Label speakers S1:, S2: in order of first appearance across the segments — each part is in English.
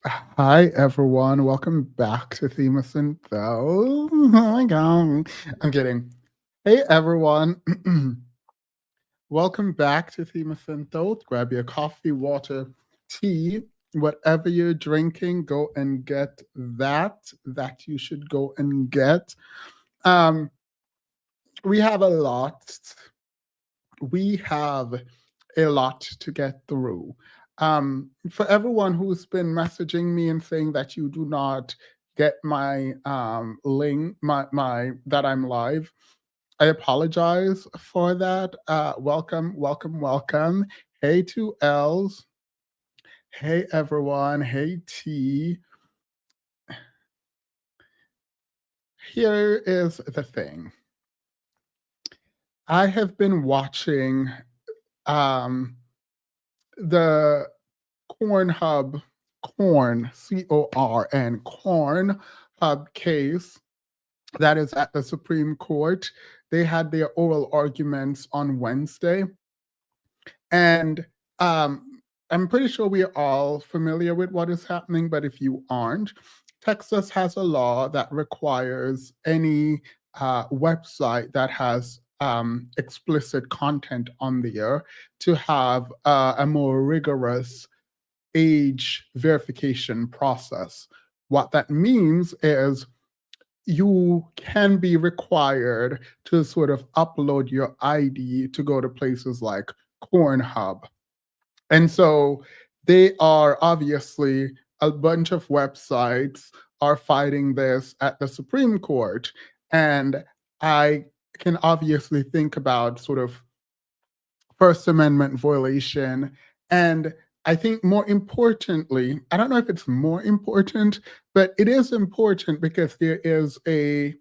S1: Hi everyone, welcome back to Themis and Thou. Oh my god. I'm kidding. Hey everyone. Welcome back to Themis and Thou. Grab your coffee, water, tea, whatever you're drinking, go and get that you should go and get. Um, we have a lot. We have a lot to get through. For everyone who's been messaging me and saying that you do not get my link, my that I'm live, I apologize for that. Welcome, welcome, welcome. Hey, two L's. Hey, everyone. Hey, T. Here is the thing. I have been watching um, the Corn Hub, Corn, Corn, Corn Hub case that is at the Supreme Court. They had their oral arguments on Wednesday. And I'm pretty sure we are all familiar with what is happening, but if you aren't, Texas has a law that requires any website that has explicit content on there to have a more rigorous age verification process. What that means is you can be required to sort of upload your ID to go to places like Cornhub. And so they are obviously a bunch of websites are fighting this at the Supreme Court. And I can obviously think about sort of First Amendment violation. And I think more importantly, I don't know if it's more important, but it is important because there is a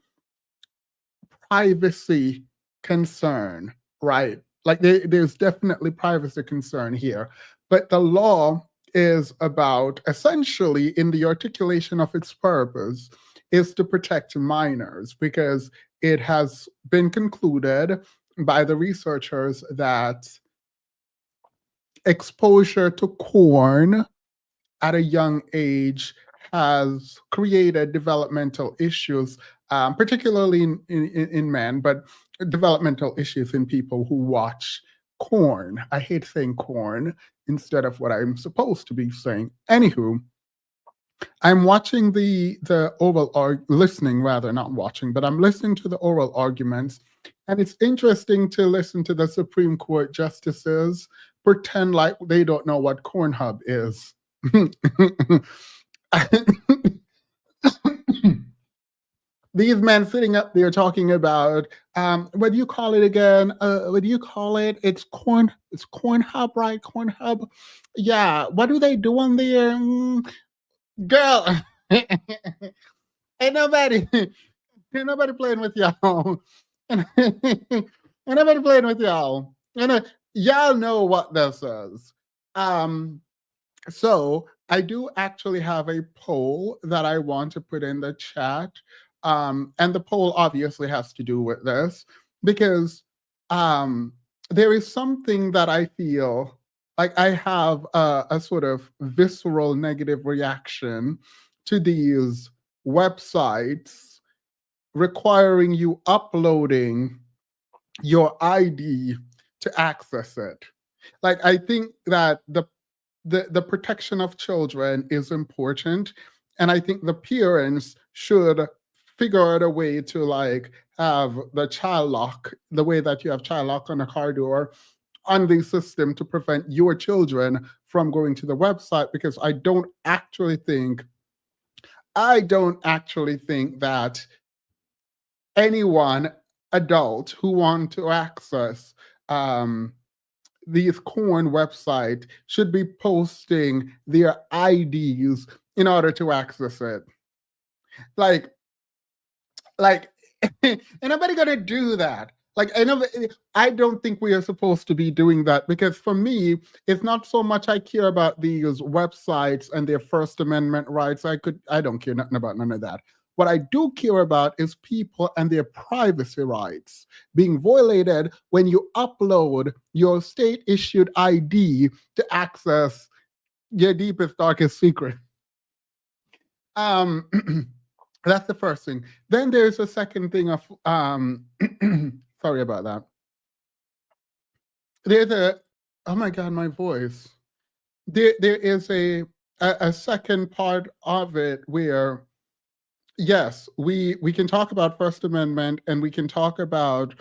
S1: privacy concern, right? Like there's definitely privacy concern here. But the law is about essentially, in the articulation of its purpose, is to protect minors because it has been concluded by the researchers that exposure to corn at a young age has created developmental issues, particularly in men, but developmental issues in people who watch corn. I hate saying corn instead of what I'm supposed to be saying. Anywho, I'm watching the listening rather, not watching, but I'm listening to the oral arguments, and it's interesting to listen to the Supreme Court justices pretend like they don't know what Corn Hub is. These men sitting up there talking about what do you call it again? What do you call it? It's Corn Hub, right? Corn Hub. Yeah. What do they do on there? Girl. ain't nobody ain't nobody playing with y'all. ain't nobody playing with y'all. Y'all know what this is. Um so I do actually have a poll that I want to put in the chat. And the poll obviously has to do with this because um, there is something that I feel like I have a sort of visceral negative reaction to these websites requiring you uploading your ID to access it. Like, I think that the protection of children is important, and I think the parents should figure out a way to like have the child lock, the way that you have child lock on a car door, on the system to prevent your children from going to the website, because I don't actually think that anyone adult who want to access um, these corn websites should be posting their IDs in order to access it. Like, like, ain't nobody gonna do that. Like, I don't think we are supposed to be doing that, because for me, it's not so much I care about these websites and their First Amendment rights. I don't care nothing about none of that. What I do care about is people and their privacy rights being violated when you upload your state issued ID to access your deepest, darkest secret. Um, that's the first thing. Then there's a second thing of sorry about that. There's a oh my god, my voice. There is a second part of it where yes, we can talk about First Amendment and we can talk about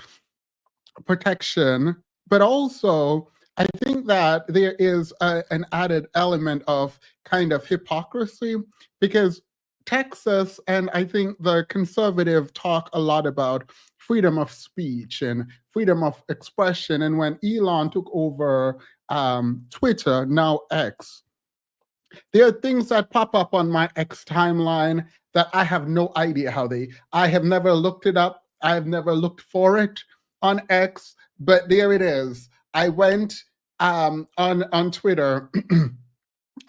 S1: protection, but also I think that there is an added element of kind of hypocrisy because Texas and I think the conservative talk a lot about freedom of speech and freedom of expression. And when Elon took over Twitter, now X, there are things that pop up on my X timeline that I have no idea how I have never looked it up. I have never looked for it on X, but there it is. I went on Twitter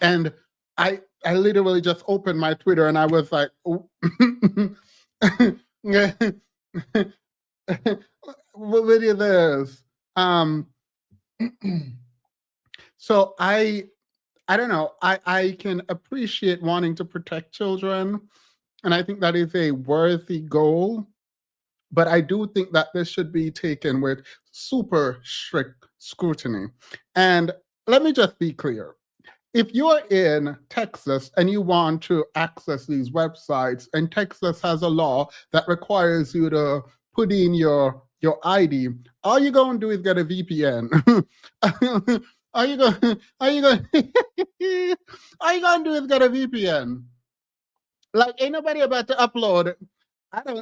S1: and I literally just opened my Twitter and I was like, oh. What is this? So I don't know. I can appreciate wanting to protect children, and I think that is a worthy goal. But I do think that this should be taken with super strict scrutiny. And let me just be clear. If you're in Texas and you want to access these websites, and Texas has a law that requires you to put in your ID, all you're gonna do is get a VPN. All you going all you going all you gonna do is get a VPN. Like ain't nobody about to upload.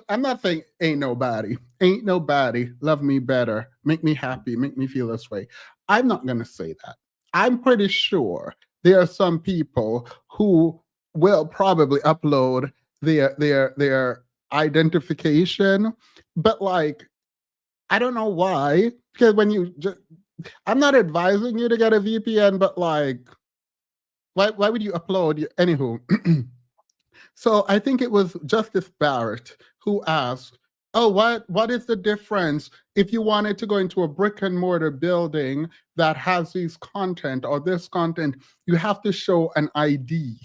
S1: I'm not saying ain't nobody. Ain't nobody love me better, make me happy, make me feel this way. I'm not gonna say that. I'm pretty sure there are some people who will probably upload their identification, but like I don't know why. Because when you just I'm not advising you to get a VPN, but like why would you upload anywho? So I think it was Justice Barrett who asked, "Oh, what is the difference if you wanted to go into a brick and mortar building that has these content or this content? You have to show an ID.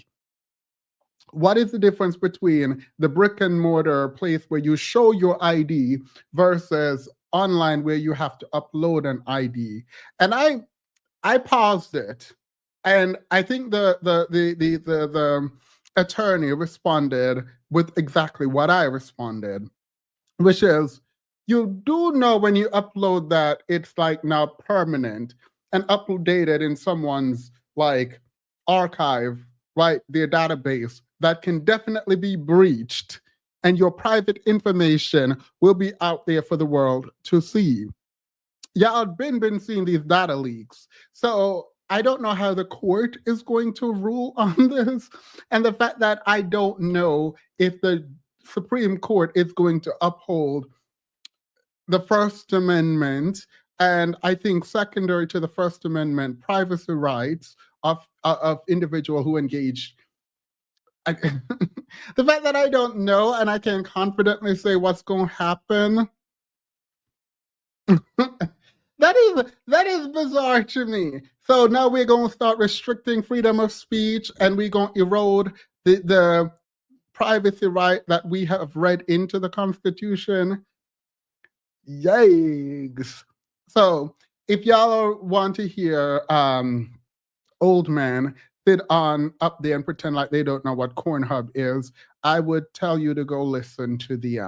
S1: What is the difference between the brick and mortar place where you show your ID versus online where you have to upload an ID?" And I paused it, and I think the attorney responded with exactly what I responded, which is you do know when you upload that it's like now permanent and updated in someone's like archive, right? Their database that can definitely be breached, and your private information will be out there for the world to see. Y'all been seeing these data leaks. So I don't know how the court is going to rule on this. And the fact that I don't know if the Supreme Court is going to uphold the First Amendment, and I think secondary to the First Amendment, privacy rights of individual who engage. The fact that I don't know and I can confidently say what's going to happen. That is bizarre to me. So now we're going to start restricting freedom of speech, and we're going to erode the privacy right that we have read into the Constitution. Yikes! So if y'all want to hear old man sit on up there and pretend like they don't know what Cornhub is, I would tell you to go listen to the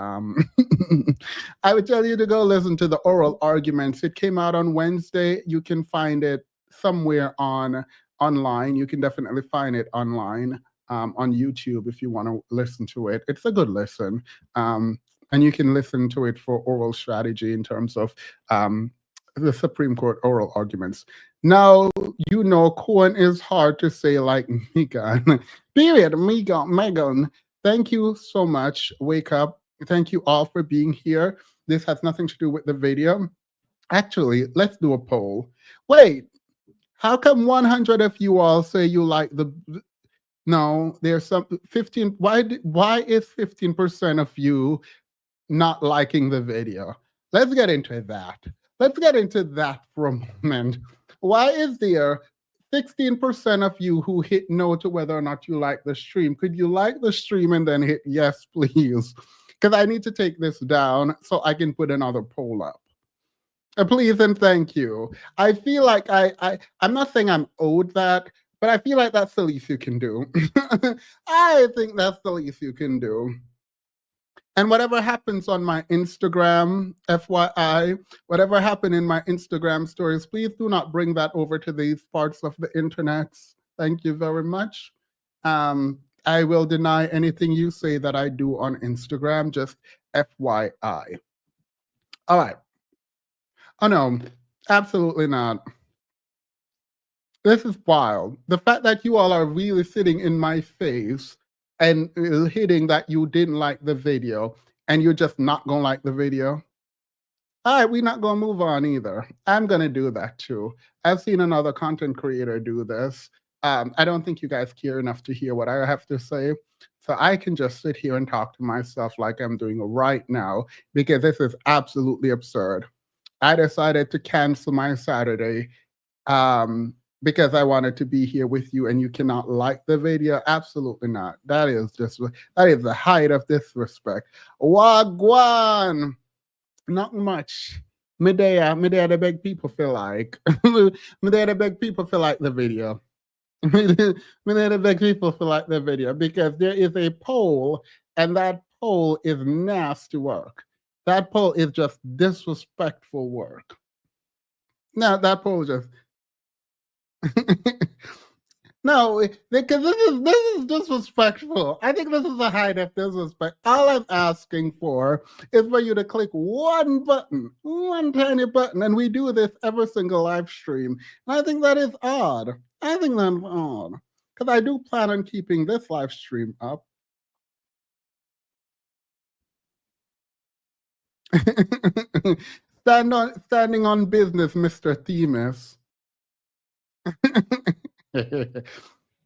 S1: I would tell you to go listen to the oral arguments. It came out on Wednesday. You can find it somewhere online. You can definitely find it online on YouTube if you want to listen to it. It's a good listen. And you can listen to it for oral strategy in terms of the Supreme Court oral arguments. Now, you know, corn is hard to say like Megan. Period. Megan. Thank you so much. Wake up. Thank you all for being here. This has nothing to do with the video. Actually, let's do a poll. Wait, how come 100 of you all say you like the no, there's some 15 why is 15% of you not liking the video? Let's get into that. Let's get into that for a moment. Why is there 16% of you who hit no to whether or not you like the stream. Could you like the stream and then hit yes, please? Because I need to take this down so I can put another poll up. Please and thank you. I feel like I'm not saying I'm owed that, but I feel like that's the least you can do. I think that's the least you can do. And whatever happens on my Instagram, FYI, whatever happened in my Instagram stories, please do not bring that over to these parts of the internet. Thank you very much. I will deny anything you say that I do on Instagram, just FYI. All right. Oh, no, absolutely not. This is wild. The fact that you all are really sitting in my face and hitting that you didn't like the video and you're just not going to like the video. All right, we're not going to move on either. I'm going to do that too. I've seen another content creator do this. I don't think you guys care enough to hear what I have to say. So I can just sit here and talk to myself like I'm doing right now because this is absolutely absurd. I decided to cancel my Saturday because I wanted to be here with you and you cannot like the video. Absolutely not. That is the height of disrespect. Wagwan. Not much. Medea, the beg people feel like. Medea, the beg people feel like the video. Medea, the beg people feel like the video because there is a poll and that poll is nasty work. That poll is just disrespectful work. No, that poll just no, because this is disrespectful. I think this is a height of disrespect. All I'm asking for is for you to click one button, one tiny button, and we do this every single live stream. And I think that is odd. I think that's odd because I do plan on keeping this live stream up. Standing on business, Mr. Themis.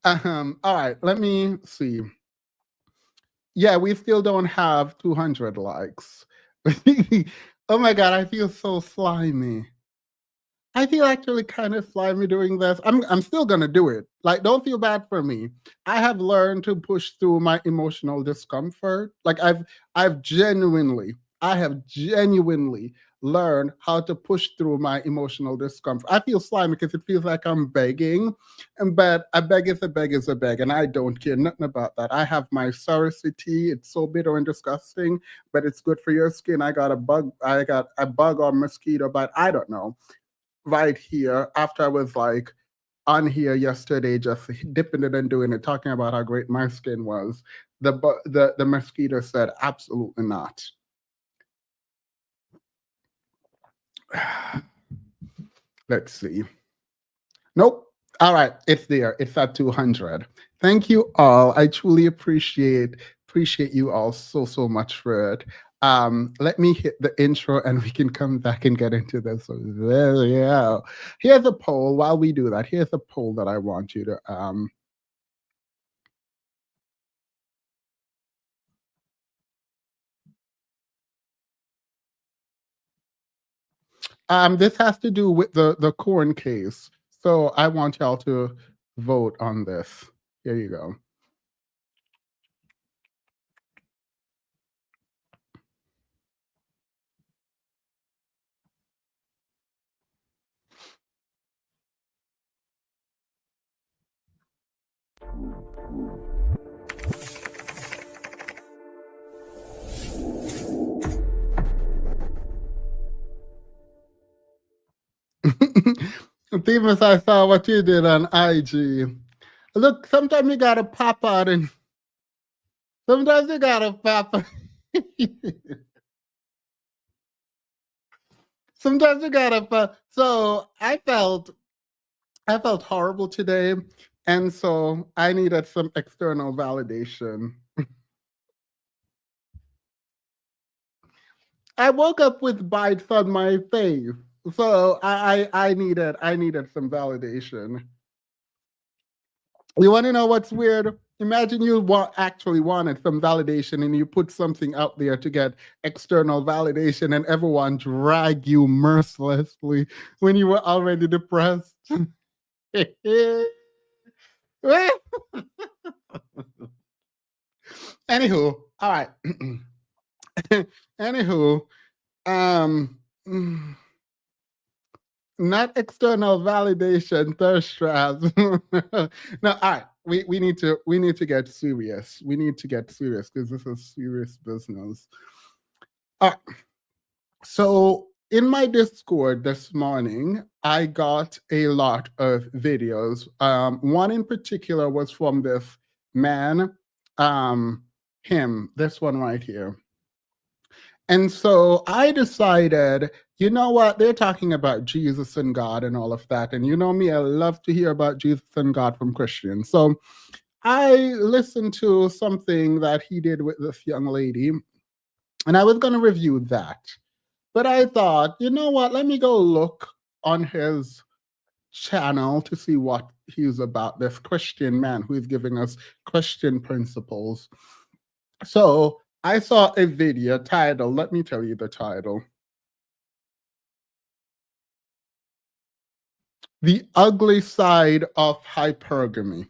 S1: All right, let me see. Yeah, we still don't have 200 likes. Oh my God, I feel so slimy. I feel actually kind of slimy doing this. I'm still gonna do it. Like, don't feel bad for me. I have learned to push through my emotional discomfort. Like I have genuinely learned how to push through my emotional discomfort. I feel slimy because it feels like I'm begging, but a beg is a beg is a beg, and I don't care nothing about that. I have my sorority tea. It's so bitter and disgusting, but it's good for your skin. I got a bug or mosquito bite. I don't know. Right here, after I was like on here yesterday, just dipping it and doing it, talking about how great my skin was. The mosquito said, absolutely not. Let's see. Nope. All right, it's there. It's at 200. Thank you all. I truly appreciate you all so much for it. Let me hit the intro and we can come back and get into this. Yeah. Here's a poll. While we do that, here's a poll that I want you to this has to do with the corn case. So I want y'all to vote on this. Here you go. Themis, I saw what you did on IG. Look, sometimes you gotta pop out and sometimes you gotta pop out. Sometimes you gotta pop. So I felt horrible today, and so I needed some external validation. I woke up with bites on my face, so I needed some validation. You want to know what's weird? Imagine you actually wanted some validation and you put something out there to get external validation and everyone drag you mercilessly when you were already depressed. Anywho, all right. Anywho, um, mm, not external validation, thirst traps. No, all right. We need to get serious. We need to get serious because this is serious business. All right. So in my Discord this morning, I got a lot of videos. One in particular was from this man, this one right here. And so I decided, you know what? They're talking about Jesus and God and all of that. And you know me, I love to hear about Jesus and God from Christians. So I listened to something that he did with this young lady, and I was going to review that. But I thought, you know what? Let me go look on his channel to see what he's about. This Christian man who is giving us Christian principles. So I saw a video titled, let me tell you the title, The Ugly Side of Hypergamy.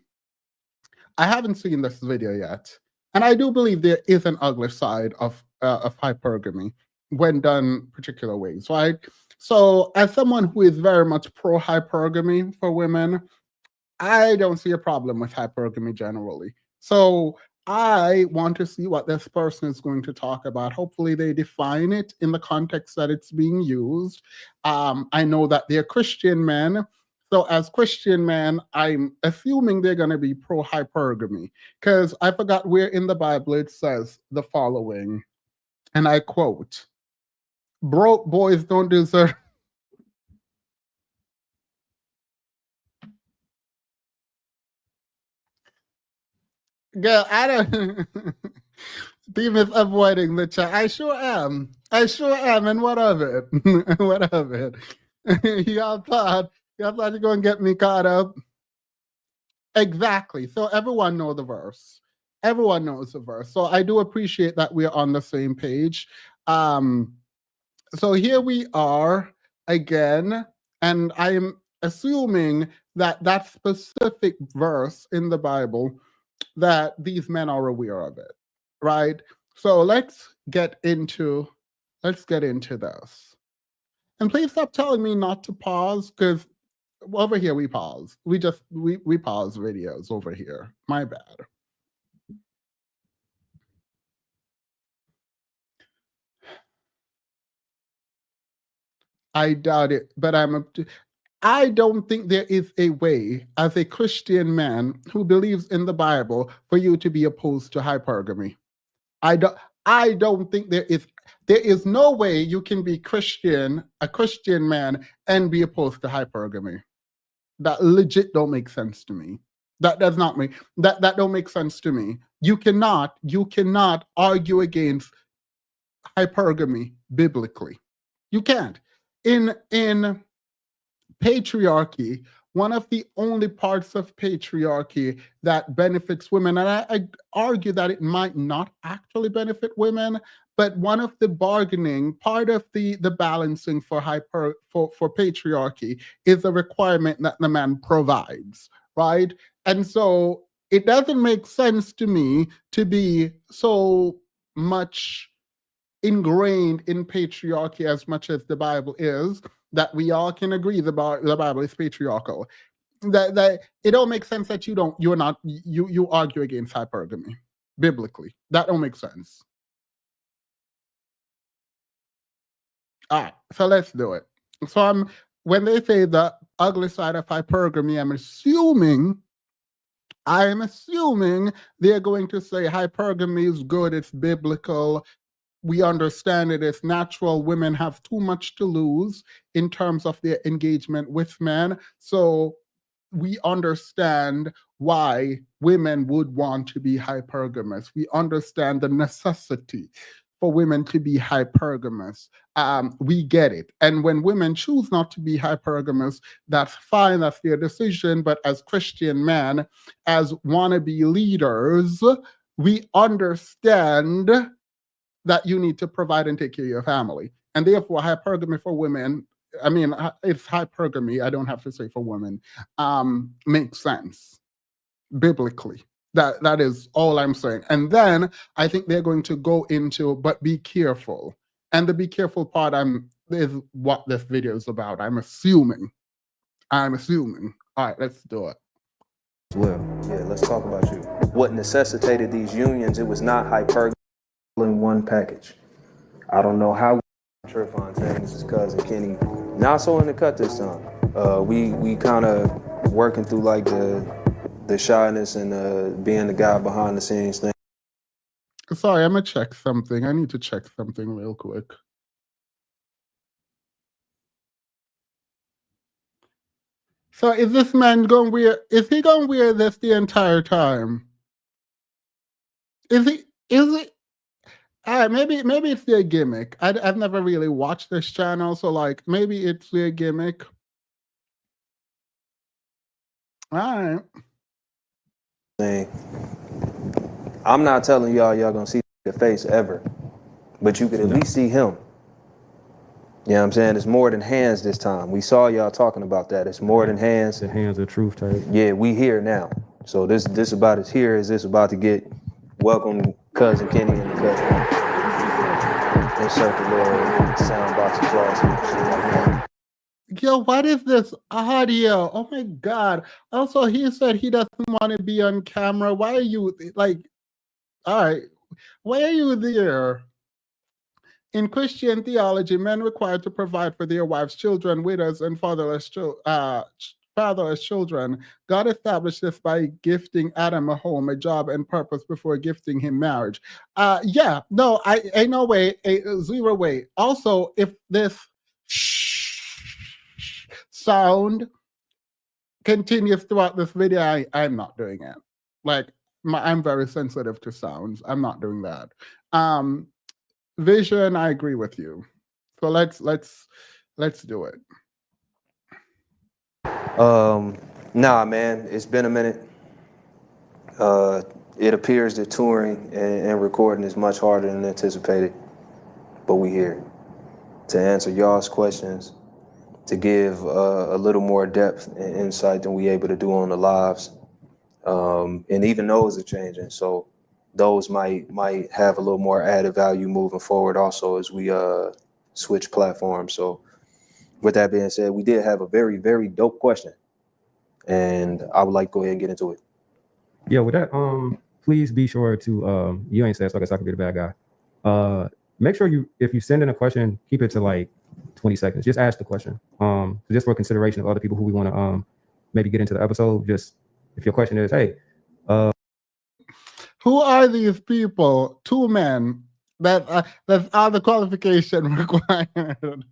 S1: I haven't seen this video yet. And I do believe there is an ugly side of hypergamy when done particular ways, right? So as someone who is very much pro hypergamy for women, I don't see a problem with hypergamy generally. So I want to see what this person is going to talk about. Hopefully they define it in the context that it's being used. I know that they're Christian men. So as Christian men, I'm assuming they're going to be pro hypergamy because I forgot where in the Bible it says the following, and I quote, broke boys don't deserve. Girl, I don't. Team is avoiding the chat. I sure am. I sure am. And what of it? What of it? y'all thought you're going to get me caught up? Exactly. So everyone knows the verse. Everyone knows the verse. So I do appreciate that we're on the same page. So here we are again, and I am assuming that that specific verse in the Bible, that these men are aware of it, right? So let's get into this. And please stop telling me not to pause, because over here we pause. We pause videos over here. My bad. I doubt it, but I don't think there is a way, as a Christian man who believes in the Bible, for you to be opposed to hypergamy. I don't think there is no way you can be a Christian man, and be opposed to hypergamy. That legit don't make sense to me. That does not make that don't make sense to me. You cannot argue against hypergamy biblically. You can't. In patriarchy, one of the only parts of patriarchy that benefits women, and I argue that it might not actually benefit women, but one of the bargaining, part of the balancing for patriarchy is the requirement that the man provides, right? And so it doesn't make sense to me to be so much ingrained in patriarchy as much as the Bible is, that we all can agree the Bible is patriarchal. That it don't make sense that you argue against hypergamy biblically. That don't make sense. All right, so let's do it. So when they say the ugly side of hypergamy, I'm assuming they're going to say hypergamy is good, it's biblical. We understand it is natural. Women have too much to lose in terms of their engagement with men. So we understand why women would want to be hypergamous. We understand the necessity for women to be hypergamous. We get it. And when women choose not to be hypergamous, that's fine, that's their decision. But as Christian men, as wannabe leaders, we understand that you need to provide and take care of your family. And therefore, hypergamy for women I mean, it's hypergamy. I don't have to say for women. Makes sense biblically. That is all I'm saying. And then I think they're going to go into, but be careful. And the be careful part is what this video is about. I'm assuming. All right, let's do it.
S2: Well, yeah, let's talk about you. What necessitated these unions? It was not hypergamy in one package. I don't know how Trifon saying this is cousin Kenny. Not so in the cut this time. We kind of working through like the shyness and being the guy behind the scenes thing.
S1: Sorry, I'm gonna check something. I need to check something real quick. So is this man going wear? Is he gonna wear this the entire time? Is he? Is it? Maybe it's their gimmick. I've never really watched this channel, so like maybe it's their gimmick. All right.
S2: I'm not telling y'all gonna see the face ever, but you could at least see him. You know what I'm saying? It's more than hands this time. We saw y'all talking about that. It's more than hands.
S3: The hands of truth type.
S2: Yeah, we here now. So this about as here as this about to get. Welcome cousin Kenny and the cousin. Insert the little sound box applause.
S1: Yo, what is this audio? Oh my God. Also, he said he doesn't want to be on camera. Why are you like, all right, why are you there? In Christian theology, men required to provide for their wives, children, widows, and fatherless children. God established this by gifting Adam a home, a job, and purpose before gifting him marriage. Yeah, no, ain't no way, zero way. Also, if this sound continues throughout this video, I'm not doing it. Like, I'm very sensitive to sounds. I'm not doing that. Vision, I agree with you. So let's do it.
S2: Nah, man, it's been a minute. It appears that touring and recording is much harder than anticipated, but we here to answer y'all's questions, to give a little more depth and insight than we able to do on the lives, and even those are changing. So those might have a little more added value moving forward also as we switch platforms. So with that being said, we did have a very, very dope question, and I would like to go ahead and get into it.
S3: Yeah, with that, please be sure to you ain't said, so I guess I could be the bad guy. Make sure if you send in a question, keep it to like 20 seconds. Just ask the question. Just for consideration of other people who we want to maybe get into the episode. Just if your question is, hey,
S1: who are these people? Two men that's all the qualification required.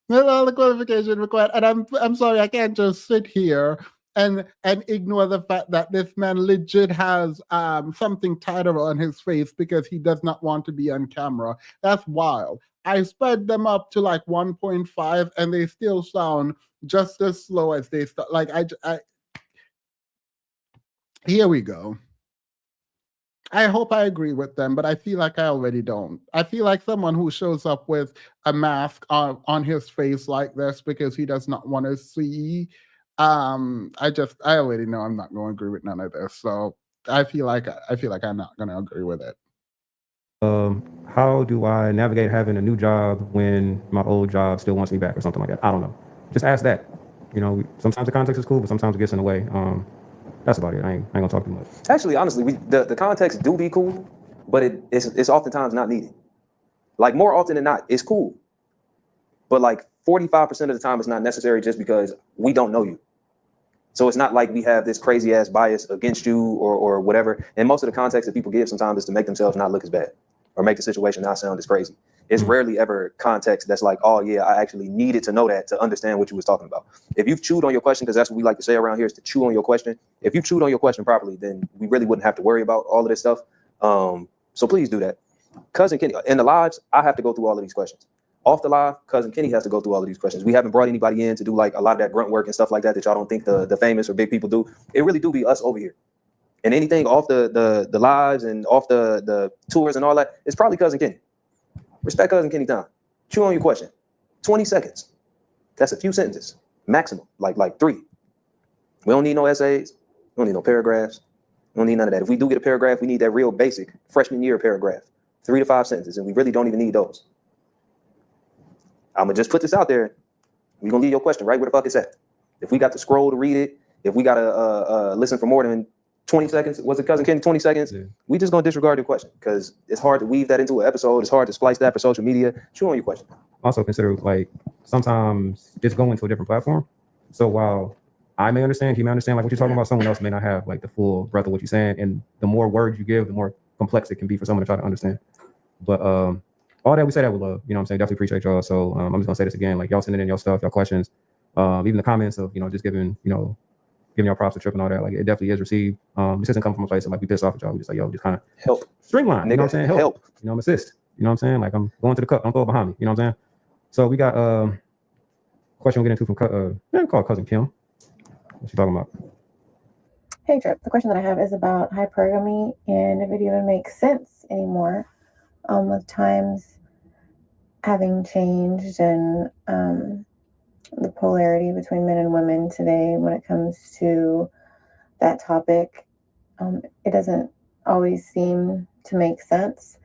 S1: That's all the qualification required. And I'm sorry, I can't just sit here and ignore the fact that this man legit has something tighter on his face because he does not want to be on camera. That's wild. I sped them up to like 1.5 and they still sound just as slow as they start. Like I here we go. I hope I agree with them, but I feel like I already don't. I feel like someone who shows up with a mask on his face like this because he does not want to see. I already know I'm not going to agree with none of this. So I feel like I'm not going to agree with it.
S3: How do I navigate having a new job when my old job still wants me back or something like that? I don't know. Just ask that. You know, sometimes the context is cool, but sometimes it gets in the way. That's about it. I ain't gonna talk too much.
S2: Actually, honestly, the context do be cool, but it's oftentimes not needed. Like more often than not, it's cool. But like 45% of the time, it's not necessary just because we don't know you. So it's not like we have this crazy ass bias against you or whatever. And most of the context that people give sometimes is to make themselves not look as bad or make the situation not sound as crazy. It's rarely ever context that's like, oh yeah, I actually needed to know that to understand what you was talking about. If you've chewed on your question, because that's what we like to say around here is to chew on your question. If you chewed on your question properly, then we really wouldn't have to worry about all of this stuff. So please do that. Cousin Kenny, in the lives, I have to go through all of these questions. Off the live, Cousin Kenny has to go through all of these questions. We haven't brought anybody in to do like a lot of that grunt work and stuff like that y'all don't think the famous or big people do. It really do be us over here. And anything off the lives and off the tours and all that, it's probably Cousin Kenny. Respect Cousin Kenny time. Chew on your question. 20 seconds. That's a few sentences, maximum, like 3. We don't need no essays. We don't need no paragraphs. We don't need none of that. If we do get a paragraph, we need that real basic freshman year paragraph, 3 to 5 sentences, and we really don't even need those. I'm gonna just put this out there. We're gonna leave your question right where the fuck it's at. If we got to scroll to read it, if we gotta listen for more than 20 seconds, was it Cousin Ken 20 seconds? Yeah. We just gonna disregard your question because it's hard to weave that into an episode. It's hard to splice that for social media. Chew on your question.
S3: Also consider like sometimes just going to a different platform. So while I may understand, he may understand like what you're talking about, someone else may not have like the full breadth of what you're saying. And the more words you give, the more complex it can be for someone to try to understand. But all that we say that with love, you know what I'm saying? Definitely appreciate y'all. So I'm just gonna say this again, like y'all sending in your stuff, y'all questions, even the comments of, just giving y'all props to Trip and all that. Like it definitely is received. This doesn't come from a place of like we piss off at y'all. We just like, yo, just kind of
S2: help.
S3: Streamline, you know what I'm saying? Help. I'm assist. You know what I'm saying? Like I'm going to the cup. Don't throw it behind me. You know what I'm saying? So we got a question we'll get into from called Cousin Kim. What's she talking about?
S4: Hey Trip, the question that I have is about hypergamy and if it even makes sense anymore with times having changed and the polarity between men and women today when it comes to that topic. It doesn't always seem to make sense.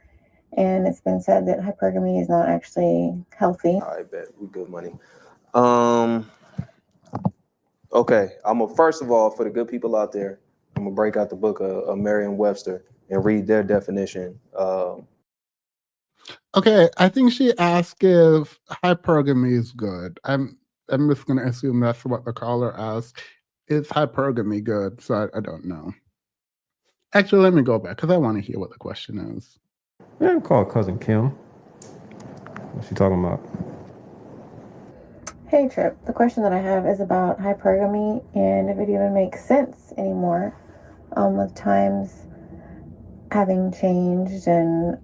S4: And it's been said that hypergamy is not actually healthy.
S2: I bet we good money. Okay, first of all, for the good people out there, I'm gonna break out the book of Merriam-Webster and read their definition.
S1: Okay, I think she asked if hypergamy is good. I'm just gonna assume that's what the caller asked. Is hypergamy good? So I don't know. Actually, let me go back because I want to hear what the question is.
S3: Yeah, I'm called Cousin Kim. What's she talking about?
S4: Hey Trip, the question that I have is about hypergamy and if it even makes sense anymore with times having changed and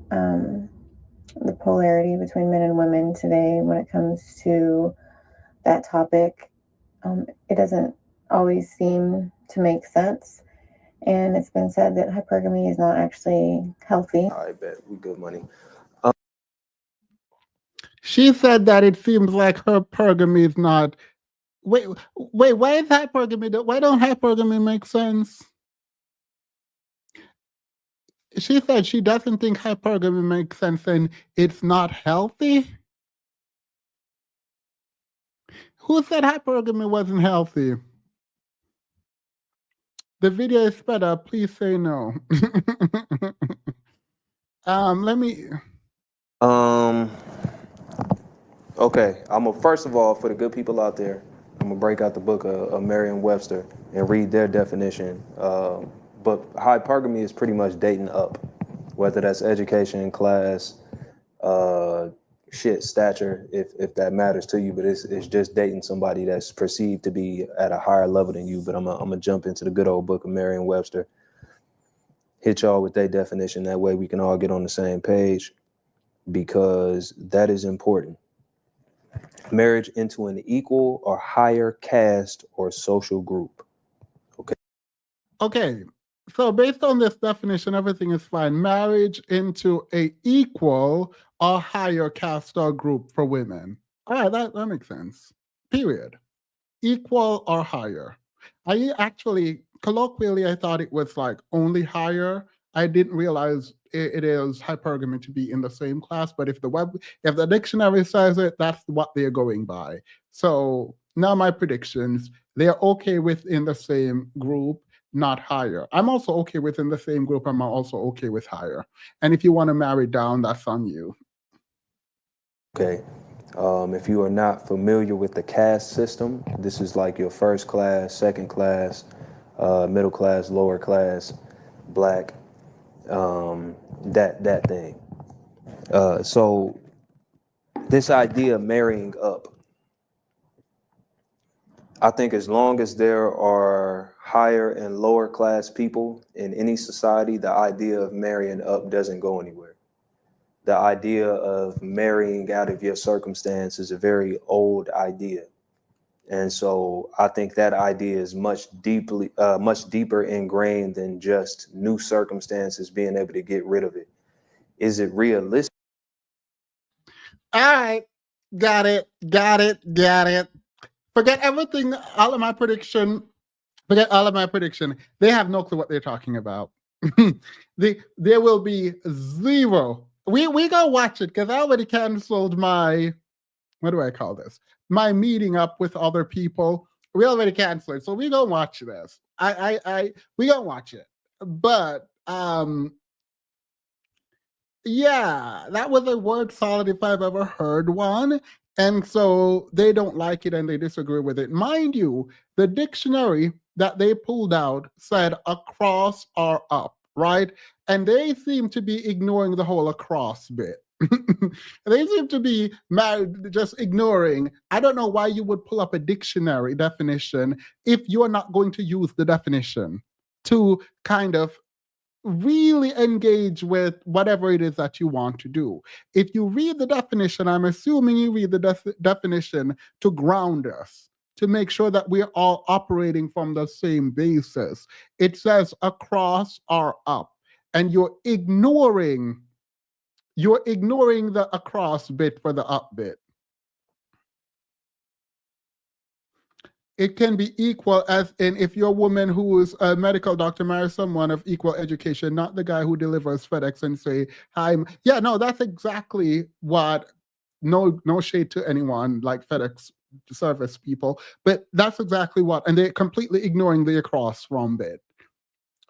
S4: the polarity between men and women today when it comes to that topic. It doesn't always seem to make sense. And it's been said that hypergamy is not actually healthy.
S2: I bet we good money.
S1: She said that it seems like hypergamy is not. Wait, why is hypergamy? Why don't hypergamy make sense? She said she doesn't think hypergamy makes sense and it's not healthy. Who said hypergamy wasn't healthy? The video is sped up. Please say no. Let me.
S2: Okay, first of all, for the good people out there, I'm gonna break out the book of Merriam-Webster and read their definition. But hypergamy is pretty much dating up, whether that's education, class, stature, if that matters to you. But it's just dating somebody that's perceived to be at a higher level than you. But I'm gonna jump into the good old book of Merriam-Webster, hit y'all with their definition. That way we can all get on the same page, because that is important. Marriage into an equal or higher caste or social group.
S1: Okay. So based on this definition, everything is fine. Marriage into a equal or higher caste or group for women. All right, that makes sense. Period. Equal or higher. Colloquially, I thought it was like only higher. I didn't realize it is hypergamy to be in the same class, but if the dictionary says it, that's what they're going by. So now my predictions, they're okay within the same group, not higher. I'm also okay within the same group. I'm also okay with higher. And if you want to marry down, that's on you.
S2: Okay. If you are not familiar with the caste system, this is like your first class, second class, middle class, lower class, black, that thing. So this idea of marrying up, I think as long as there are higher and lower class people in any society, the idea of marrying up doesn't go anywhere. The idea of marrying out of your circumstance is a very old idea. And so I think that idea is much deeper ingrained than just new circumstances being able to get rid of it. Is it realistic?
S1: All right. Got it. Got it. Got it. Forget everything. All of my prediction. Forget all of my prediction. They have no clue what they're talking about. There will be zero. We go watch it because I already canceled my, what do I call this? My meeting up with other people. We already canceled it, so we gonna watch this. We gonna watch it. But yeah, that was a word solid if I've ever heard one. And so they don't like it and they disagree with it. Mind you, the dictionary that they pulled out said across or up, right? And they seem to be ignoring the whole across bit. They seem to be just ignoring. I don't know why you would pull up a dictionary definition if you're not going to use the definition to kind of really engage with whatever it is that you want to do. If you read the definition, I'm assuming you read the definition to ground us, to make sure that we're all operating from the same basis. It says across or up, and you're ignoring the across bit for the up bit. It can be equal, as in if your woman who is a medical doctor marries someone of equal education, not the guy who delivers FedEx and say, hi. Yeah, no, that's exactly what, no shade to anyone like FedEx service people, but that's exactly what, and they're completely ignoring the across from bit.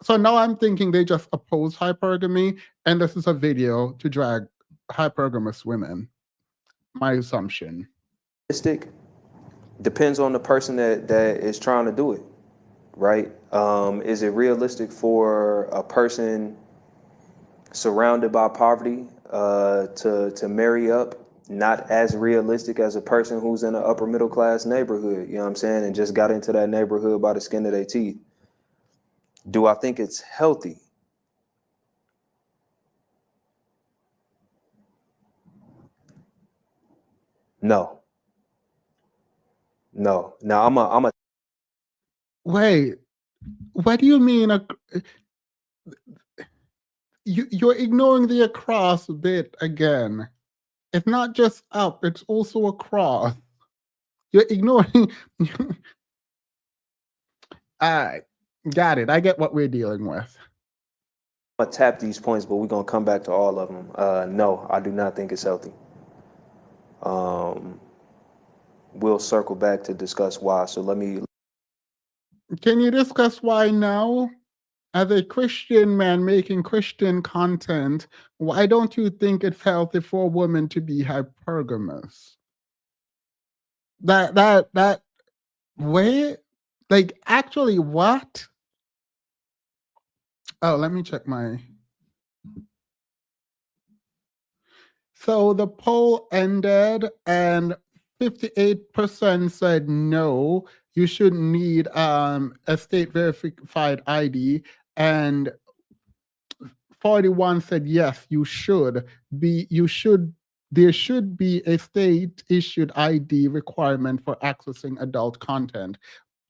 S1: So now I'm thinking they just oppose hypergamy, and this is a video to drag hypergamous women. My assumption.
S2: Depends on the person that is trying to do it, right? Is it realistic for a person surrounded by poverty to marry up? Not as realistic as a person who's in an upper middle class neighborhood, you know what I'm saying, and just got into that neighborhood by the skin of their teeth. Do I think it's healthy? No. No. Now I'm a
S1: Wait, what do you mean? You're ignoring the across bit again. It's not just up, it's also across. You're ignoring. All right, got it. I get what we're dealing with.
S2: I'm gonna tap these points, but we're gonna come back to all of them. No, I do not think it's healthy. We'll circle back to discuss why. So let me.
S1: Can you discuss why now? As a Christian man making Christian content, why don't you think it's healthy for a woman to be hypergamous? That way, like, actually, what? Oh, let me check my. So the poll ended, and 58% said no, you shouldn't need a state verified ID, and 41 said yes, there should be a state issued ID requirement for accessing adult content.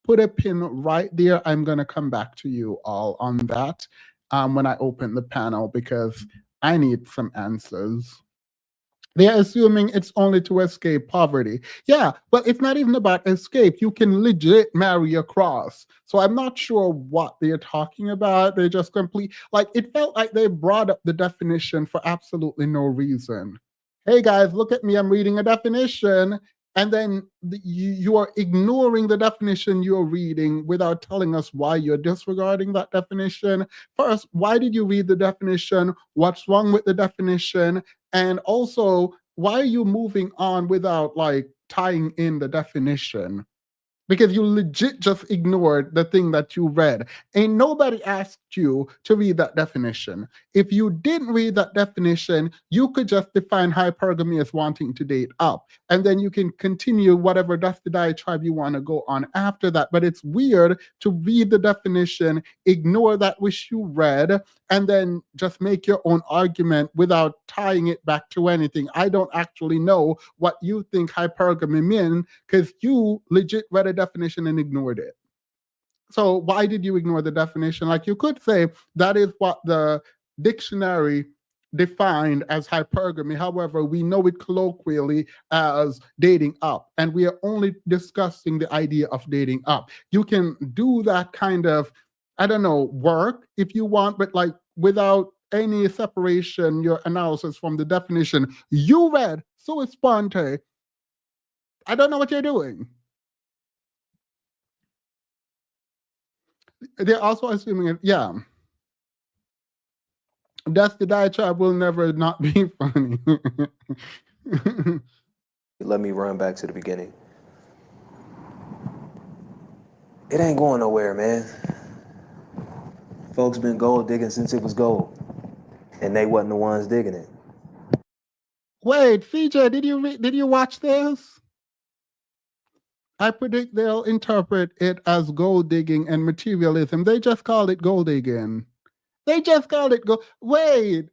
S1: Put a pin right there. I'm going to come back to you all on that when I open the panel, because I need some answers. They're assuming it's only to escape poverty. Yeah, but it's not even about escape. You can legit marry across. So I'm not sure what they're talking about. They just like, it felt like they brought up the definition for absolutely no reason. Hey guys, look at me, I'm reading a definition. And then you are ignoring the definition you're reading without telling us why you're disregarding that definition. First, why did you read the definition? What's wrong with the definition? And also, why are you moving on without like tying in the definition? Because you legit just ignored the thing that you read. Ain't nobody asked you to read that definition. If you didn't read that definition, you could just define hypergamy as wanting to date up. And then you can continue whatever dusty diatribe you want to go on after that. But it's weird to read the definition, ignore that which you read, and then just make your own argument without tying it back to anything. I don't actually know what you think hypergamy means, because you legit read a definition and ignored it. So why did you ignore the definition? Like, you could say that is what the dictionary defined as hypergamy. However, we know it colloquially as dating up, and we are only discussing the idea of dating up. You can do that kind of, I don't know, work if you want, but like without any separation, your analysis from the definition you read, so sponte. I don't know what you're doing. They're also assuming it, yeah. That's the diatribe will never not be funny.
S2: Let me run back to the beginning. It ain't going nowhere, man. Folks been gold digging since it was gold, and they wasn't the ones digging it.
S1: Wait, CJ, did you watch this? I predict they'll interpret it as gold digging and materialism. They just call it gold digging. They just call it gold. Wait,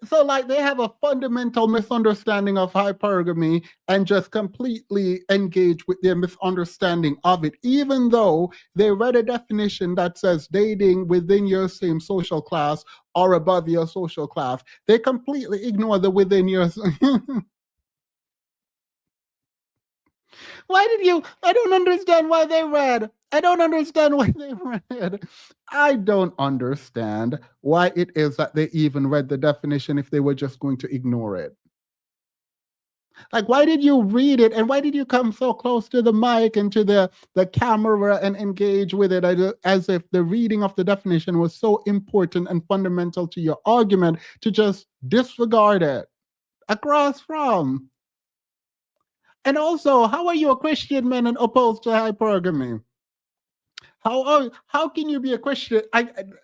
S1: so like they have a fundamental misunderstanding of hypergamy and just completely engage with their misunderstanding of it, even though they read a definition that says dating within your same social class or above your social class. They completely ignore the within your. Why did you? I don't understand why they read. I don't understand why they read. I don't understand why it is that they even read the definition if they were just going to ignore it. Like, why did you read it? And why did you come so close to the mic and to the camera and engage with it as if the reading of the definition was so important and fundamental to your argument to just disregard it across from? And also, how are you a Christian man and opposed to hypergamy? How can you be a Christian?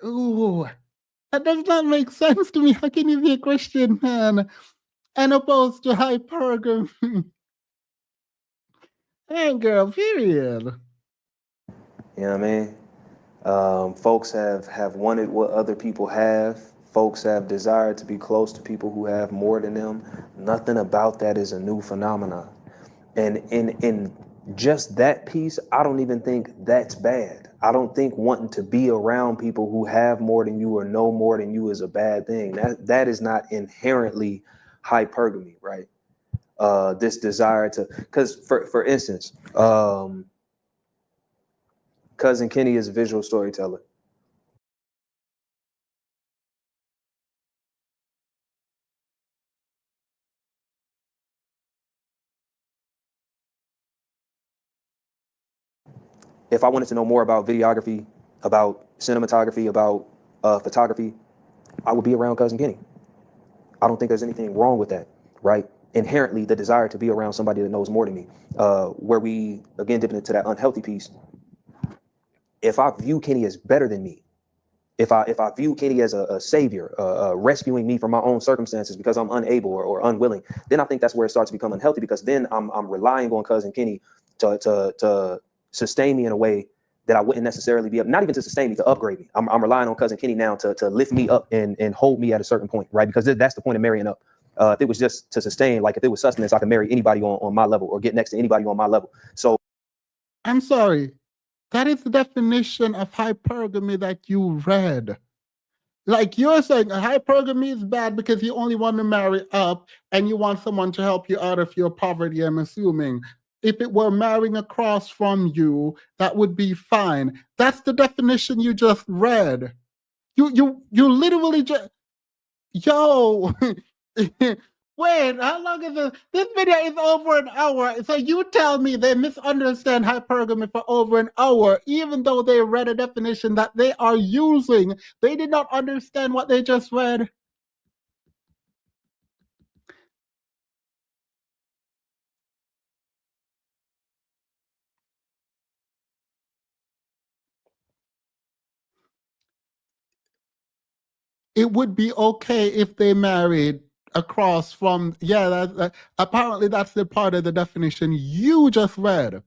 S1: Ooh, that does not make sense to me. How can you be a Christian man and opposed to hypergamy? Hey, girl, period.
S2: You know what I mean? Folks have wanted what other people have. Folks have desired to be close to people who have more than them. Nothing about that is a new phenomenon. And in just that piece, I don't even think that's bad. I don't think wanting to be around people who have more than you or know more than you is a bad thing. That is not inherently hypergamy, right? This desire to, because for instance, Cousin Kenny is a visual storyteller. If I wanted to know more about videography, about cinematography, about photography, I would be around Cousin Kenny. I don't think there's anything wrong with that, right? Inherently, the desire to be around somebody that knows more than me, where we, again, dipping into that unhealthy piece. If I view Kenny as better than me, if I view Kenny as a savior, rescuing me from my own circumstances because I'm unable or unwilling, then I think that's where it starts to become unhealthy, because then I'm relying on Cousin Kenny to sustain me in a way that I wouldn't necessarily be able, not even to sustain me, to upgrade me. I'm relying on Cousin Kenny now to lift me up and hold me at a certain point, right? Because that's the point of marrying up. If it was just to sustain, like if it was sustenance, I could marry anybody on my level or get next to anybody on my level. So
S1: I'm sorry. That is the definition of hypergamy that you read. Like you're saying hypergamy is bad because you only want to marry up and you want someone to help you out of your poverty, I'm assuming. If it were marrying across from you, that would be fine. That's the definition you just read. You literally just, yo. Wait, how long is this? This video is over an hour. So you tell me they misunderstand hypergamy for over an hour, even though they read a definition that they are using. They did not understand what they just read. It would be okay if they married across from, yeah, apparently that's the part of the definition you just read.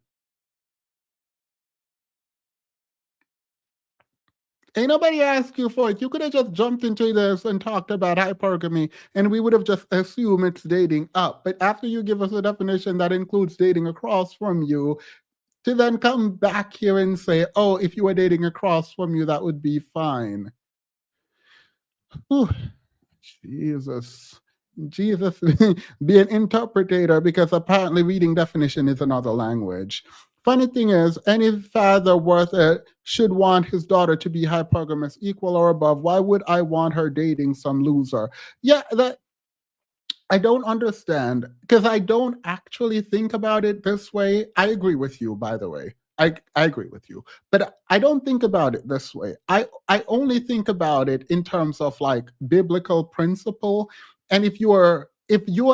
S1: Ain't nobody asked you for it. You could have just jumped into this and talked about hypergamy, and we would have just assumed it's dating up. But after you give us a definition that includes dating across from you, to then come back here and say, oh, if you were dating across from you, that would be fine. Whew. Jesus. Jesus be an interpreter, because apparently reading definition is another language. Funny thing is, any father worth it should want his daughter to be hypergamous, equal or above. Why would I want her dating some loser? Yeah, that I don't understand, because I don't actually think about it this way. I agree with you, by the way. I agree with you, but I don't think about it this way. I only think about it in terms of like biblical principle. And if you're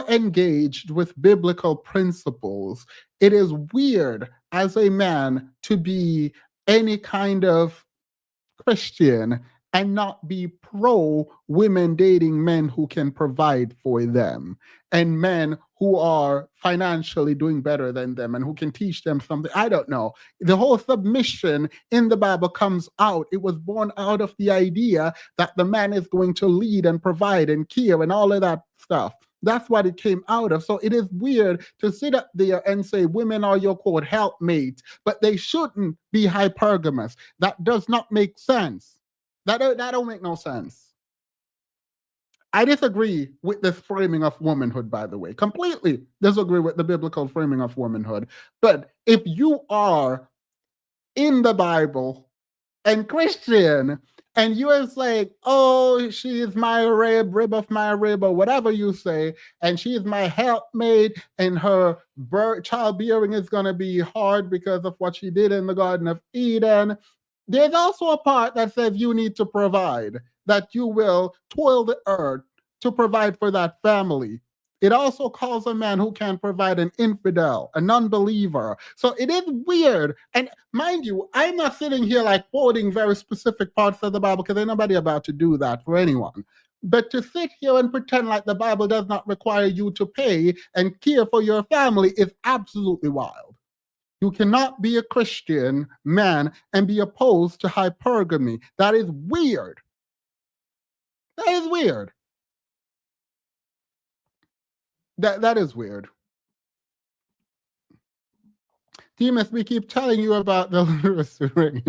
S1: engaged with biblical principles, it is weird as a man to be any kind of Christian and not be pro women dating men who can provide for them, and men who are financially doing better than them and who can teach them something. I don't know. The whole submission in the Bible comes out. It was born out of the idea that the man is going to lead and provide and care and all of that stuff. That's what it came out of. So it is weird to sit up there and say women are your quote helpmates, but they shouldn't be hypergamous. That does not make sense. That don't make no sense. I disagree with this framing of womanhood, by the way. Completely disagree with the biblical framing of womanhood. But if you are in the Bible and Christian, and you're like, oh, she is my rib of my rib, or whatever you say, and she is my helpmate, and her childbearing is going to be hard because of what she did in the Garden of Eden. There's also a part that says you need to provide, that you will toil the earth to provide for that family. It also calls a man who can provide an infidel, a non-believer. So it is weird. And mind you, I'm not sitting here like quoting very specific parts of the Bible, because ain't nobody about to do that for anyone. But to sit here and pretend like the Bible does not require you to pay and care for your family is absolutely wild. You cannot be a Christian man and be opposed to hypergamy. That is weird. That is weird. That is weird. Demas, we keep telling you about the ring.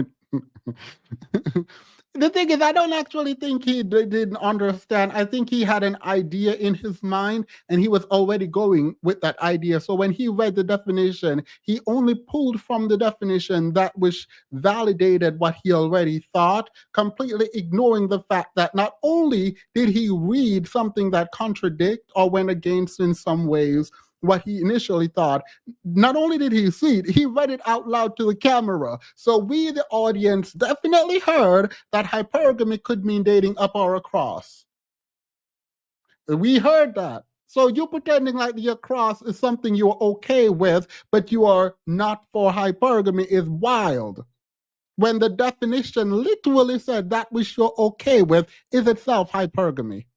S1: The thing is, I don't actually think he didn't understand. I think he had an idea in his mind, and he was already going with that idea. So when he read the definition, he only pulled from the definition that which validated what he already thought, completely ignoring the fact that not only did he read something that contradicted or went against in some ways what he initially thought, not only did he see it, he read it out loud to the camera. So we, the audience, definitely heard that hypergamy could mean dating up or across. We heard that. So you pretending like the across is something you're okay with, but you are not for hypergamy is wild. When the definition literally said that which you're okay with is itself hypergamy.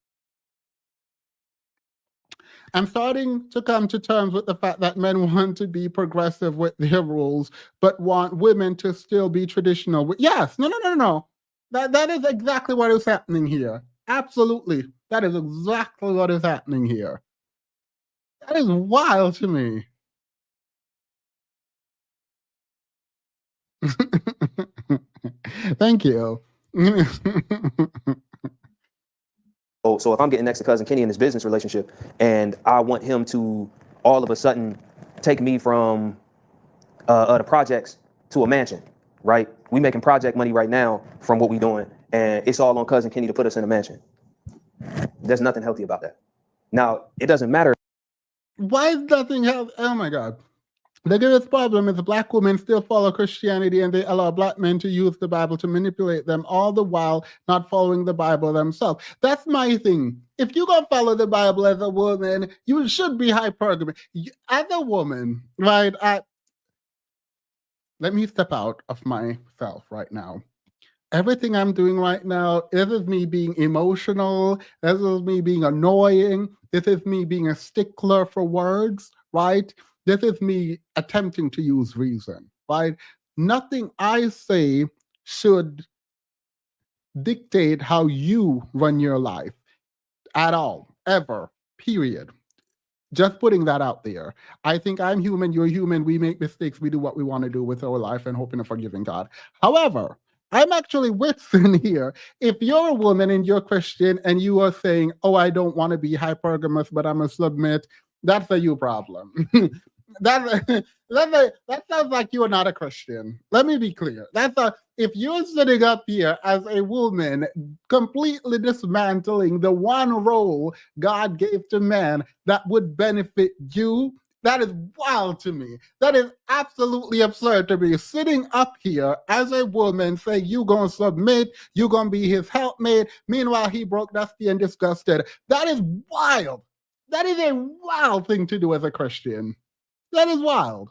S1: I'm starting to come to terms with the fact that men want to be progressive with their rules, but want women to still be traditional. Yes, no. That is exactly what is happening here. Absolutely. That is exactly what is happening here. That is wild to me. Thank you.
S2: So if I'm getting next to Cousin Kenny in this business relationship, and I want him to all of a sudden take me from the projects to a mansion, right? We making project money right now from what we doing, and it's all on Cousin Kenny to put us in a mansion. There's nothing healthy about that. Now, it doesn't matter.
S1: Why is nothing healthy? Oh my God. The biggest problem is black women still follow Christianity, and they allow black men to use the Bible to manipulate them, all the while not following the Bible themselves. That's my thing. If you're going to follow the Bible as a woman, you should be hypergamy. As a woman, right? Let me step out of myself right now. Everything I'm doing right now, this is me being emotional. This is me being annoying. This is me being a stickler for words, right? This is me attempting to use reason, right? Nothing I say should dictate how you run your life at all, ever, period. Just putting that out there. I think I'm human, you're human, we make mistakes, we do what we want to do with our life and hoping and forgiving God. However, I'm actually with Sin here. If you're a woman and you're Christian and you are saying, "Oh, I don't want to be hypergamous, but I'm gonna submit," that's a you problem. That sounds like you are not a Christian. Let me be clear. If you're sitting up here as a woman, completely dismantling the one role God gave to man that would benefit you, that is wild to me. That is absolutely absurd to me. Sitting up here as a woman saying you gonna submit, you gonna be his helpmate. Meanwhile, he broke, dusty, and disgusted. That is wild. That is a wild thing to do as a Christian. That is wild.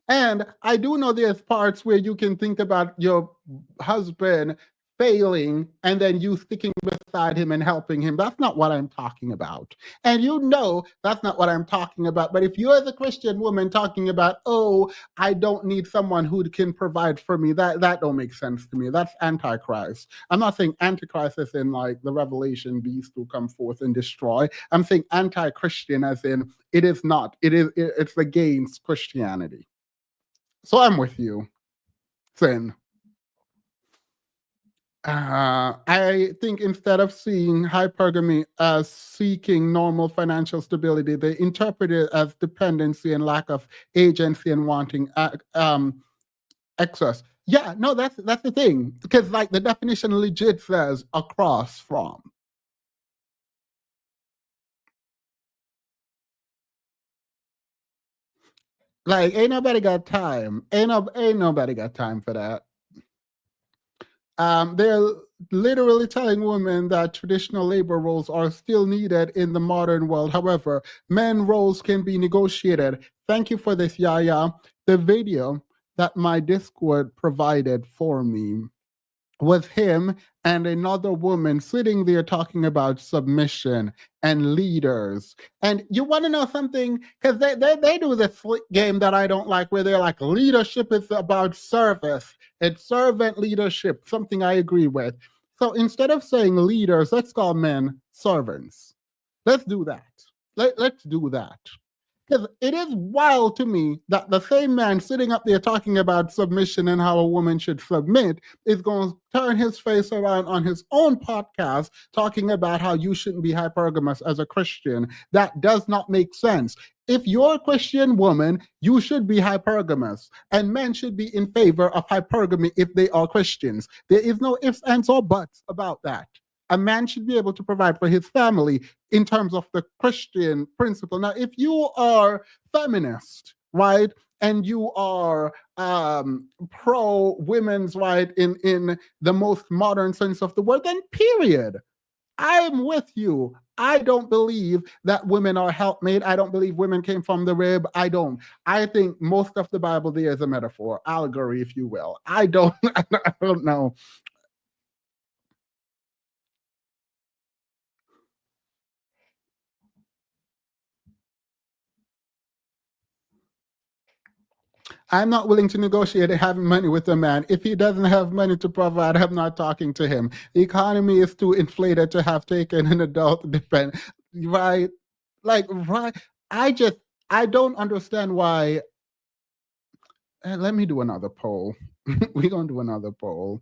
S1: And I do know there's parts where you can think about your husband failing and then you sticking beside him and helping him. That's not what I'm talking about. And you know that's not what I'm talking about. But if you're the Christian woman talking about, "Oh, I don't need someone who can provide for me," that don't make sense to me. That's Antichrist. I'm not saying Antichrist as in like the Revelation beast who come forth and destroy. I'm saying anti-Christian as in it is not. It's against Christianity. So I'm with you, Sin. I think instead of seeing hypergamy as seeking normal financial stability, they interpret it as dependency and lack of agency and wanting excess. Yeah, no, that's the thing. Because like the definition legit says across from. Like, ain't nobody got time. Ain't nobody got time for that. They're literally telling women that traditional labor roles are still needed in the modern world. However, men roles can be negotiated. Thank you for this, Yaya. The video that my Discord provided for me was him and another woman sitting there talking about submission and leaders. And you want to know something? Because they do this game that I don't like, where they're like, leadership is about service. It's servant leadership, something I agree with. So instead of saying leaders, let's call men servants. Let's do that. Let's do that. Because it is wild to me that the same man sitting up there talking about submission and how a woman should submit is going to turn his face around on his own podcast talking about how you shouldn't be hypergamous as a Christian. That does not make sense. If you're a Christian woman, you should be hypergamous, and men should be in favor of hypergamy if they are Christians. There is no ifs, ands, or buts about that. A man should be able to provide for his family in terms of the Christian principle. Now, if you are feminist, right, and you are pro women's right in the most modern sense of the word, then period. I'm with you. I don't believe that women are helpmate. I don't believe women came from the rib. I don't. I think most of the Bible there is a metaphor, allegory, if you will. I don't know. I'm not willing to negotiate having money with a man. If he doesn't have money to provide, I'm not talking to him. The economy is too inflated to have taken an adult depend. Right? Like, right? I don't understand why. Let me do another poll. We're going to do another poll.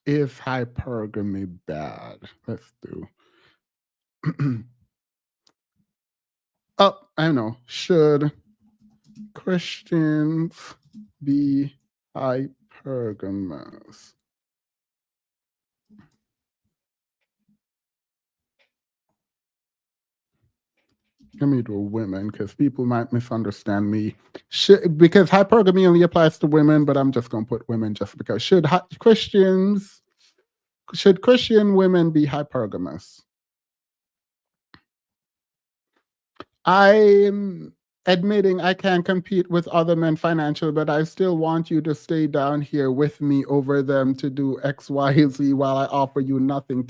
S1: Is hypergamy bad? Let's do. Oh, I know. Should Christians be hypergamous? Let me do women because people might misunderstand me. Because hypergamy only applies to women, but I'm just going to put women just because. Should Christian women be hypergamous? I'm admitting I can't compete with other men financially, but I still want you to stay down here with me over them to do X, Y, Z while I offer you nothing.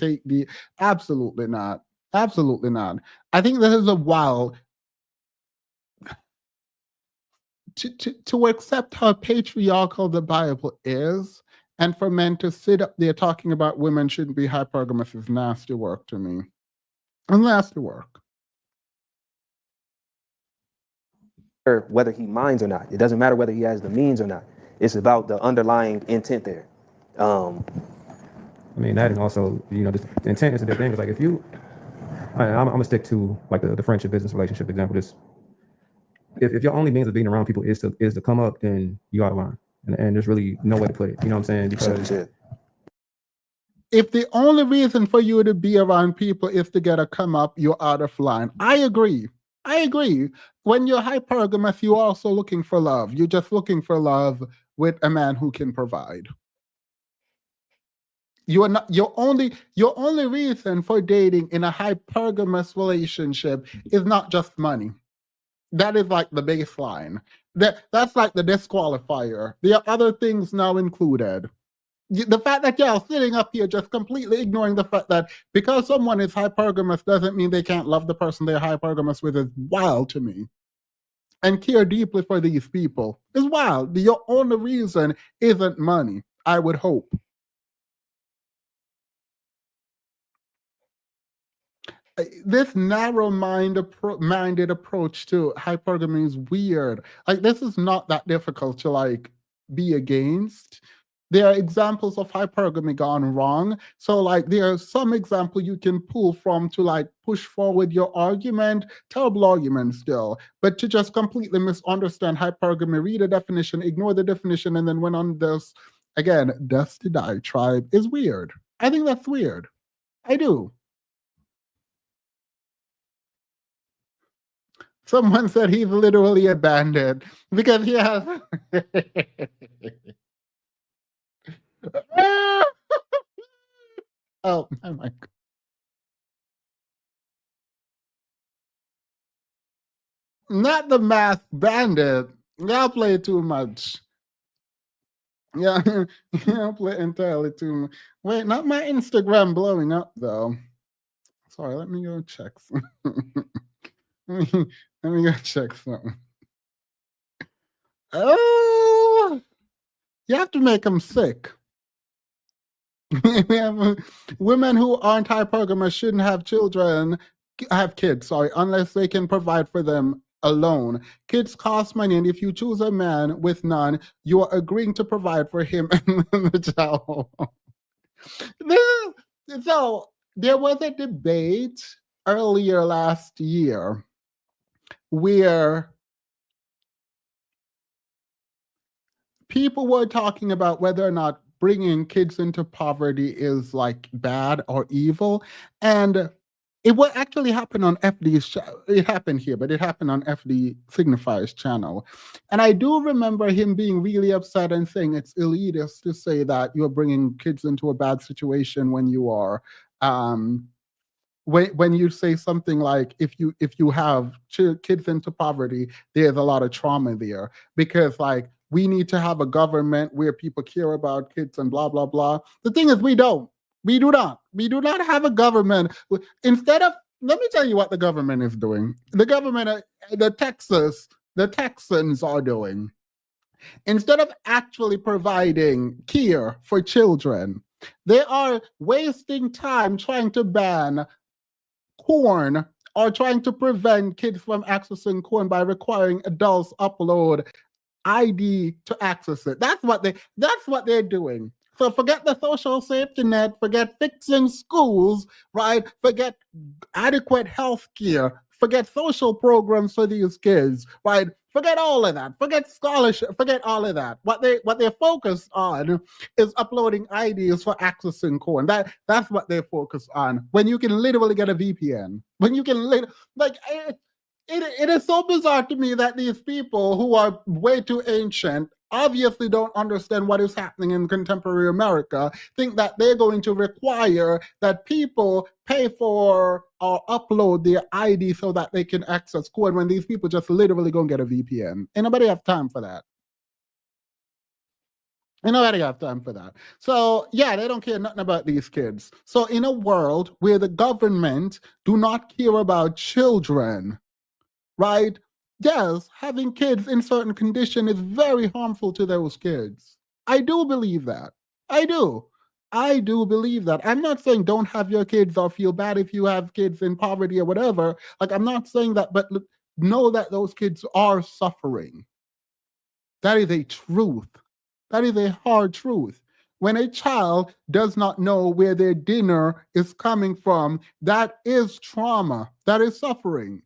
S1: Absolutely not. Absolutely not. I think this is a wild to accept how patriarchal the Bible is, and for men to sit up there talking about women shouldn't be hypergamous is nasty work to me. And that's the work.
S2: Whether he minds or not. It doesn't matter whether he has the means or not. It's about the underlying intent there.
S3: I mean, that, and also, you know, the intent is a different thing. It's like if you, I'm gonna stick to like the friendship business relationship example. Just if your only means of being around people is to come up, then you out of line, and there's really no way to put it. You know what I'm saying? Because
S1: if the only reason for you to be around people is to get a come up, you're out of line. I agree. When you're hypergamous, you're also looking for love. You're just looking for love with a man who can provide. You are not your only reason for dating in a hypergamous relationship is not just money. That is like the baseline. That's like the disqualifier. There are other things now included. The fact that y'all sitting up here just completely ignoring the fact that because someone is hypergamous doesn't mean they can't love the person they're hypergamous with is wild to me. And care deeply for these people is wild. Your only reason isn't money, I would hope. This narrow-minded approach to hypergamy is weird. Like, this is not that difficult to like be against. There are examples of hypergamy gone wrong. So like there are some example you can pull from to like push forward your argument, terrible argument still, but to just completely misunderstand hypergamy, read a definition, ignore the definition, and then went on this, again, dusty diatribe is weird. I think that's weird. I do. Someone said he's literally abandoned because he has. Oh my God. Not the math bandit. Y'all play too much. Yeah, y'all play entirely too much. Wait, not my Instagram blowing up though. Sorry, let me go check something. let me go check something. Oh, you have to make them sick. Women who aren't hypergamous shouldn't have kids, unless they can provide for them alone. Kids cost money, and if you choose a man with none, you are agreeing to provide for him and the child. So there was a debate earlier last year where people were talking about whether or not bringing kids into poverty is like bad or evil. And it would actually happen on FD's it happened here, but it happened on FD Signifier's channel. And I do remember him being really upset and saying it's elitist to say that you're bringing kids into a bad situation when you are when you say something like if you have kids into poverty, there's a lot of trauma there, because like we need to have a government where people care about kids and blah blah blah. The thing is, we do not have a government. Instead of, let me tell you what the government is doing. The government, the Texans are doing, instead of actually providing care for children, they are wasting time trying to ban corn or trying to prevent kids from accessing corn by requiring adults upload ID to access it. That's what they're doing. So forget the social safety net, forget fixing schools, right? Forget adequate health care, forget social programs for these kids, right? Forget all of that. Forget scholarship. Forget all of that. What they're focused on is uploading IDs for accessing corn. That's what they're focused on. When you can literally get a VPN. When you can it is so bizarre to me that these people who are way too ancient obviously don't understand what is happening in contemporary America, think that they're going to require that people pay for or upload their ID so that they can access code, when these people just literally go and get a VPN. Ain't nobody have time for that. Ain't nobody have time for that. So yeah, they don't care nothing about these kids. So in a world where the government do not care about children, right? Yes, having kids in certain condition is very harmful to those kids. I do believe that. I do. I do believe that. I'm not saying don't have your kids or feel bad if you have kids in poverty or whatever. Like, I'm not saying that, but know that those kids are suffering. That is a truth. That is a hard truth. When a child does not know where their dinner is coming from, that is trauma. That is suffering.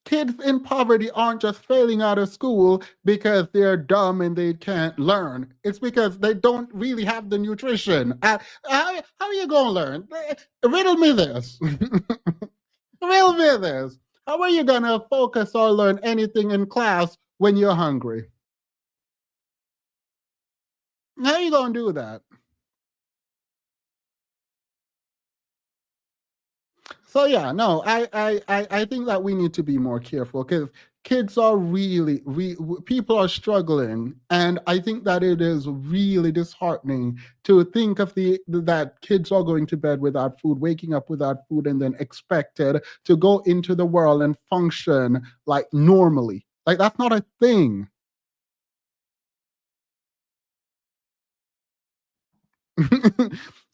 S1: Kids in poverty aren't just failing out of school because they're dumb and they can't learn. It's because they don't really have the nutrition. How are you going to learn? Riddle me this. Riddle me this. How are you going to focus or learn anything in class when you're hungry? How are you going to do that? So yeah, no, I think that we need to be more careful because kids are really, people are struggling, and I think that it is really disheartening to think of that kids are going to bed without food, waking up without food, and then expected to go into the world and function like normally. Like, that's not a thing.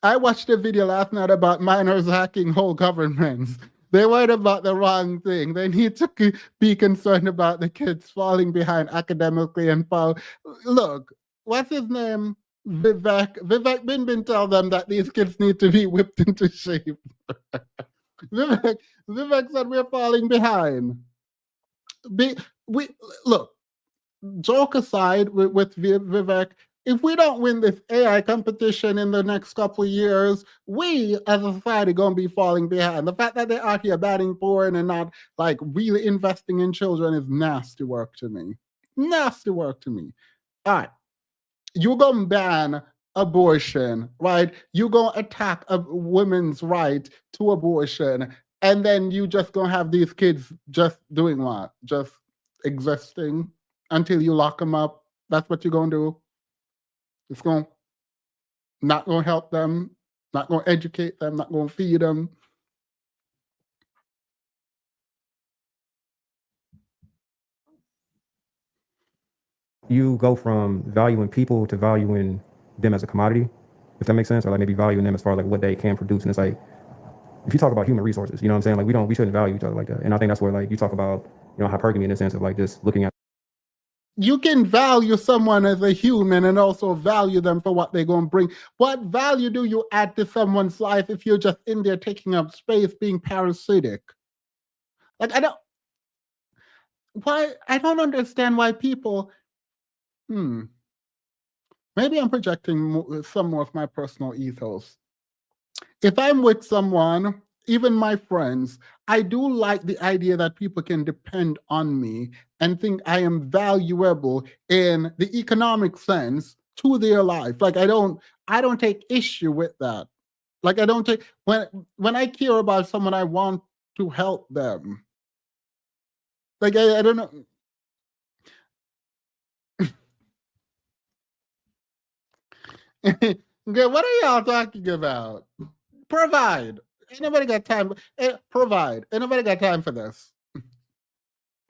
S1: I watched a video last night about minors hacking whole governments. They worried about the wrong thing. They need to be concerned about the kids falling behind academically and fall. Look, what's his name? Vivek. Vivek Bin tell them that these kids need to be whipped into shape. Vivek said we're falling behind. We look. Joke aside with Vivek, if we don't win this AI competition in the next couple of years, we as a society gonna be falling behind. The fact that they're out here banning porn and not like really investing in children is nasty work to me. Nasty work to me. All right, you gonna ban abortion, right? You gonna attack a women's right to abortion, and then you just gonna have these kids just doing what? Just existing until you lock them up. That's what you're gonna do. It's not gonna help them, not gonna educate them, not gonna feed them.
S3: You go from valuing people to valuing them as a commodity, if that makes sense, or like maybe valuing them as far as like what they can produce. And it's like, if you talk about human resources, you know what I'm saying? Like we shouldn't value each other like that. And I think that's where like you talk about, hypergamy in the sense of like just looking at.
S1: You can value someone as a human and also value them for what they're going to bring. What value do you add to someone's life if you're just in there taking up space, being parasitic? Like, I don't understand why people, maybe I'm projecting some more of my personal ethos. If I'm with someone, even my friends, I do like the idea that people can depend on me and think I am valuable in the economic sense to their life. Like, I don't take issue with that. Like, I don't take when I care about someone, I want to help them. Like, I don't know. What are y'all talking about? Provide. Ain't nobody got time. Provide. Ain't nobody got time for this.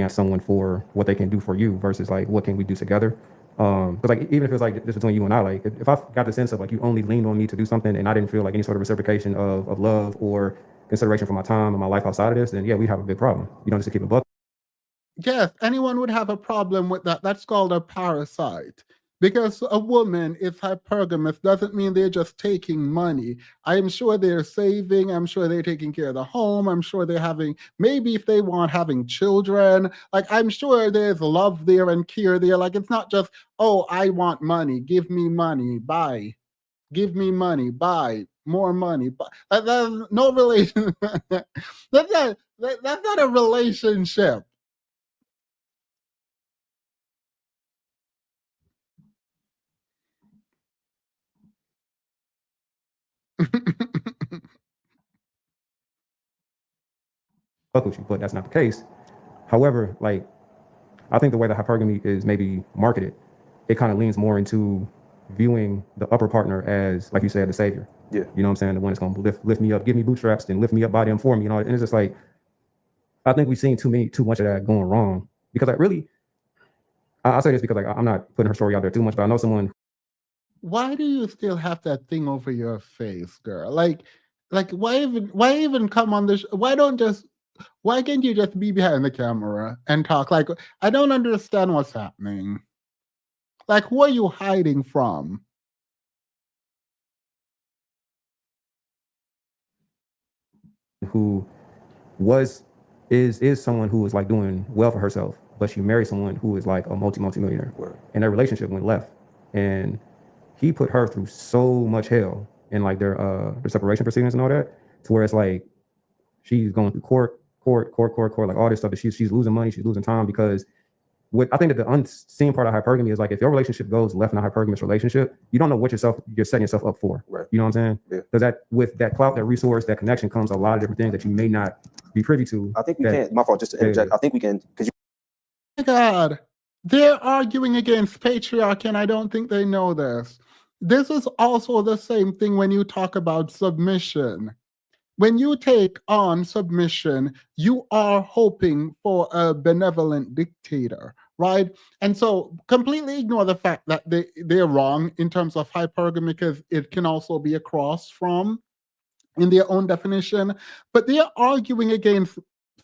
S3: Someone for what they can do for you versus like what can we do together. Because like even if it's like just between you and I, like if I got the sense of like you only leaned on me to do something and I didn't feel like any sort of reciprocation of love or consideration for my time and my life outside of this, then yeah, we have a big problem. Just to keep it buck.
S1: Yes, anyone would have a problem with that. That's called a parasite. Because a woman is hypergamous doesn't mean they're just taking money. I'm sure they're saving. I'm sure they're taking care of the home. I'm sure they're having, maybe if they want, having children. Like, I'm sure there's love there and care there. Like, it's not just, oh, I want money. Give me money. Buy. Give me money. Buy. More money. Buy. That's no relation. That's not a relationship.
S3: Fuck with you, but that's not the case. However, like I think the way that hypergamy is maybe marketed, it kind of leans more into viewing the upper partner as, like you said, the savior.
S2: Yeah.
S3: You know what I'm saying? The one that's gonna lift me up, give me bootstraps, then lift me up by them for me. And it's just like I think we've seen too much of that going wrong. Because like really, I'll say this because like I'm not putting her story out there too much, but I know someone.
S1: Why do you still have that thing over your face, girl? Like why even come on this? Why can't you just be behind the camera and talk? Like, I don't understand what's happening. Like, who are you hiding from?
S3: Who is someone who is like doing well for herself, but she married someone who is like a multi-millionaire, and their relationship went left, and he put her through so much hell in like their separation proceedings and all that, to where it's like she's going through court, like all this stuff that she's losing money, she's losing time, because I think that the unseen part of hypergamy is like, if your relationship goes left in a hypergamous relationship, you don't know what you're setting yourself up for.
S2: Right.
S3: You know what I'm saying?
S2: Yeah.
S3: Because that with that clout, that resource, that connection comes a lot of different things that you may not be privy to.
S2: I think we can. My fault. Just to interject. I think we can because
S1: My God, they're arguing against patriarchy, and I don't think they know this. This is also the same thing when you talk about submission. When you take on submission, you are hoping for a benevolent dictator, right? And so completely ignore the fact that they're wrong in terms of hypergamy, because it can also be a cross from in their own definition, but they are arguing against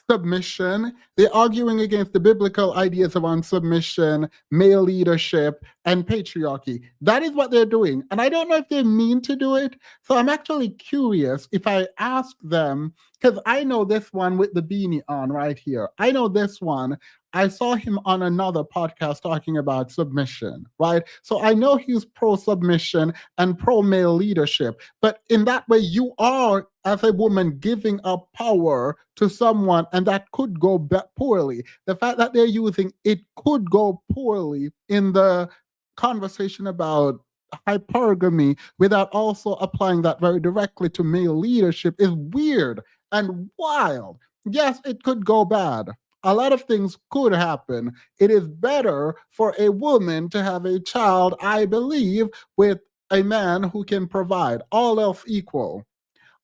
S1: submission. They're arguing against the biblical ideas around submission, male leadership, and patriarchy. That is what they're doing. And I don't know if they mean to do it. So I'm actually curious if I ask them, because I know this one with the beanie on right here. I know this one. I saw him on another podcast talking about submission, right? So I know he's pro-submission and pro-male leadership. But in that way, you are, as a woman, giving up power to someone, and that could go poorly. The fact that they're using "it could go poorly" in the conversation about hypergamy without also applying that very directly to male leadership is weird and wild. Yes, it could go bad. A lot of things could happen. It is better for a woman to have a child, I believe, with a man who can provide. All else equal.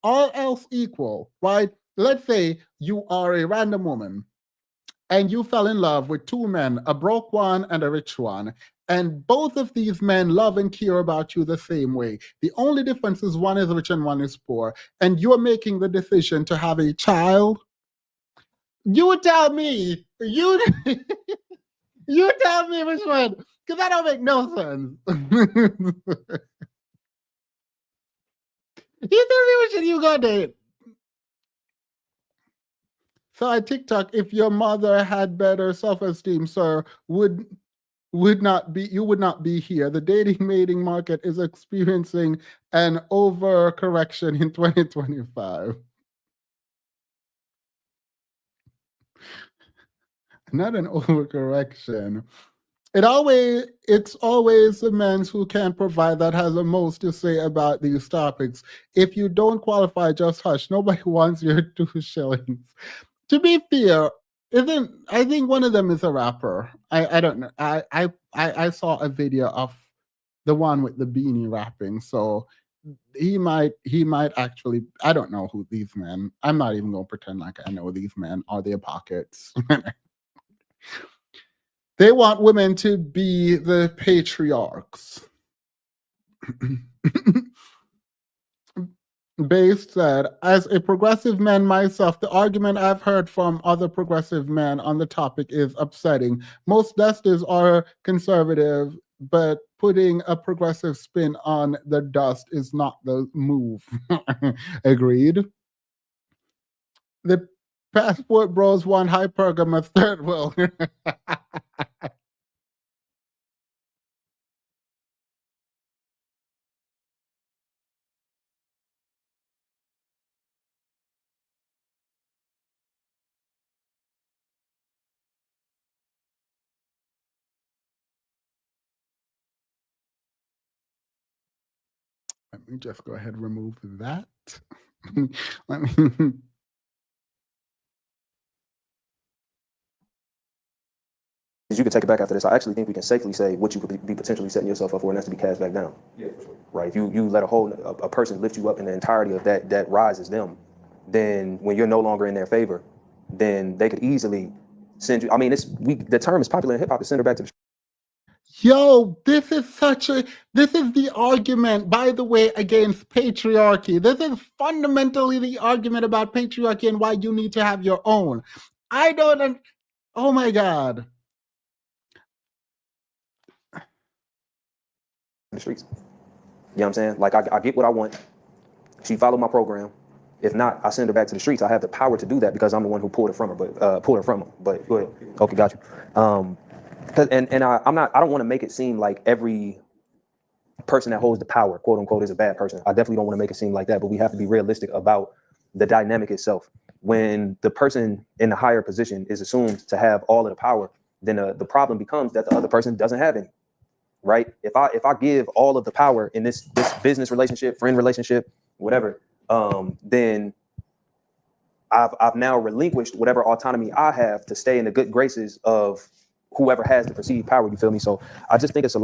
S1: All else equal, right? Let's say you are a random woman and you fell in love with two men, a broke one and a rich one. And both of these men love and care about you the same way. The only difference is one is rich and one is poor. And you're making the decision to have a child. You tell me. You tell me which one. Because that don't make no sense. You tell me which one you gonna date. So at TikTok, if your mother had better self-esteem, sir, you would not be here. The dating mating market is experiencing an overcorrection in 2025. Not an overcorrection. It's always the men who can provide that has the most to say about these topics. If you don't qualify, just hush. Nobody wants your 2 shillings. To be fair, I think one of them is a rapper. I don't know. I saw a video of the one with the beanie rapping. So he might actually, I don't know who these men. I'm not even gonna pretend like I know these men or their pockets. They want women to be the patriarchs. Base said, as a progressive man myself, the argument I've heard from other progressive men on the topic is upsetting. Most dusters are conservative, but putting a progressive spin on the dust is not the move. Agreed. The passport bros want hypergamous third world. Let me just go ahead and remove that. Let me.
S2: you can take it back after this. I actually think we can safely say what you could be potentially setting yourself up for, and that's to be cast back down.
S3: Yeah, for sure.
S2: Right? If you let a person lift you up in the entirety of that rises them, then when you're no longer in their favor, then they could easily send you. I mean, the term is popular in hip hop to send her back to the
S1: Yo, this is the argument, by the way, against patriarchy. This is fundamentally the argument about patriarchy and why you need to have your own. Oh my God.
S2: In the streets. You know what I'm saying? Like I get what I want. She followed my program. If not, I send her back to the streets. I have the power to do that because I'm the one who pulled her from her. But pulled her from her. But go ahead. Okay, got you. I don't want to make it seem like every person that holds the power, quote unquote, is a bad person. I definitely don't want to make it seem like that. But we have to be realistic about the dynamic itself. When the person in the higher position is assumed to have all of the power, then the problem becomes that the other person doesn't have any. Right? If I give all of the power in this business relationship, friend relationship, whatever, then I've now relinquished whatever autonomy I have to stay in the good graces of whoever has the perceived power. You feel me? So I just think it's a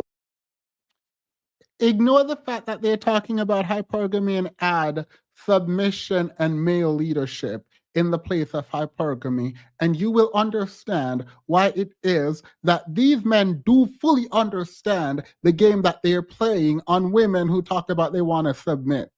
S1: Ignore the fact that they're talking about hypergamy and add submission and male leadership in the place of hypergamy, and you will understand why it is that these men do fully understand the game that they're playing on women who talk about they want to submit.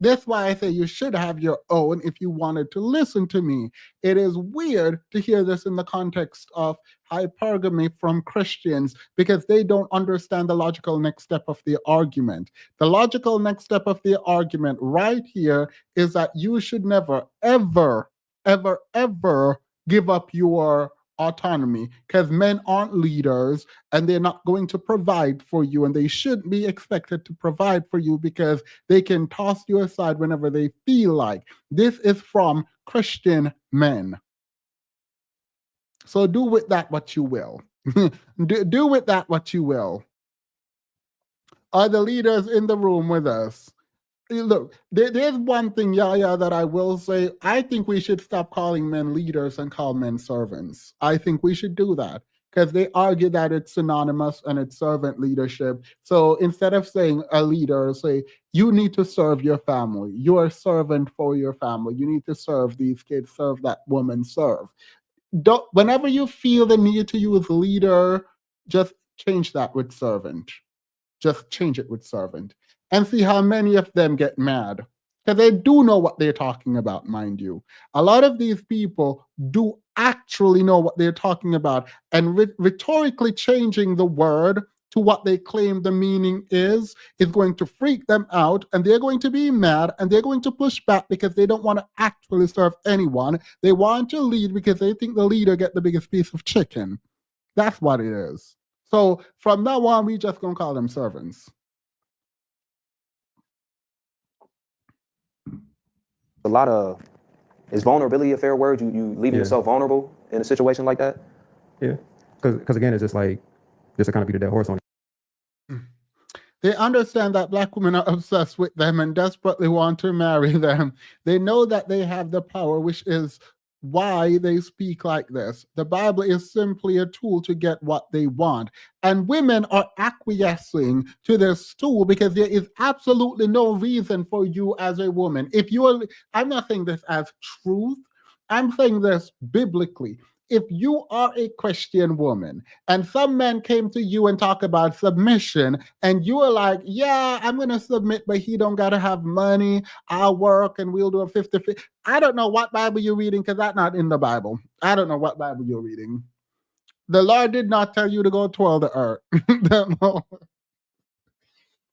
S1: That's why I say you should have your own if you wanted to listen to me. It is weird to hear this in the context of hypergamy from Christians because they don't understand the logical next step of the argument. The logical next step of the argument right here is that you should never, ever, ever, ever give up your autonomy because men aren't leaders and they're not going to provide for you, and they shouldn't be expected to provide for you because they can toss you aside whenever they feel like. This is from Christian men. So do with that what you will. do with that what you will. Are the leaders in the room with us? Look, there's one thing, Yaya, that I will say. I think we should stop calling men leaders and call men servants. I think we should do that because they argue that it's synonymous and it's servant leadership. So instead of saying a leader, say you need to serve your family. You're a servant for your family. You need to serve these kids, serve that woman, serve. Whenever you feel the need to use leader, just change that with servant. Just change it with servant and see how many of them get mad. Because they do know what they're talking about, mind you. A lot of these people do actually know what they're talking about, and rhetorically changing the word to what they claim the meaning is going to freak them out, and they're going to be mad and they're going to push back because they don't want to actually serve anyone. They want to lead because they think the leader get the biggest piece of chicken. That's what it is. So from now on, we just gonna call them servants.
S2: lot of is vulnerability a fair word? You leaving
S3: Yeah.
S2: yourself vulnerable in a situation like that?
S3: Yeah, because again, it's just like just to kind of beat the dead horse on it.
S1: They understand that Black women are obsessed with them and desperately want to marry them. They know that they have the power, which is why they speak like this. The Bible is simply a tool to get what they want. And women are acquiescing to this tool because there is absolutely no reason for you as a woman. I'm not saying this as truth, I'm saying this biblically. If you are a Christian woman and some man came to you and talk about submission, and you are like, yeah, I'm going to submit, but he don't got to have money. I'll work and we'll do a 50-50. I don't know what Bible you're reading because that's not in the Bible. I don't know what Bible you're reading. The Lord did not tell you to go twirl the earth.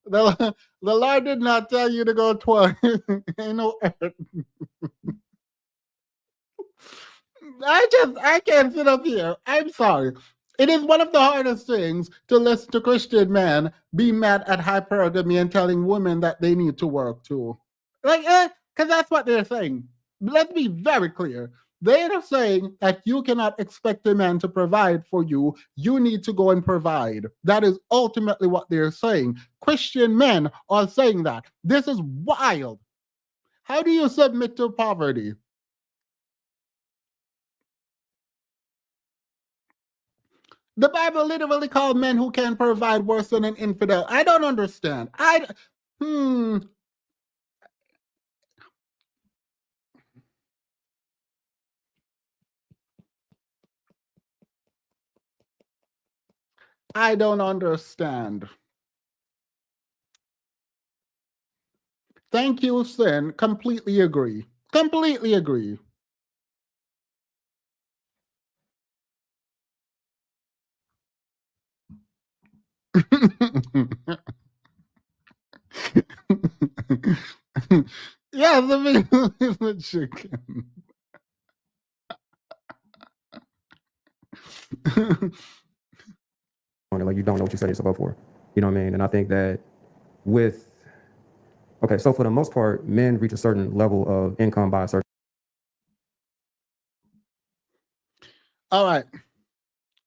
S1: The Lord did not tell you to go twirl. Ain't no earth. I can't sit up here. I'm sorry. It is one of the hardest things to listen to Christian men be mad at hypergamy and telling women that they need to work too. Because that's what they're saying. Let's be very clear. They are saying that you cannot expect a man to provide for you. You need to go and provide. That is ultimately what they're saying. Christian men are saying that. This is wild. How do you submit to poverty? The Bible literally called men who can provide worse than an infidel. I don't understand. I don't understand. Thank you, Sin. Completely agree. Completely agree. Yeah, the chicken.
S3: Like you don't know what you set yourself up for. You know what I mean? And I think that okay, so for the most part, men reach a certain level of income by a certain.
S1: All right.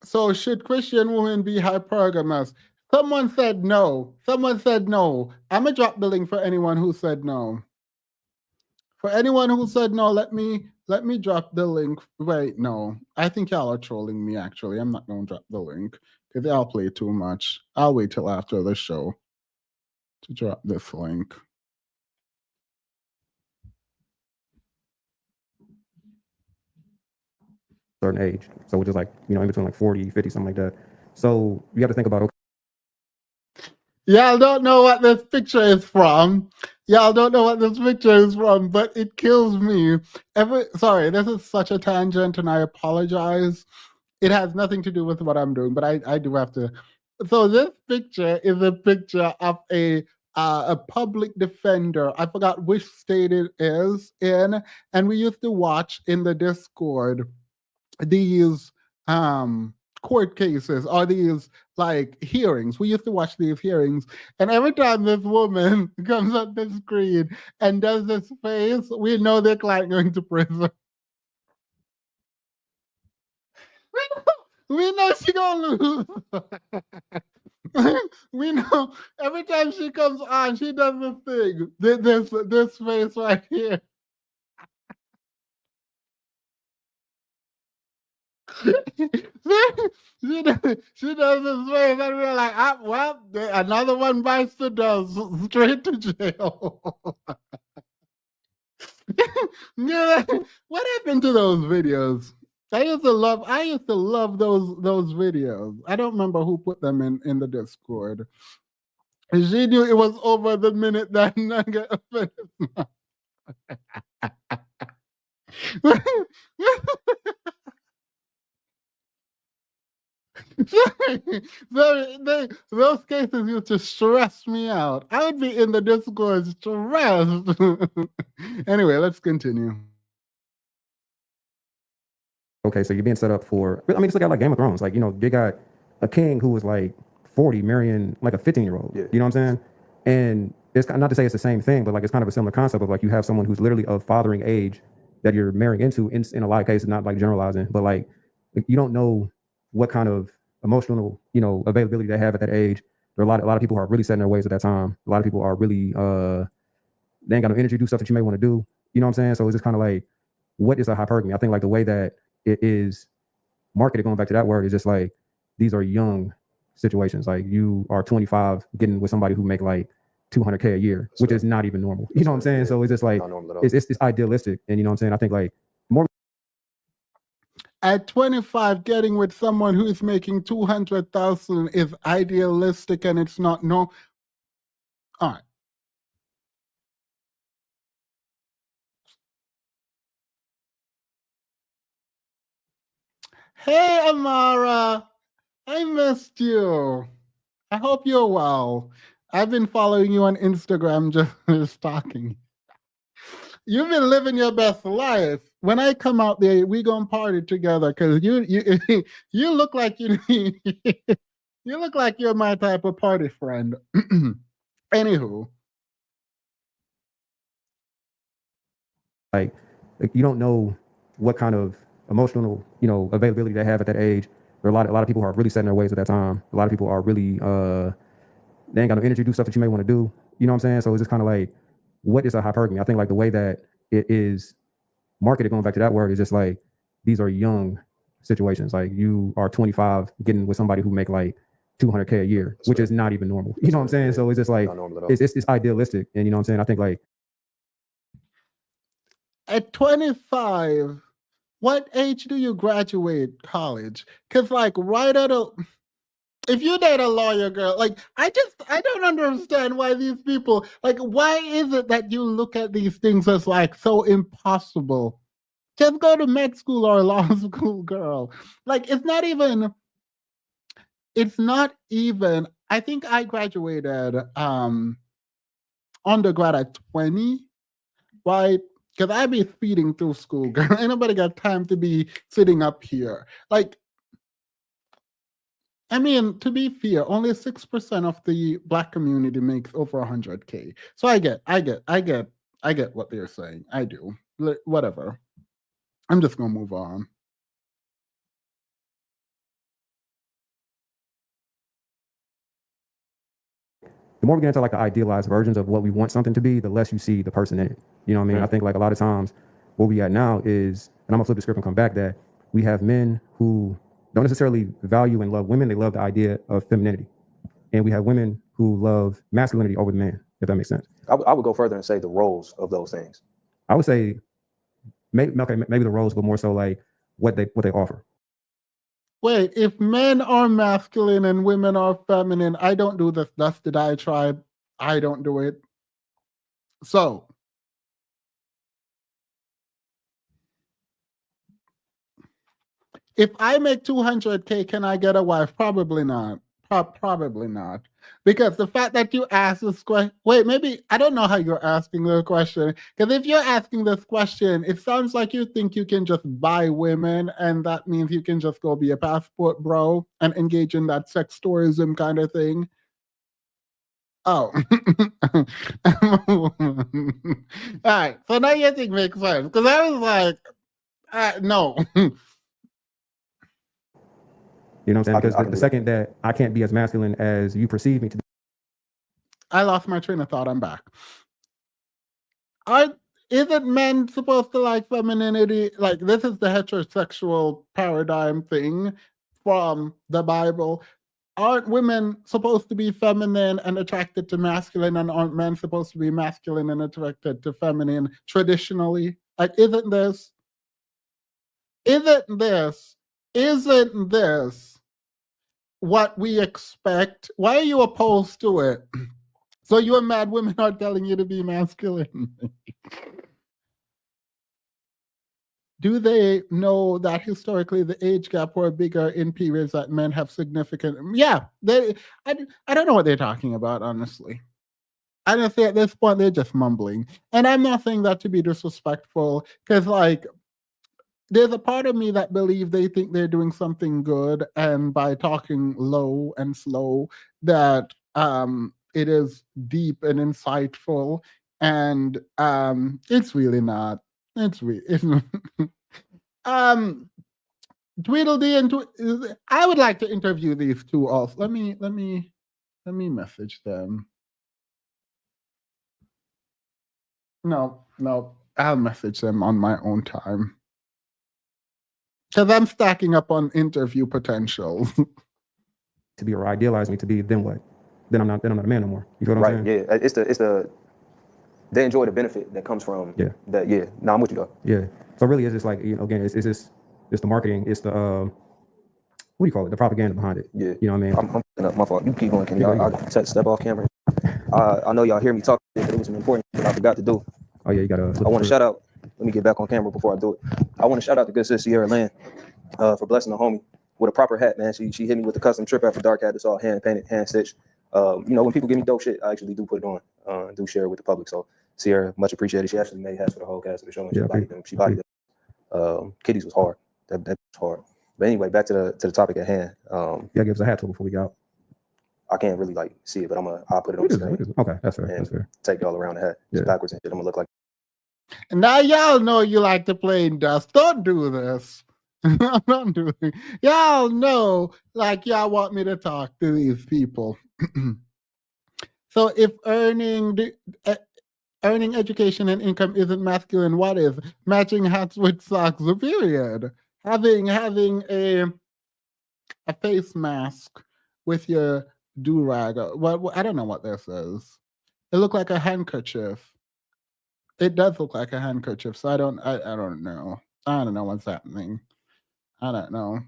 S1: So should Christian women be hypergamous? Someone said no. Someone said no. I'm gonna drop the link for anyone who said no. For anyone who said no, let me drop the link. Wait, no. I think y'all are trolling me actually. I'm not gonna drop the link because y'all play too much. I'll wait till after the show to drop this link.
S3: Certain age. So which is like, you know, in between like 40, 50, something like that. So you got to think about, okay.
S1: Y'all don't know what this picture is from. Y'all don't know what this picture is from, but it kills me. Sorry, this is such a tangent and I apologize. It has nothing to do with what I'm doing, but I do have to. So this picture is a picture of a public defender. I forgot which state it is in, and we used to watch in the Discord these court cases or these like hearings. We used to watch these hearings, and every time this woman comes up the screen and does this face, we know their client going to prison. We know she gonna lose. We know every time she comes on, she does this thing. This face right here. she does this face, and we're like, well, another one bites the dust, straight to jail. Yeah, what happened to those videos? I used to love those videos. I don't remember who put them in the Discord. She knew it was over the minute that nugget offended. Those cases used to stress me out. I would be in the Discord stressed. Anyway, let's continue.
S3: Okay, so you're being set up for, I mean, just look at like Game of Thrones. Like, you know, they got a king who was like 40 marrying like a 15-year-old.
S2: Yeah.
S3: You know what I'm saying? And it's not to say it's the same thing, but like it's kind of a similar concept of like you have someone who's literally of fathering age that you're marrying into in a lot of cases, not like generalizing, but like you don't know what kind of emotional, you know, availability they have at that age. There are a lot of people who are really set in their ways at that time. A lot of people are really they ain't got no energy to do stuff that you may want to do. You know what I'm saying? So it's just kind of like, what is a hypergamy? I think like the way that it is marketed, going back to that word, is just like these are young situations. Like you are 25 getting with somebody who make like 200K a year, which is not even normal. You know what I'm saying? So it's just like it's idealistic, and you know what I'm saying. I think like more
S1: at 25, getting with someone who is making 200,000 is idealistic, and it's not no. All right. Hey, Amara, I missed you. I hope you're well. I've been following you on Instagram, just stalking. You've been living your best life. When I come out there, we gonna party together because you you look like you look like you're my type of party friend. Anywho,
S3: like you don't know what kind of emotional, you know, availability they have at that age. There are a lot of people who are really set in their ways at that time. A lot of people are really they ain't got no energy to do stuff that you may want to do. You know what I'm saying? So it's just kind of like, what is a hypergamy? I think like the way that it is marketed, going back to that word, is just like these are young situations. Like you are 25 getting with somebody who make like 200K a year, which is not even normal. You know what I'm saying? So it's just like it's idealistic, and you know what I'm saying. I think like
S1: at 25, what age do you graduate college? Because like right at a if you date a lawyer girl, like I don't understand why these people, like, why is it that you look at these things as like so impossible? Just go to med school or law school, girl. Like it's not even, I think I graduated undergrad at 20, right? Because I be speeding through school, girl. Ain't nobody got time to be sitting up here. Like, I mean, to be fair, only 6% of the Black community makes over 100K. So I get what they're saying. I do. Whatever. I'm just gonna move on.
S3: The more we get into like the idealized versions of what we want something to be, the less you see the person in it. You know what I mean? I think like a lot of times where we at now is, and I'm gonna flip the script and come back, that we have men who don't necessarily value and love women. They love the idea of femininity. And we have women who love masculinity over the man, if that makes sense.
S2: I would go further and say the roles of those things.
S3: I would say maybe the roles, but more so like what they offer.
S1: Wait, if men are masculine and women are feminine, I don't do this. That's the diatribe. I don't do it. So, if I make 200K, can I get a wife? Probably not. Probably not. Because the fact that you ask this question, wait, maybe, I don't know how you're asking the question. Because if you're asking this question, it sounds like you think you can just buy women, and that means you can just go be a passport bro and engage in that sex tourism kind of thing. Oh. All right. So now your thing makes sense. Because I was like, no.
S3: You know what I'm saying? Because the second that I can't be as masculine as you perceive me to be.
S1: I lost my train of thought. I'm back. Isn't men supposed to like femininity? Like, this is the heterosexual paradigm thing from the Bible. Aren't women supposed to be feminine and attracted to masculine, and aren't men supposed to be masculine and attracted to feminine traditionally? Like, isn't this what we expect? Why are you opposed to it? So you're mad women are telling you to be masculine. Do they know that historically the age gap were bigger in periods that men have significant? Yeah, I don't know what they're talking about, honestly. Honestly, at this point, they're just mumbling. And I'm not saying that to be disrespectful, because, like, there's a part of me that believe they think they're doing something good, and by talking low and slow, that it is deep and insightful, and it's really not. It's Tweedledee and I would like to interview these two also. Let me message them. No, I'll message them on my own time. Because I'm stacking up on interview potentials.
S3: To be, or idealize me to be, then what? Then I'm not a man no more. You feel what I'm saying?
S2: Yeah. It's the they enjoy the benefit that comes from that. Yeah. No, I'm with you though.
S3: Yeah. So really, it's just like, you know, again, it's the marketing, it's the what do you call it? The propaganda behind it.
S2: Yeah.
S3: You know what I mean?
S2: I'm up. My fault. You keep going, Kenny. I'll step off camera. I know y'all hear me talk, but it was an important thing I forgot to do.
S3: Oh yeah, you gotta.
S2: I want to shout out. Let me get back on camera before I do it. I want to shout out the good sis Sierra Land for blessing the homie with a proper hat, man. She hit me with the custom Trip After Dark hat that's all hand painted, hand stitched. You know, when people give me dope shit, I actually do put it on, do share it with the public. So Sierra, much appreciated. She actually made hats for the whole cast of the show, and she bodied them. Kitty's was hard. That was hard. But anyway, back to the topic at hand.
S3: Give us a hat tool before we go out.
S2: I can't really like see it, but I'll put it on the screen.
S3: Okay, that's fair. That's fair.
S2: Take y'all around the hat, just backwards and shit. I'm gonna look like.
S1: And now y'all know you like to play in dust. Don't do this. Don't do it. Y'all know, like, y'all want me to talk to these people. So if earning education and income isn't masculine, what is? Matching hats with socks, period. Having a face mask with your do-rag. I don't know what this is. It looked like a handkerchief. It does look like a handkerchief, so I don't know. I don't know what's happening. I don't know.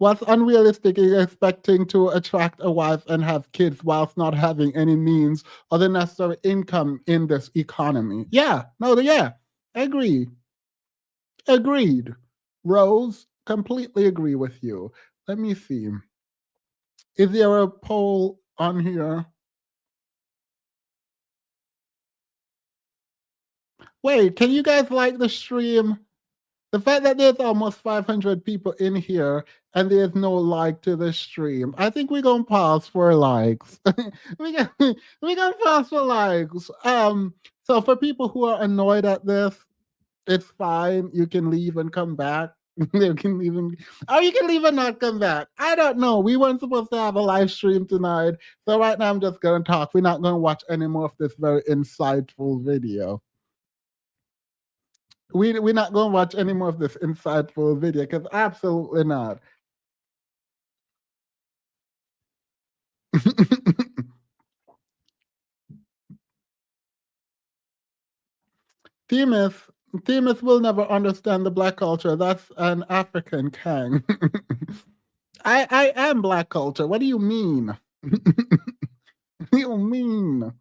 S1: What's unrealistic is expecting to attract a wife and have kids whilst not having any means or the necessary income in this economy. Yeah, no, yeah, agree. Agreed. Rose, completely agree with you. Let me see. Is there a poll on here? Wait, can you guys like the stream? The fact that there's almost 500 people in here and there's no like to the stream, I think we're gonna pause for likes. we're gonna pause for likes. So for people who are annoyed at this, it's fine. You can leave and come back. You can even, or you can leave and not come back. I don't know. We weren't supposed to have a live stream tonight, so right now I'm just gonna talk. We're not gonna watch any more of this very insightful video. We're not going to watch any more of this insightful video because absolutely not. Themis will never understand the Black culture. That's an African Kang. I am Black culture. What do you mean? What do you mean?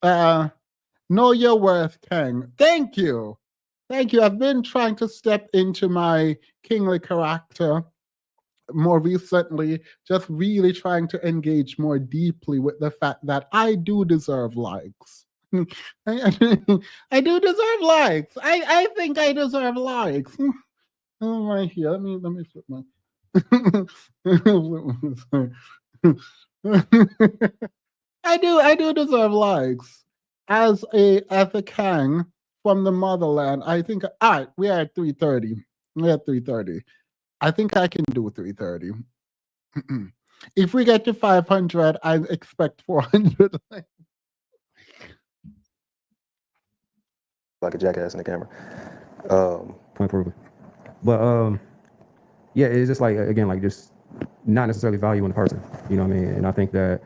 S1: Know your worth, Kang. Thank you. Thank you. I've been trying to step into my kingly character more recently, just really trying to engage more deeply with the fact that I do deserve likes. I do deserve likes. I think I deserve likes. Right here. Let me flip my. I do deserve likes. As a Kang from the motherland, I think. All right, we are at 3:30. We're at 3:30. I think I can do 3:30. If we get to 500, I expect 400.
S2: Like a jackass in the camera.
S3: Point proven. But yeah, it's just like, again, like just not necessarily valuing the person. You know what I mean? And I think that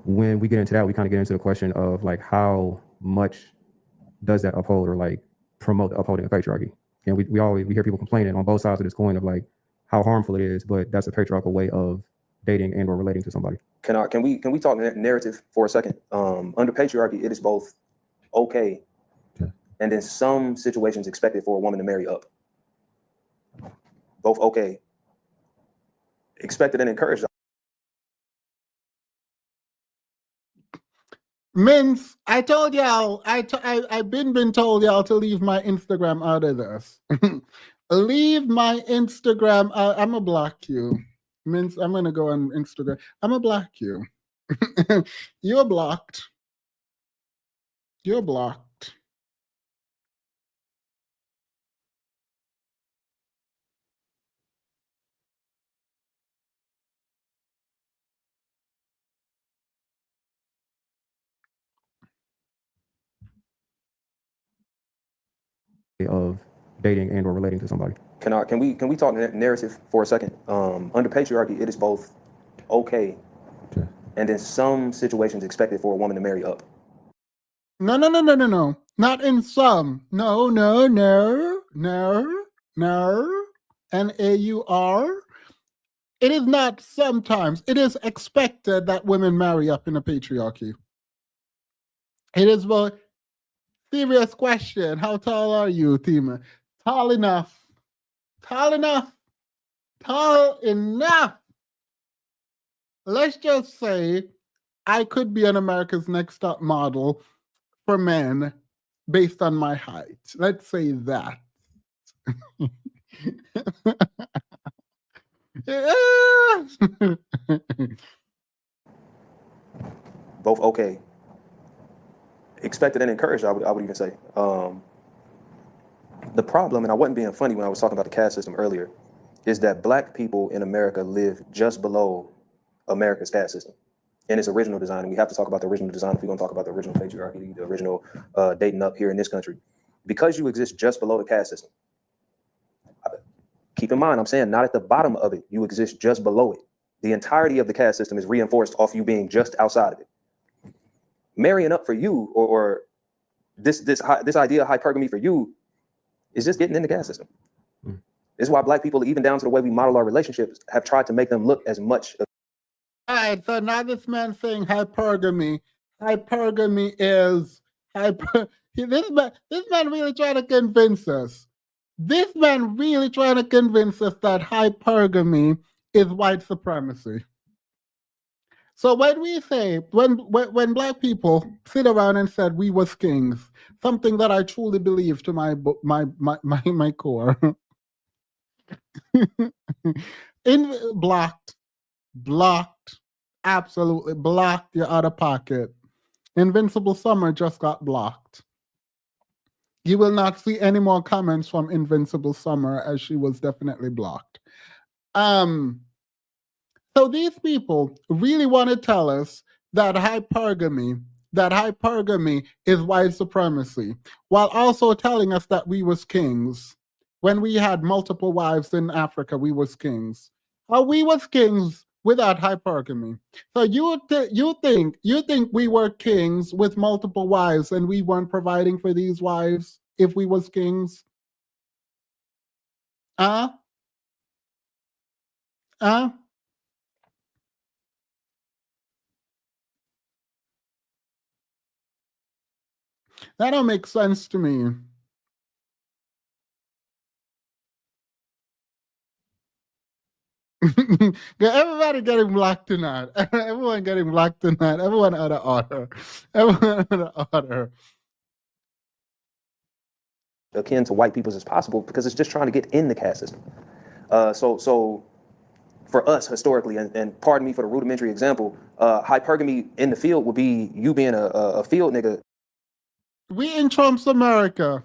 S3: when we get into that, we kind of get into the question of like how much does that uphold or like promote the upholding of patriarchy? And we hear people complaining on both sides of this coin of like how harmful it is, but that's a patriarchal way of dating and or relating to somebody.
S2: Can we talk narrative for a second? Under patriarchy, it is both okay and in some situations expected for a woman to marry up. Both okay, expected and encouraged.
S1: Mince, I told y'all, I've been told y'all to leave my Instagram out of this. Leave my Instagram out. I'm gonna block you. Mince, I'm gonna go on Instagram. I'm gonna block you. You're blocked. You're blocked.
S3: Of dating and or relating to somebody.
S2: Can we talk narrative for a second? Under patriarchy, it is both okay and in some situations expected for a woman to marry up.
S1: No. Not in some. No. NAUR. It is not sometimes. It is expected that women marry up in a patriarchy. It is a serious question. How tall are you, Tima? Tall enough. Tall enough. Tall enough. Let's just say I could be an America's Next Top Model for men based on my height. Let's say that.
S2: Both okay, expected and encouraged. I would even say. The problem, and I wasn't being funny when I was talking about the caste system earlier, is that Black people in America live just below America's caste system in its original design. And we have to talk about the original design if we're going to talk about the original patriarchy, the original dating up here in this country. Because you exist just below the caste system. Keep in mind, I'm saying not at the bottom of it. You exist just below it. The entirety of the caste system is reinforced off you being just outside of it. Marrying up for you, or this idea of hypergamy for you, is just getting in the caste system. This is why black people, even down to the way we model our relationships, have tried to make them look as much.
S1: All right, so now this man saying hypergamy. Hypergamy is this man really trying to convince us. This man really trying to convince us that hypergamy is white supremacy. So when we say when black people sit around and said we was kings, something that I truly believe to my core, blocked, absolutely blocked. You're out of pocket. Invincible Summer just got blocked. You will not see any more comments from Invincible Summer, as she was definitely blocked. So these people really want to tell us that hypergamy is white supremacy, while also telling us that we was kings. When we had multiple wives in Africa, we was kings. How we was kings without hypergamy. So you think we were kings with multiple wives and we weren't providing for these wives if we was kings? That don't make sense to me. Everybody getting blocked tonight. Everyone getting blocked tonight. Everyone out of order. Everyone out of order.
S2: Akin to white people's as possible, because it's just trying to get in the caste system. So for us historically, and pardon me for the rudimentary example, hypergamy in the field would be you being a field nigga.
S1: We in Trump's America.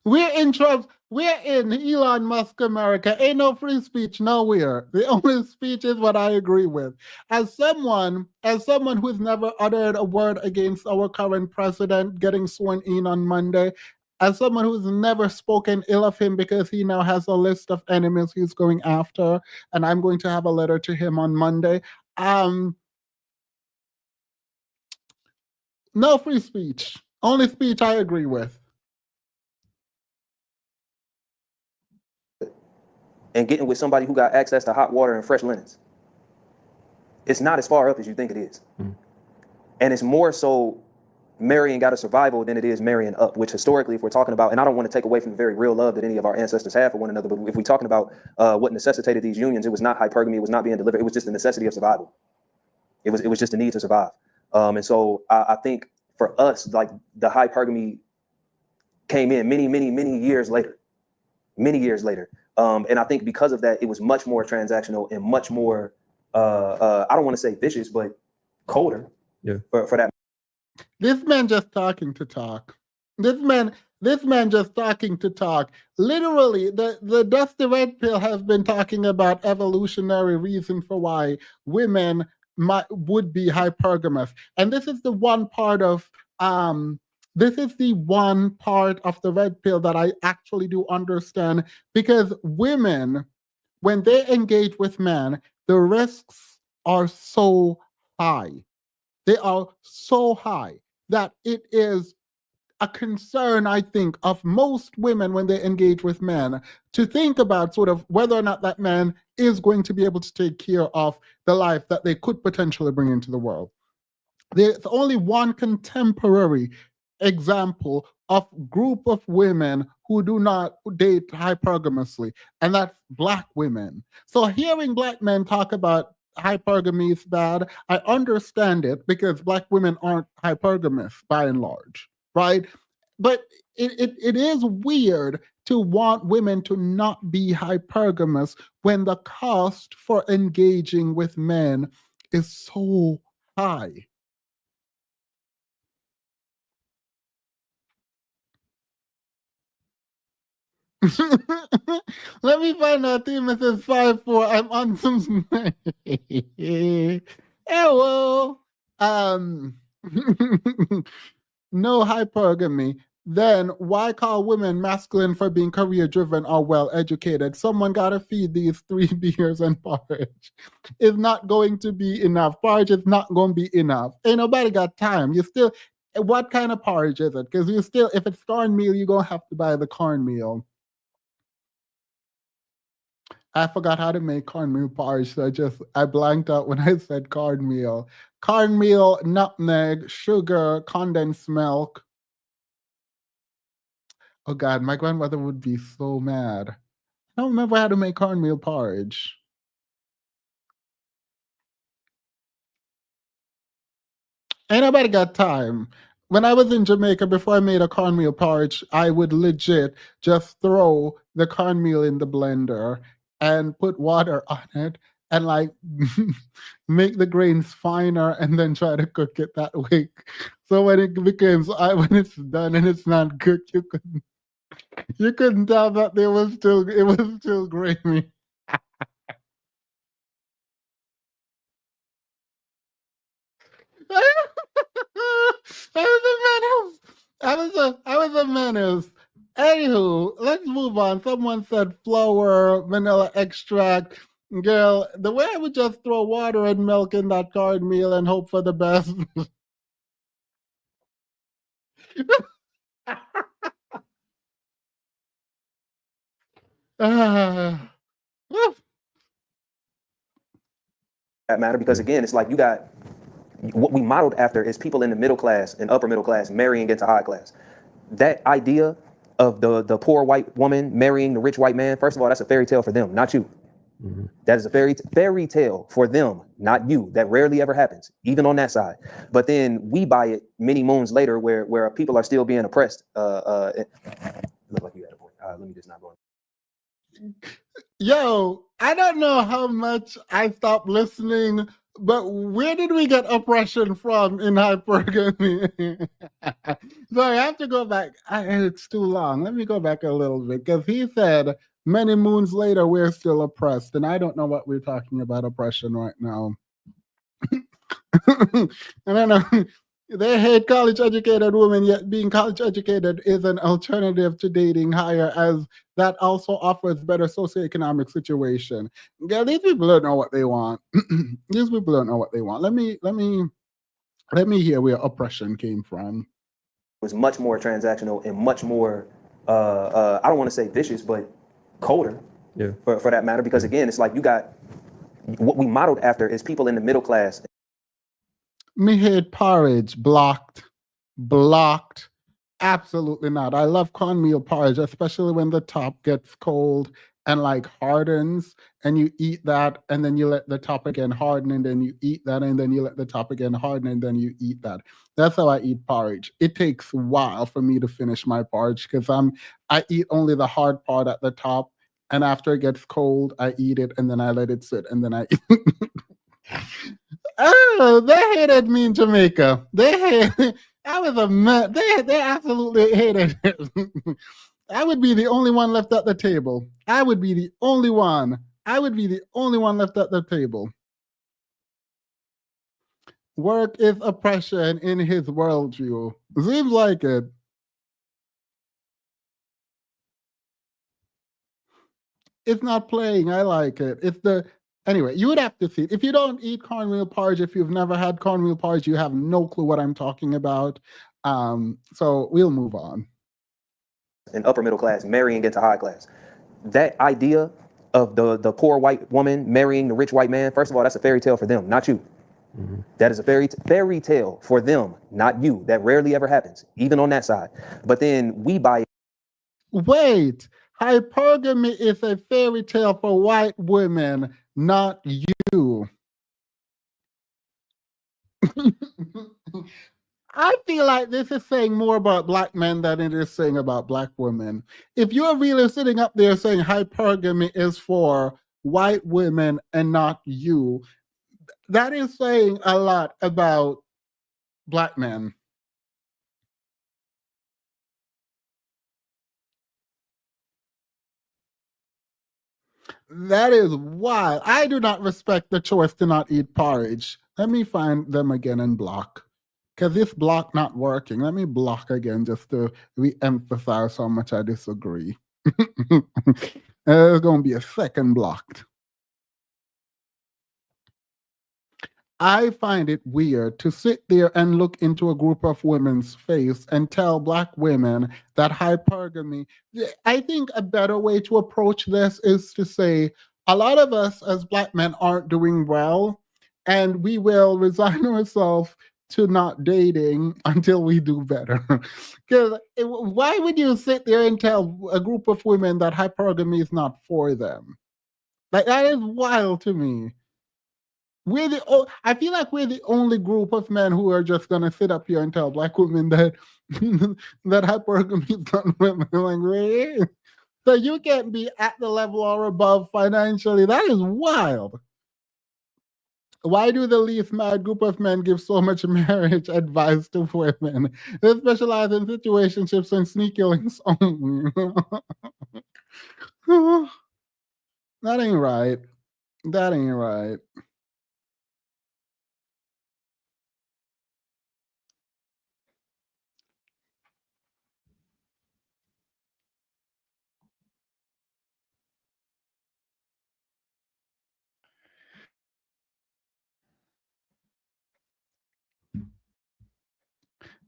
S1: We're in Elon Musk America. Ain't no free speech nowhere. The only speech is what I agree with. As someone who's never uttered a word against our current president getting sworn in on Monday, as someone who's never spoken ill of him because he now has a list of enemies he's going after, and I'm going to have a letter to him on Monday. No free speech. Only speech I agree with.
S2: And getting with somebody who got access to hot water and fresh linens. It's not as far up as you think it is. Mm. And it's more so marrying out of survival than it is marrying up, which historically, if we're talking about, and I don't want to take away from the very real love that any of our ancestors have for one another, but if we're talking about what necessitated these unions, it was not hypergamy, it was not being delivered, it was just the necessity of survival. It was just a need to survive. And so I think for us, like the hypergamy came in many years later. And I think because of that, it was much more transactional and much more, I don't want to say vicious, but colder.
S3: Yeah.
S2: For that.
S1: This man just talking to talk. This man just talking to talk. Literally, the Dusty Red Pill has been talking about evolutionary reason for why women would be hypergamous. And this is the one part of the Red Pill that I actually do understand, because women, when they engage with men, the risks are so high. They are so high that it is a concern, I think, of most women when they engage with men to think about sort of whether or not that man is going to be able to take care of the life that they could potentially bring into the world. There's only one contemporary example of group of women who do not date hypergamously, and that's Black women. So hearing Black men talk about hypergamy is bad, I understand it, because Black women aren't hypergamous by and large, right? But it is weird to want women to not be hypergamous when the cost for engaging with men is so high. Let me find out. Team says 5-4. I'm on some. Hello. No hypergamy. Then why call women masculine for being career driven or well educated? Someone gotta feed these 3 beers and porridge. It's not going to be enough. Porridge is not going to be enough. Ain't nobody got time. You still, what kind of porridge is it? Because you still, if it's cornmeal, you're gonna have to buy the cornmeal. I forgot how to make cornmeal porridge, so I blanked out when I said cornmeal. Cornmeal, nutmeg, sugar, condensed milk. Oh God, my grandmother would be so mad. I don't remember how to make cornmeal porridge. Ain't nobody got time. When I was in Jamaica, before I made a cornmeal porridge, I would legit just throw the cornmeal in the blender and put water on it and like make the grains finer and then try to cook it that way. So when it becomes when it's done and it's not cooked, you couldn't tell that it was still grainy. I was a menace. Anywho, let's move on. Someone said flour, vanilla extract. Girl, the way I would just throw water and milk in that cornmeal and hope for the best. Ah.
S2: That matter, because again, it's like you got what we modeled after is people in the middle class and upper middle class marrying into high class. That idea of the poor white woman marrying the rich white man, first of all, that's a fairy tale for them, not you.
S3: Mhm.
S2: That is a fairy tale for them, not you. That rarely ever happens, even on that side. But then we buy it many moons later, where people are still being oppressed. Look like you had a point. Let me just not go on.
S1: Yo, I don't know how much I stopped listening, but where did we get oppression from in hypergamy? So I have to go back. It's too long. Let me go back a little bit because he said many moons later we're still oppressed, and I don't know what we're talking about oppression right now. I don't know. They hate college educated women, yet being college educated is an alternative to dating higher, as that also offers better socioeconomic situation. Yeah, these people don't know what they want. These people don't know what they want. Let me hear where oppression came from.
S2: It was much more transactional and much more I don't want to say vicious, but colder.
S3: Yeah.
S2: For that matter, because again, it's like you got what we modeled after is people in the middle class.
S1: Me hate porridge. Blocked. Absolutely not. I love cornmeal porridge, especially when the top gets cold and like hardens, and you eat that, and then you let the top again harden, and then you eat that, and then you let the top again harden, and then you eat that. That's how I eat porridge. It takes a while for me to finish my porridge because I eat only the hard part at the top, and after it gets cold, I eat it, and then I let it sit, and then I eat. Oh, they hated me in Jamaica. They hated. I was a man. They absolutely hated it. I would be the only one left at the table. I would be the only one. I would be the only one left at the table. Work is oppression in his worldview. Seems like it. It's not playing. I like it. It's the anyway. You would have to see it. If you don't eat cornmeal porridge, if you've never had cornmeal porridge, you have no clue what I'm talking about. So we'll move on.
S2: And upper middle class marrying into high class. That idea of the poor white woman marrying the rich white man, first of all, that's a fairy tale for them, not you. Mm-hmm. That is a fairy tale for them, not you. That rarely ever happens, even on that side. But then we buy it. Wait, hypergamy is a fairy tale for white women, not you. I feel like this is saying more about black men than it is saying about black women. If you're really sitting up there saying hypergamy is for white women and not you, that is saying a lot about black men. That is wild. I do not respect the choice to not eat porridge. Let me find them again and block. Because this block not working. Let me block again just to re-emphasize how much I disagree. There's going to be a second blocked. I find it weird to sit there and look into a group of women's face and tell black women that hypergamy. I think a better way to approach this is to say
S1: a lot of us as Black men aren't doing well, and we will resign ourselves to not dating until we do better. Because why would you sit there and tell a group of women that hypergamy is not for them? Like, that is wild to me. I feel like we're the only group of men who are just gonna sit up here and tell Black women that that hypergamy is not women. Like, really? So you can't be at the level or above financially. That is wild. Why do the least mad group of men give so much marriage advice to women? They specialize in situationships and sneaky links only. That ain't right. That ain't right.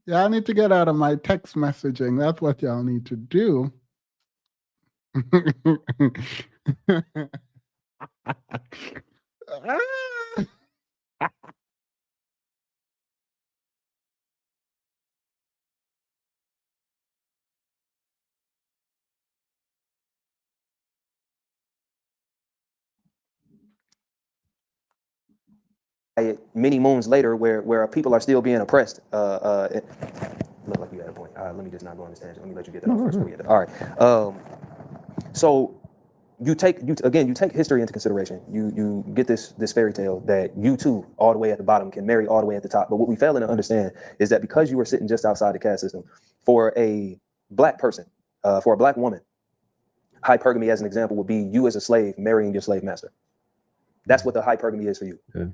S1: Y'all need to get out of my text messaging. That's what y'all need to do.
S2: Many moons later, where people are still being oppressed. Look like you had a point. Let me just not go on this tangent. Let me let you get that off first before we get there. All right. So you take history into consideration. You get this fairy tale that you too, all the way at the bottom, can marry all the way at the top. But what we fail to understand is that because you were sitting just outside the caste system, for a Black person, for a Black woman, hypergamy as an example would be you as a slave marrying your slave master. That's what the hypergamy is for you.
S3: Yeah.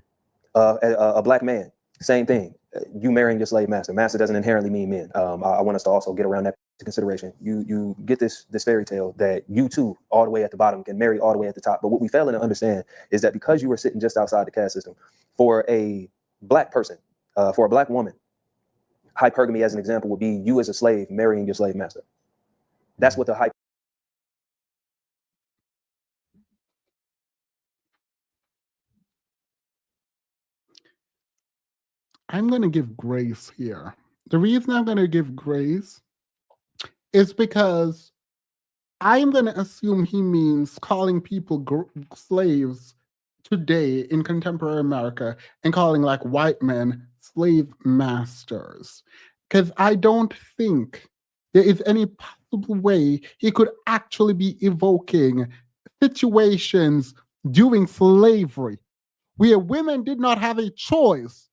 S2: A Black man, same thing. You marrying your slave master. Master doesn't inherently mean men. I want us to also get around that consideration. You get this fairy tale that you too, all the way at the bottom, can marry all the way at the top. But what we fail to understand is that because you were sitting just outside the caste system, for a Black person, for a Black woman, hypergamy as an example would be you as a slave marrying your slave master. That's what the
S1: I'm going to give grace here. The reason I'm going to give grace is because I'm going to assume he means calling people slaves today in contemporary America and calling like white men slave masters. Because I don't think there is any possible way he could actually be evoking situations during slavery where women did not have a choice,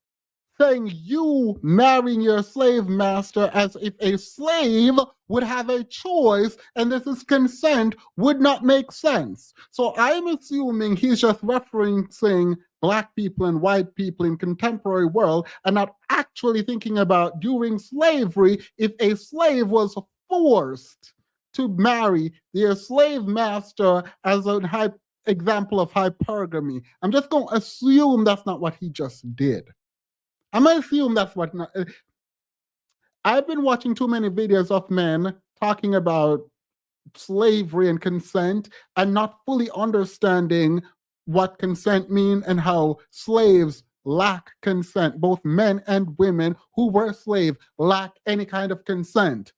S1: saying you marrying your slave master as if a slave would have a choice and this is consent would not make sense. So I'm assuming he's just referencing Black people and white people in contemporary world and not actually thinking about during slavery if a slave was forced to marry their slave master as an example of hypergamy. I'm just going to assume that's not what he just did. I'm going to assume that's what. I've been watching too many videos of men talking about slavery and consent and not fully understanding what consent means and how slaves lack consent. Both men and women who were slaves lack any kind of consent.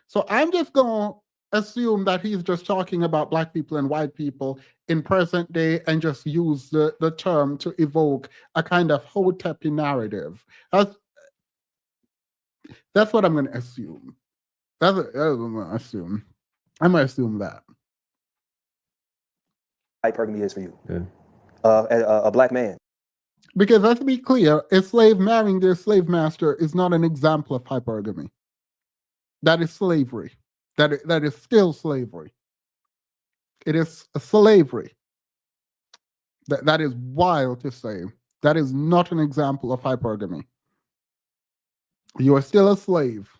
S1: So I'm just going to assume that he's just talking about Black people and white people in present day and just use the term to evoke a kind of Hotepi narrative. That's what I'm going to assume. That's what I'm going to assume. I'm going to assume that.
S2: hypergamy is for you.
S3: Yeah.
S2: A Black man.
S1: Because let's be clear, a slave marrying their slave master is not an example of hypergamy. That is slavery. That is still slavery. It is a slavery. That is wild to say. That is not an example of hypergamy. You are still a slave.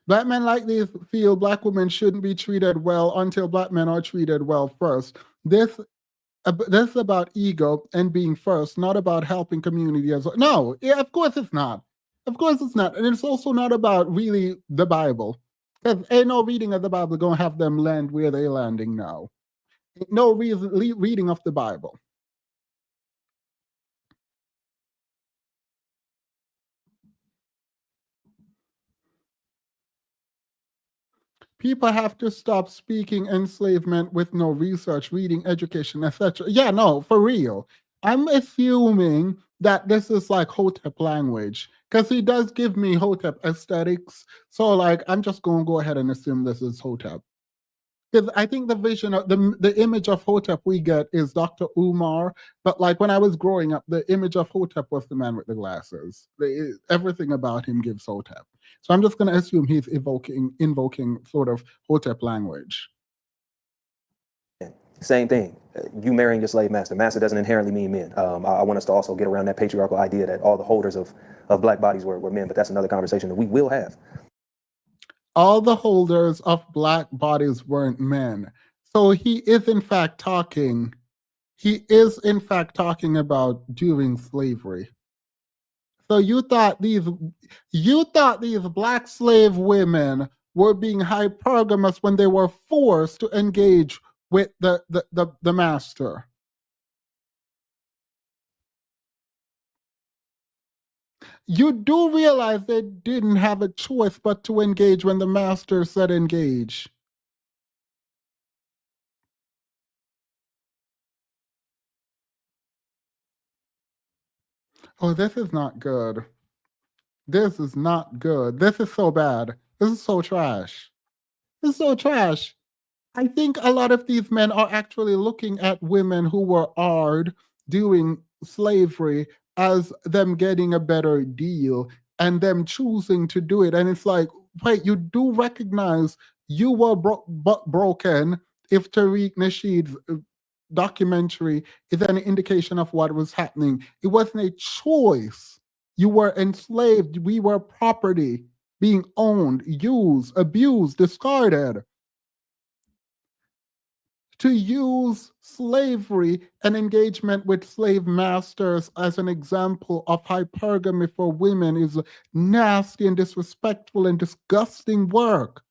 S1: Black men like this feel Black women shouldn't be treated well until Black men are treated well first. This is about ego and being first, not about helping community as well. No, yeah, of course it's not. Of course it's not. And it's also not about really the Bible. Because ain't no reading of the Bible going to have them land where they're landing now. No reason reading of the Bible. People have to stop speaking enslavement with no research, reading, education, etc. Yeah, no, for real. I'm assuming that this is like Hotep language because he does give me Hotep aesthetics. So, like, I'm just going to go ahead and assume this is Hotep. Because I think the vision of the image of Hotep we get is Dr. Umar, but like when I was growing up, the image of Hotep was the man with the glasses. Everything about him gives Hotep. So I'm just going to assume he's invoking sort of Hotep language.
S2: Same thing. You marrying your slave master. Master doesn't inherently mean men. I want us to also get around that patriarchal idea that all the holders of black bodies were men, but that's another conversation that we will have.
S1: All the holders of black bodies weren't men. So he is in fact talking about during slavery. So you thought these black slave women were being hypergamous when they were forced to engage with the master. You do realize they didn't have a choice but to engage when the master said engage. Oh, this is not good. This is not good. This is so bad. This is so trash. This is so trash. I think a lot of these men are actually looking at women who were hard during slavery as them getting a better deal and them choosing to do it. And it's like, wait, you do recognize you were broken if Tariq Nasheed's documentary is an indication of what was happening. It wasn't a choice. You were enslaved. We were property being owned, used, abused, discarded. To use slavery and engagement with slave masters as an example of hypergamy for women is nasty and disrespectful and disgusting work.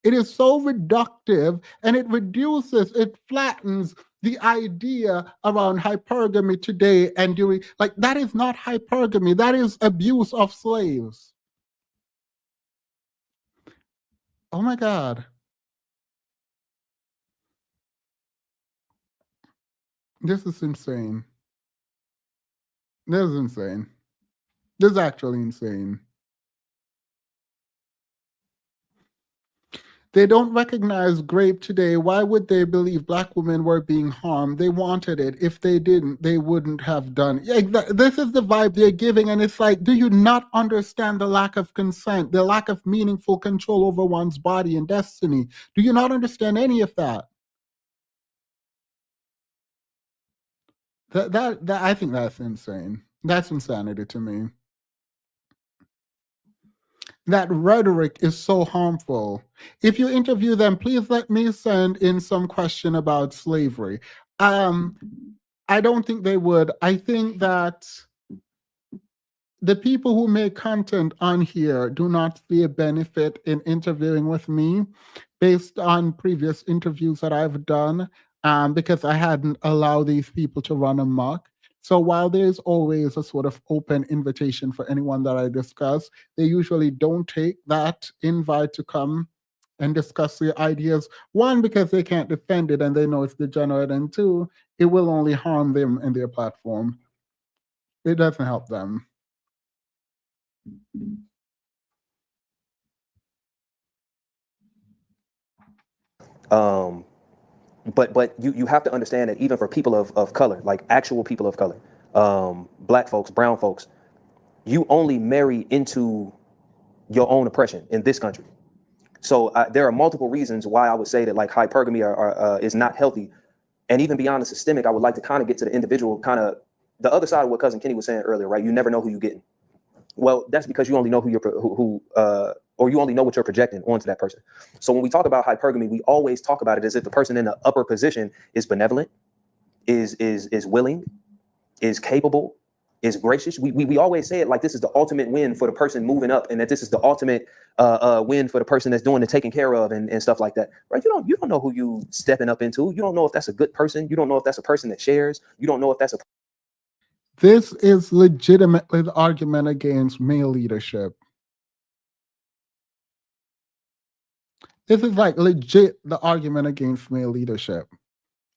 S1: It is so reductive and it flattens the idea around hypergamy today and during, like, that is not hypergamy, that is abuse of slaves. Oh my God. This is insane. This is insane. This is actually insane. They don't recognize grape today. Why would they believe black women were being harmed? They wanted it. If they didn't, they wouldn't have done it. Yeah, this is the vibe they're giving. And it's like, do you not understand the lack of consent, the lack of meaningful control over one's body and destiny? Do you not understand any of that? That I think that's insane. That's insanity to me. That rhetoric is so harmful. If you interview them, please let me send in some question about slavery. I don't think they would. I think that the people who make content on here do not see a benefit in interviewing with me based on previous interviews that I've done, because I hadn't allowed these people to run amok. So while there's always a sort of open invitation for anyone that I discuss, they usually don't take that invite to come and discuss their ideas. One, because they can't defend it and they know it's degenerate, and two, it will only harm them and their platform. It doesn't help them.
S2: But you have to understand that even for people of color, like actual people of color, black folks, brown folks, you only marry into your own oppression in this country. So there are multiple reasons why I would say that like hypergamy is not healthy. And even beyond the systemic, I would like to kind of get to the individual, kind of the other side of what Cousin Kenny was saying earlier, right? You never know who you're getting. Well, that's because you only know or you only know what you're projecting onto that person. So when we talk about hypergamy, we always talk about it as if the person in the upper position is benevolent, is willing, is capable, is gracious. We always say it like this is the ultimate win for the person moving up, and that this is the ultimate win for the person that's doing the taking care of and stuff like that. Right? You don't know who you stepping up into. You don't know if that's a good person. You don't know if that's a person that shares. You don't know if that's a.
S1: This is legitimately the argument against male leadership. This is like legit the argument against male leadership.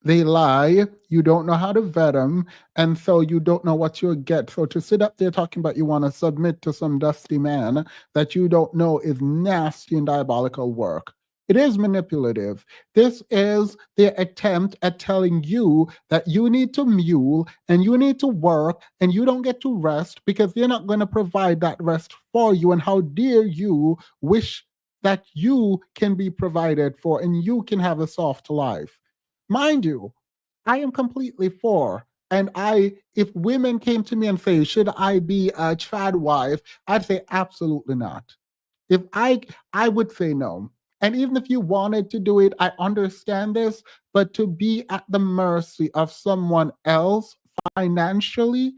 S1: They lie, you don't know how to vet them, and so you don't know what you'll get. So to sit up there talking about you want to submit to some dusty man that you don't know is nasty and diabolical work. It is manipulative. This is their attempt at telling you that you need to mule and you need to work and you don't get to rest because they're not going to provide that rest for you. And how dare you wish that you can be provided for and you can have a soft life. Mind you, I am completely for, and if women came to me and say, should I be a trad wife? I'd say absolutely not. If I would say no. And even if you wanted to do it, I understand this, but to be at the mercy of someone else financially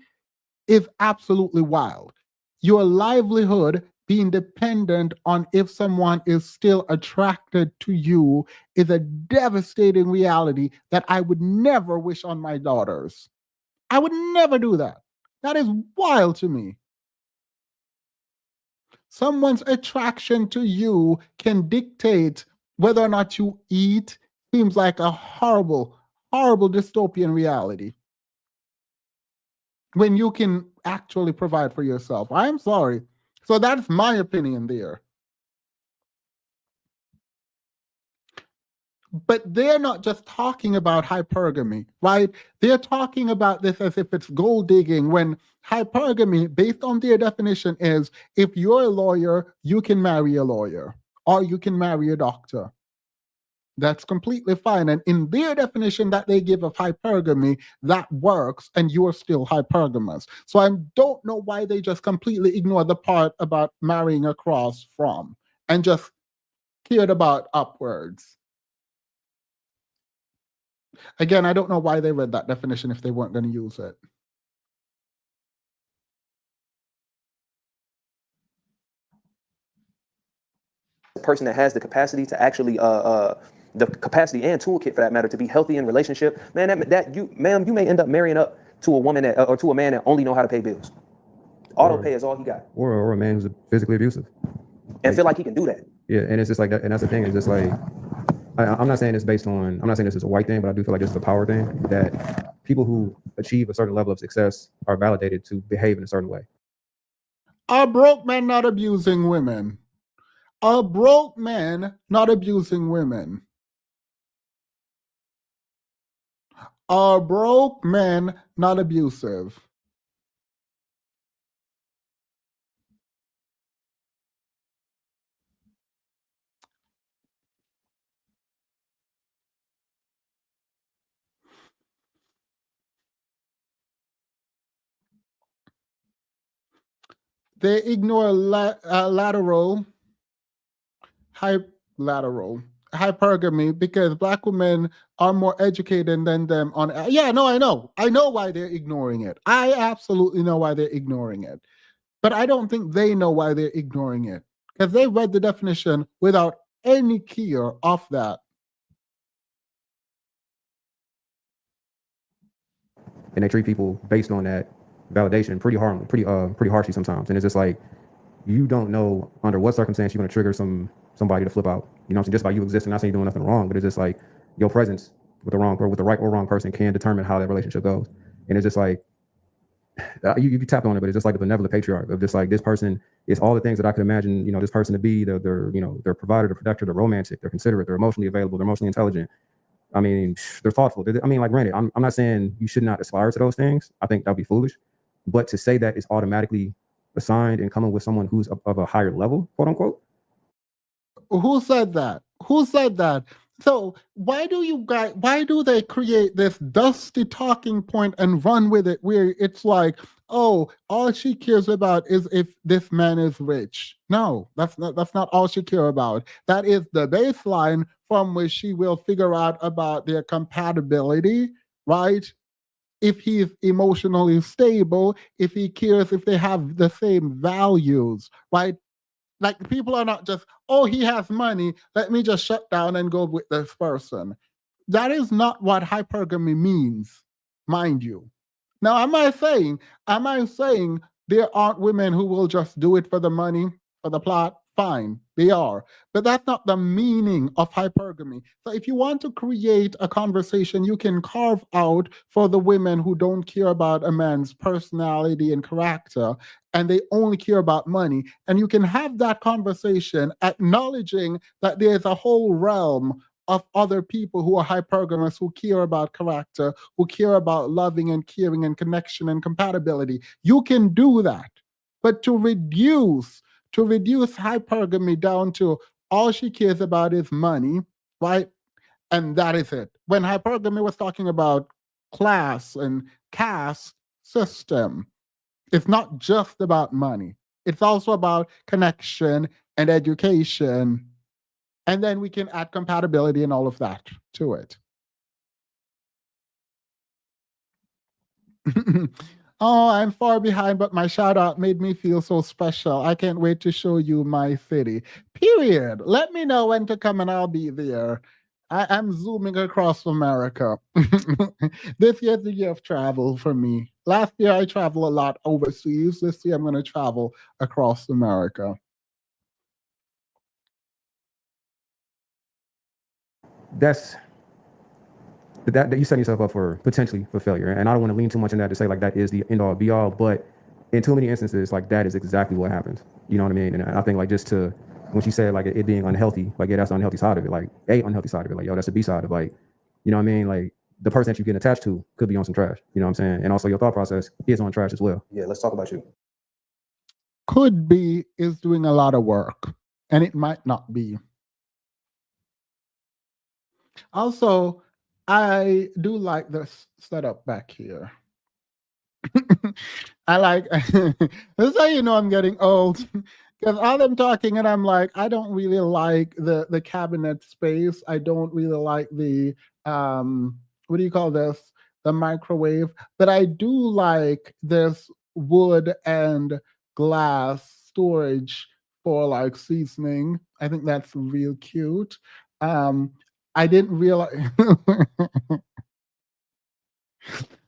S1: is absolutely wild. Your livelihood being dependent on if someone is still attracted to you is a devastating reality that I would never wish on my daughters. I would never do that. That is wild to me. Someone's attraction to you can dictate whether or not you eat. Seems like a horrible, horrible dystopian reality when you can actually provide for yourself. I'm sorry. So that's my opinion there. But they're not just talking about hypergamy, right? They're talking about this as if it's gold digging, when hypergamy, based on their definition, is if you're a lawyer, you can marry a lawyer or you can marry a doctor. That's completely fine. And in their definition that they give of hypergamy, that works and you're still hypergamous. So I don't know why they just completely ignore the part about marrying across from and just cared about upwards. Again, I don't know why they read that definition if they weren't going to use it.
S2: Person that has the capacity to actually the capacity and toolkit for that matter to be healthy in relationship, man, you may end up marrying up to a woman that or to a man that only know how to pay bills. Auto pay is all he got.
S3: Or a man who's physically abusive.
S2: And feel like he can do that.
S3: Yeah, and it's just like that, and that's the thing, it's just like I'm not saying it's based on, I'm not saying this is a white thing, but I do feel like this is a power thing, that people who achieve a certain level of success are validated to behave in a certain way.
S1: Are broke men not abusing women? Are broke men not abusing women? Are broke men not abusive? They ignore lateral hypergamy because Black women are more educated than them on. Yeah, no, I know why they're ignoring it. I absolutely know why they're ignoring it, but I don't think they know why they're ignoring it because they read the definition without any care of that.
S3: And they treat people based on that validation pretty harshly sometimes. And it's just like, you don't know under what circumstance you're going to trigger somebody to flip out. You know what I'm saying? Just by you existing, not saying you're doing nothing wrong, but it's just like your presence with the right or wrong person can determine how that relationship goes. And it's just like, you tapped on it, but it's just like the benevolent patriarch of just like, this person is all the things that I could imagine, you know, this person to be. They're they're provider, they're protector, they're romantic, they're considerate, they're emotionally available, they're emotionally intelligent. I mean, they're thoughtful. I mean, like, granted, I'm not saying you should not aspire to those things. I think that'd be foolish. But to say that it's automatically assigned and coming with someone who's of a higher level, quote unquote.
S1: Who said that? Who said that? So why do they create this dusty talking point and run with it where it's like, oh, all she cares about is if this man is rich? No, that's not all she cares about. That is the baseline from which she will figure out about their compatibility, right? if he's emotionally stable, if he cares, if they have the same values, right? Like people are not just, oh, he has money, let me just shut down and go with this person. That is not what hypergamy means, mind you. Now, am I saying there aren't women who will just do it for the money, for the plot? Fine, they are. But that's not the meaning of hypergamy. So if you want to create a conversation, you can carve out for the women who don't care about a man's personality and character, and they only care about money. And you can have that conversation acknowledging that there's a whole realm of other people who are hypergamous, who care about character, who care about loving and caring and connection and compatibility. You can do that. But to reduce hypergamy down to all she cares about is money, right? And that is it. When hypergamy was talking about class and caste system, it's not just about money. It's also about connection and education. And then we can add compatibility and all of that to it. Oh, I'm far behind, but my shout out made me feel so special. I can't wait to show you my city. Period. Let me know when to come and I'll be there. I'm zooming across America. This year's the year of travel for me. Last year I traveled a lot overseas. This year I'm going to travel across America.
S3: That's that you setting yourself up for potentially for failure. And I don't want to lean too much in that to say like that is the end all be all, but in too many instances, like that is exactly what happens. You know what I mean? And I think like just to when she said like it being unhealthy, like yeah, that's the unhealthy side of it. Like unhealthy side of it. Like yo, that's the B side of like, you know what I mean? Like the person that you get attached to could be on some trash. You know what I'm saying? And also your thought process is on trash as well.
S2: Yeah, let's talk about you.
S1: Could be is doing a lot of work, and it might not be. Also, I do like this setup back here. I like this is how you know I'm getting old. Because all I'm talking and I'm like, I don't really like the cabinet space. I don't really like the what do you call this? The microwave. But I do like this wood and glass storage for like seasoning. I think that's real cute. I didn't realize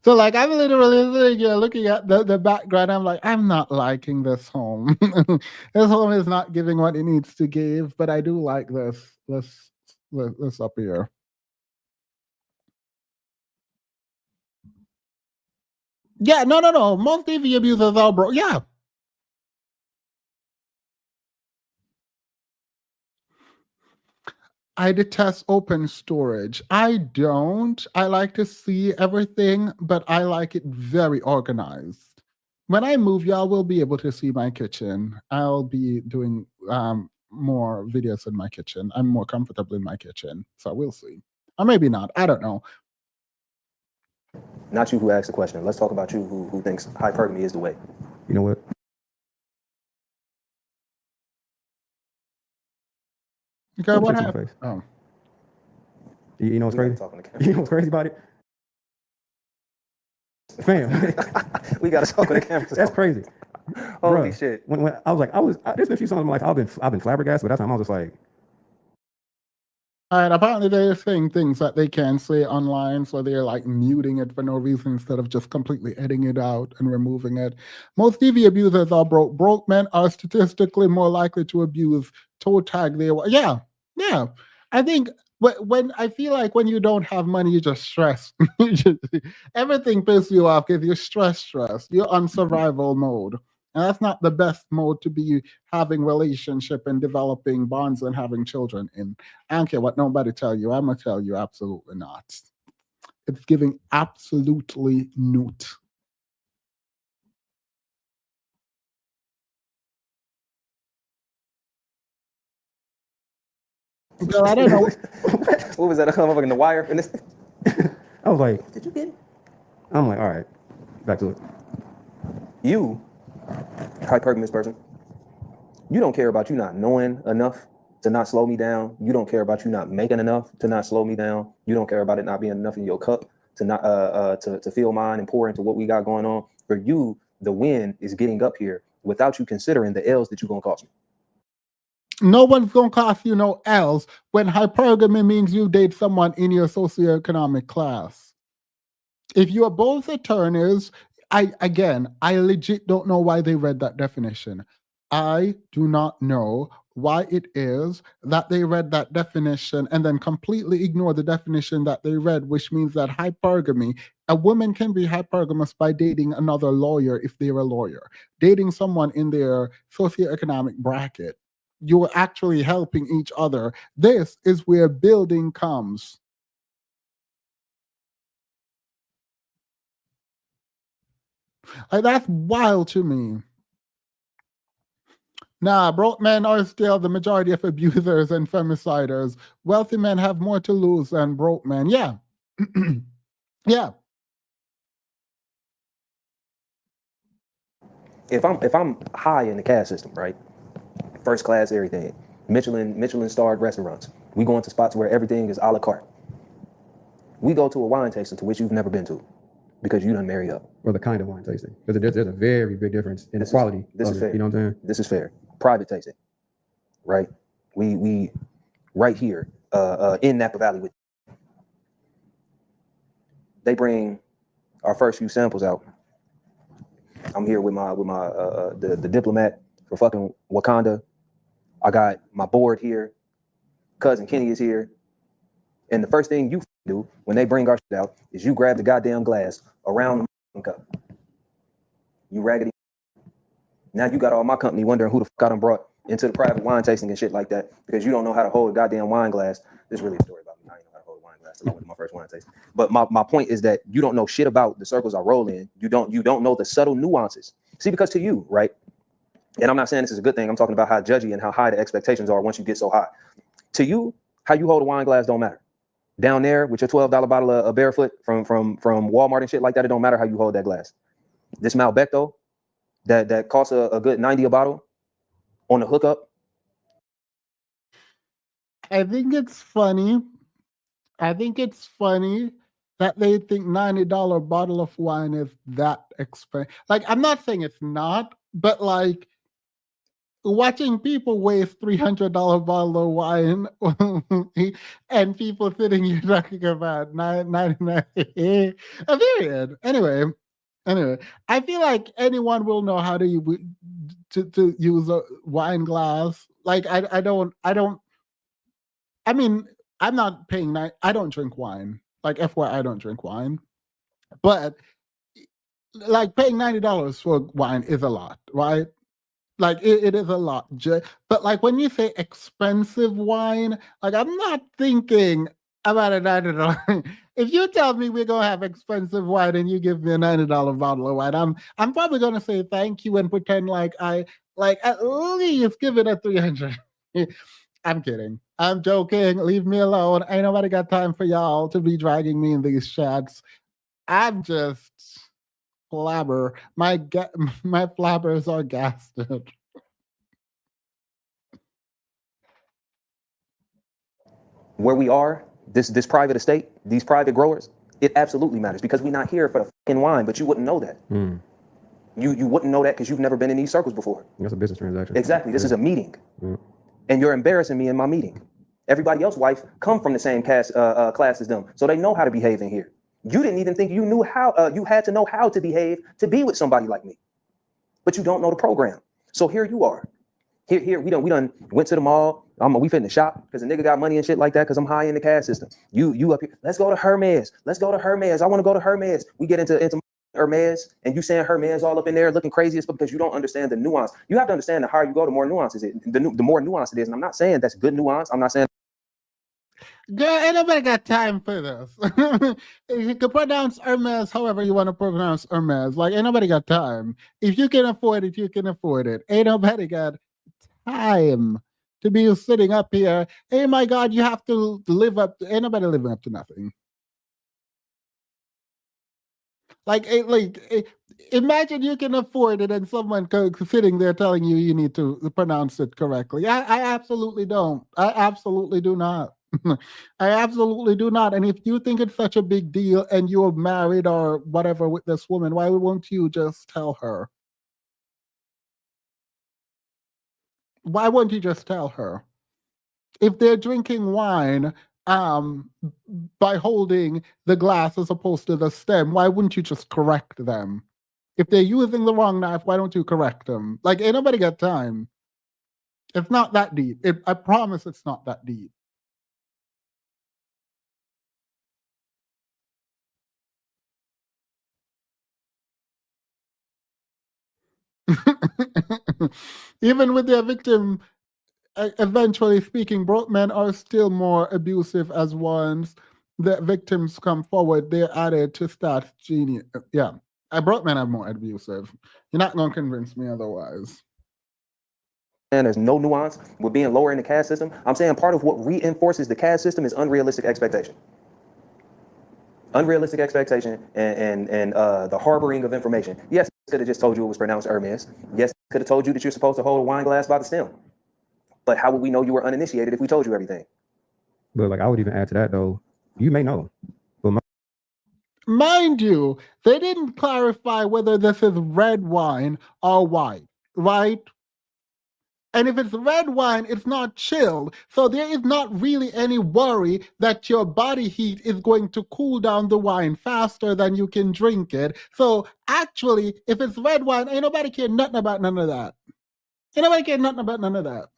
S1: so like I'm literally sitting here looking at the background. I'm like, I'm not liking this home. This home is not giving what it needs to give, but I do like this up here. Yeah, no. Most TV abusers are broke. Yeah. I detest open storage. I don't. I like to see everything, but I like it very organized. When I move, y'all will be able to see my kitchen. I'll be doing more videos in my kitchen. I'm more comfortable in my kitchen, so we'll see. Or maybe not. I don't know.
S2: Not you who asked the question. Let's talk about you who thinks hypergamy is the way.
S3: You know what?
S1: Okay, what
S3: Shit to my
S1: happened?
S3: face.
S1: Oh.
S3: You know what's
S2: We
S3: crazy?
S2: gotta talk on the camera.
S3: You know what's crazy about it? Fam.
S2: We gotta talk on the camera.
S3: That's crazy.
S2: Holy
S3: Bruh,
S2: shit.
S3: When there's been a few songs in my life I've been flabbergasted, but that time I was just like,
S1: All right, apparently they're saying things that they can't say online, so they're like muting it for no reason instead of just completely editing it out and removing it. Most TV abusers are broke. Broke men are statistically more likely to abuse, toe tag their yeah. I think when I feel like when you don't have money, you just stress. Everything pisses you off because you're stressed. You're on survival mode. And that's not the best mode to be having relationship and developing bonds and having children in. I don't care what nobody tell you. I'm gonna tell you absolutely not. It's giving absolutely not. Girl, I don't know.
S2: What was that? I come up in the wire. And this.
S3: I was like,
S2: Did you get it?
S3: I'm like, all right, back to it.
S2: You, hypergamous person, you don't care about you not knowing enough to not slow me down. You don't care about you not making enough to not slow me down. You don't care about it not being enough in your cup to not to feel mine and pour into what we got going on. For you, the win is getting up here without you considering the L's that you're gonna cost me.
S1: No one's gonna cost you no L's when hypergamy means you date someone in your socioeconomic class. If you are both attorneys, I legit don't know why they read that definition. I do not know why it is that they read that definition and then completely ignore the definition that they read, which means that hypergamy, a woman can be hypergamous by dating another lawyer if they're a lawyer, dating someone in their socioeconomic bracket. You're actually helping each other. This is where building comes. Like, that's wild to me. Nah, broke men are still the majority of abusers and femiciders. Wealthy men have more to lose than broke men. Yeah. Yeah.
S2: If I'm high in the caste system, right? First class, everything. Michelin starred restaurants. We go into spots where everything is a la carte. We go to a wine tasting to which you've never been to because you done marry up.
S3: Or the kind of wine tasting. Because there's a very big difference in the quality.
S2: This is fair.
S3: You know what I'm saying?
S2: This is fair. Private tasting, right? We right here in Napa Valley with. They bring our first few samples out. I'm here with the diplomat for fucking Wakanda. I got my board here. Cousin Kenny is here. And the first thing you do when they bring our shit out is you grab the goddamn glass around the cup. You raggedy. Now you got all my company wondering who the fuck I done brought into the private wine tasting and shit like that because you don't know how to hold a goddamn wine glass. This is really a story about me. I didn't know how to hold a wine glass until I went to my first wine tasting. But my point is that you don't know shit about the circles I roll in. You don't know the subtle nuances. See, because to you, right? And I'm not saying this is a good thing. I'm talking about how judgy and how high the expectations are once you get so high. To you, how you hold a wine glass don't matter. Down there with your $12 bottle of Barefoot from Walmart and shit like that, it don't matter how you hold that glass. This Malbec though, that costs a good $90 a bottle on the hookup.
S1: I think it's funny that they think $90 bottle of wine is that expensive. Like, I'm not saying it's not, but like watching people waste $300 bottle of wine and people sitting here talking about 99. Period. Anyway, I feel like anyone will know how to use a wine glass. Like I mean, I'm not paying. I don't drink wine. Like FYI, I don't drink wine. But like paying $90 for wine is a lot, right? Like it is a lot. But like when you say expensive wine, like I'm not thinking about a $90. If you tell me we're gonna have expensive wine and you give me a $90 bottle of wine, I'm probably gonna say thank you and pretend like I like at least give it a 300. I'm kidding. I'm joking. Leave me alone. Ain't nobody got time for y'all to be dragging me in these chats. I'm just flabber. My flabbers are gasted.
S2: Where we are, this private estate, these private growers, it absolutely matters because we're not here for the fucking wine, but you wouldn't know that. You wouldn't know that because you've never been in these circles before.
S3: That's a business transaction.
S2: Exactly. This is a meeting. And you're embarrassing me in my meeting. Everybody else's wife come from the same class as them, so they know how to behave in here. You didn't even think you knew how. You had to know how to behave to be with somebody like me, but you don't know the program. So here you are. Here we done went to the mall. We fit in the shop because the nigga got money and shit like that because I'm high in the cash system. You up here. Let's go to Hermes. I want to go to Hermes. We get into Hermes and you saying Hermes all up in there looking crazy as fuck because you don't understand the nuance. You have to understand the higher you go, the more nuances the more nuance it is. And I'm not saying that's good nuance. I'm not saying.
S1: Girl, ain't nobody got time for this. You can pronounce Hermes however you want to pronounce Hermes. Like, ain't nobody got time. If you can afford it, you can afford it. Ain't nobody got time to be sitting up here. Hey, my God, you have to live up. Ain't nobody living up to nothing. Imagine you can afford it and someone sitting there telling you need to pronounce it correctly. I absolutely don't. I absolutely do not. I absolutely do not. And if you think it's such a big deal and you're married or whatever with this woman, why won't you just tell her? Why won't you just tell her? If they're drinking wine by holding the glass as opposed to the stem, why wouldn't you just correct them? If they're using the wrong knife, why don't you correct them? Like, ain't nobody got time. It's not that deep. I promise it's not that deep. Even with their victim, eventually speaking, broke men are still more abusive as once the victims come forward. They're added to stats genius. Yeah, broke men are more abusive. You're not going to convince me otherwise.
S2: And there's no nuance with being lower in the caste system. I'm saying part of what reinforces the caste system is unrealistic expectation. Unrealistic expectation and the harboring of information. Yes, it could have just told you it was pronounced Hermes. Yes, it could have told you that you're supposed to hold a wine glass by the stem. But how would we know you were uninitiated if we told you everything?
S3: But like I would even add to that though, you may know. But
S1: mind you, they didn't clarify whether this is red wine or white, right? And if it's red wine, it's not chilled. So there is not really any worry that your body heat is going to cool down the wine faster than you can drink it. So actually, if it's red wine, ain't nobody care nothing about none of that. Ain't nobody care nothing about none of that.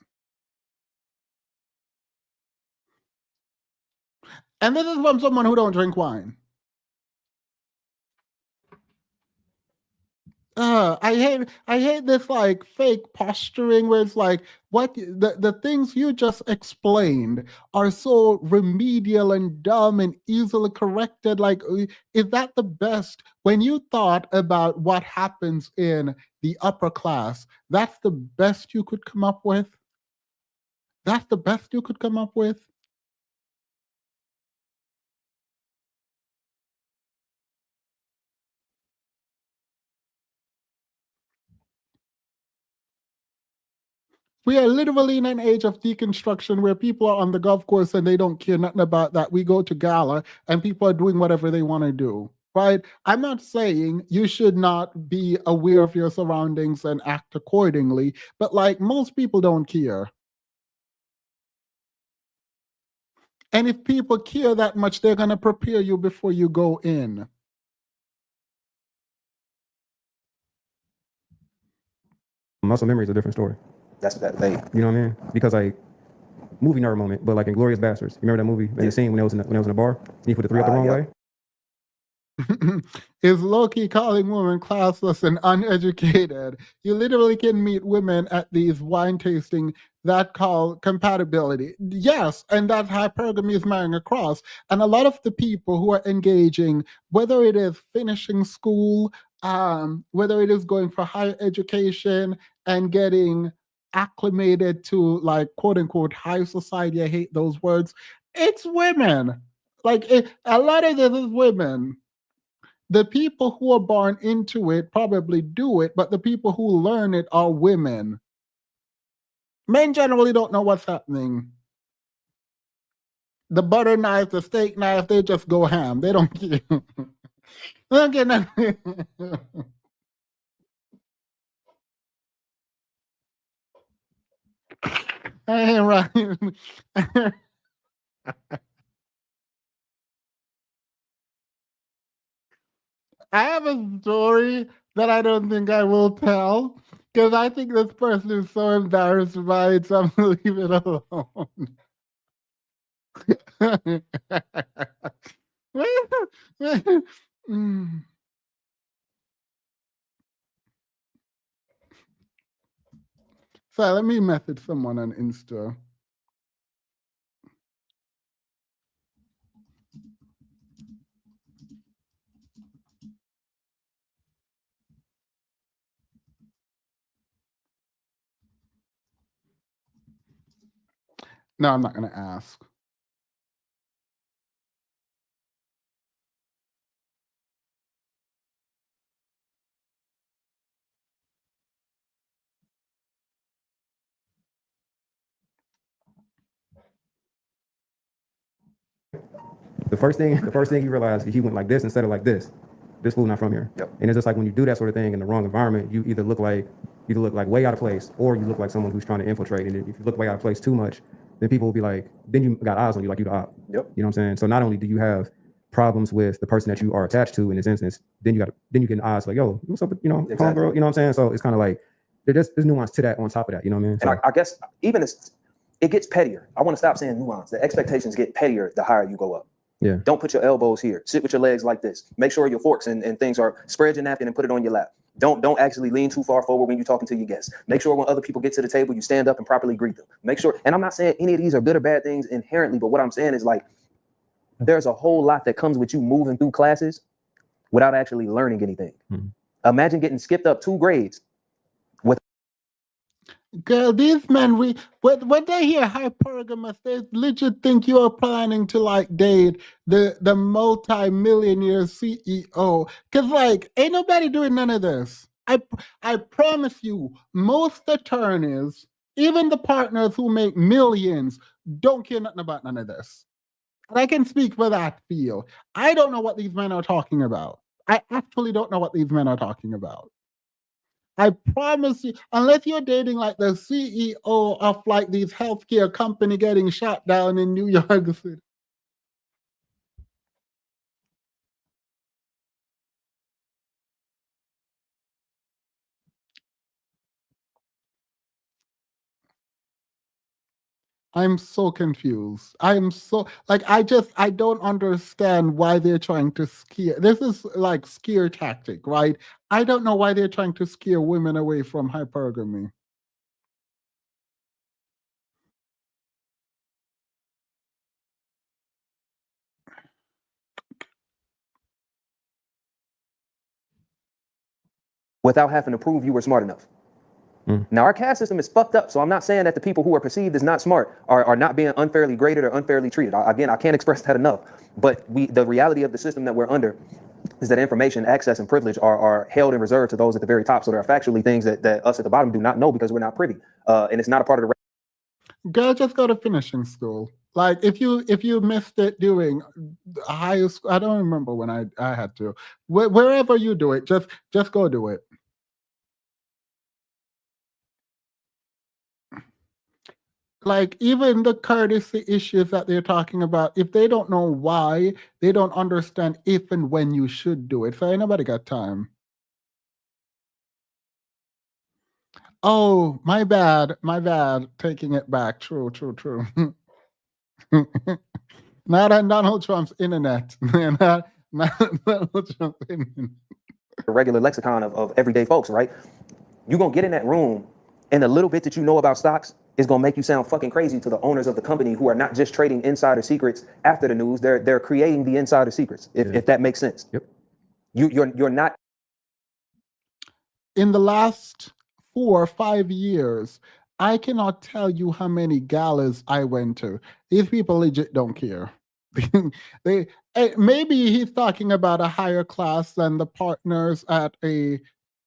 S1: And this is from someone who don't drink wine. I hate this like fake posturing where it's like what the things you just explained are so remedial and dumb and easily corrected. Like, is that the best? When you thought about what happens in the upper class, that's the best you could come up with? That's the best you could come up with? We are literally in an age of deconstruction where people are on the golf course and they don't care nothing about that. We go to gala and people are doing whatever they want to do, right? I'm not saying you should not be aware of your surroundings and act accordingly, but like most people don't care. And if people care that much, they're going to prepare you before you go in.
S3: muscle memory is a different story.
S2: That's that thing.
S3: You know what I mean? Because like movie nerd moment, but like in Glorious Bastards, you remember that movie? And the scene when it was in the bar, he put the three up the wrong way.
S1: Is Loki calling women classless and uneducated? You literally can meet women at these wine tasting that call compatibility. Yes, and that hypergamy is marrying across. And a lot of the people who are engaging, whether it is finishing school, whether it is going for higher education and getting acclimated to like quote unquote high society, I hate those words, it's women. Like a lot of this is women. The people who are born into it probably do it, but the people who learn it are women. Men generally don't know what's happening. The butter knife, the steak knife, they just go ham. They don't care. They don't get nothing. Hey, Ryan. I have a story that I don't think I will tell because I think this person is so embarrassed by it, so I'm going to leave it alone. Mm. So let me message someone on Insta. No, I'm not going to ask.
S3: The first thing he realized, he went like this instead of like this. This fool not from here.
S2: Yep.
S3: And it's just like when you do that sort of thing in the wrong environment, you either look like way out of place, or you look like someone who's trying to infiltrate. And if you look way out of place too much, then people will be like, then you got eyes on you, like you the op.
S2: Yep.
S3: You know what I'm saying? So not only do you have problems with the person that you are attached to in this instance, then you get eyes like, yo, what's up, you know,
S2: Exactly.
S3: homegirl, you know what I'm saying? So it's kind of like there's nuance to that on top of that, you know what I mean? So,
S2: And I guess even it gets pettier. I want to stop saying nuance. The expectations get pettier the higher you go up.
S3: Yeah.
S2: Don't put your elbows here. Sit with your legs like this. Make sure your forks and things are, spread your napkin and put it on your lap. Don't actually lean too far forward when you're talking to your guests. Make sure when other people get to the table, you stand up and properly greet them. Make sure, and I'm not saying any of these are good or bad things inherently, but what I'm saying is like, there's a whole lot that comes with you moving through classes without actually learning anything. Mm-hmm. Imagine getting skipped up 2 grades.
S1: Girl, these men, when they hear hypergamous, they legit think you are planning to like date the multi-millionaire CEO. Cause like, ain't nobody doing none of this. I promise you, most attorneys, even the partners who make millions, don't care nothing about none of this. And I can speak for that field. I don't know what these men are talking about. I actually don't know what these men are talking about. I promise you, unless you're dating like the CEO of like these healthcare company getting shut down in New York City. I'm so confused. I'm so like I don't understand why they're trying to scare. This is like scare tactic, right? I don't know why they're trying to scare women away from hypergamy.
S2: Without having to prove you were smart enough. Now, our caste system is fucked up, so I'm not saying that the people who are perceived as not smart are not being unfairly graded or unfairly treated. Again, I can't express that enough. But the reality of the system that we're under is that information, access, and privilege are held and reserved to those at the very top. So there are factually things that us at the bottom do not know because we're not privy. And it's not a part of the...
S1: Girl, just go to finishing school. Like if you missed it doing high school, I don't remember when I had to. Wherever you do it, just go do it. Like even the courtesy issues that they're talking about, if they don't know why, they don't understand if and when you should do it. So ain't nobody got time. Oh, my bad. Taking it back. True. Not on Donald Trump's internet. not Donald Trump's internet.
S2: The regular lexicon of everyday folks, right? You're going to get in that room, and the little bit that you know about stocks is going to make you sound fucking crazy to the owners of the company who are not just trading insider secrets after the news. They're creating the insider secrets, if that makes sense.
S3: Yep.
S2: You're not...
S1: In the last 4 or 5 years, I cannot tell you how many galas I went to. These people legit don't care. Maybe he's talking about a higher class than the partners at a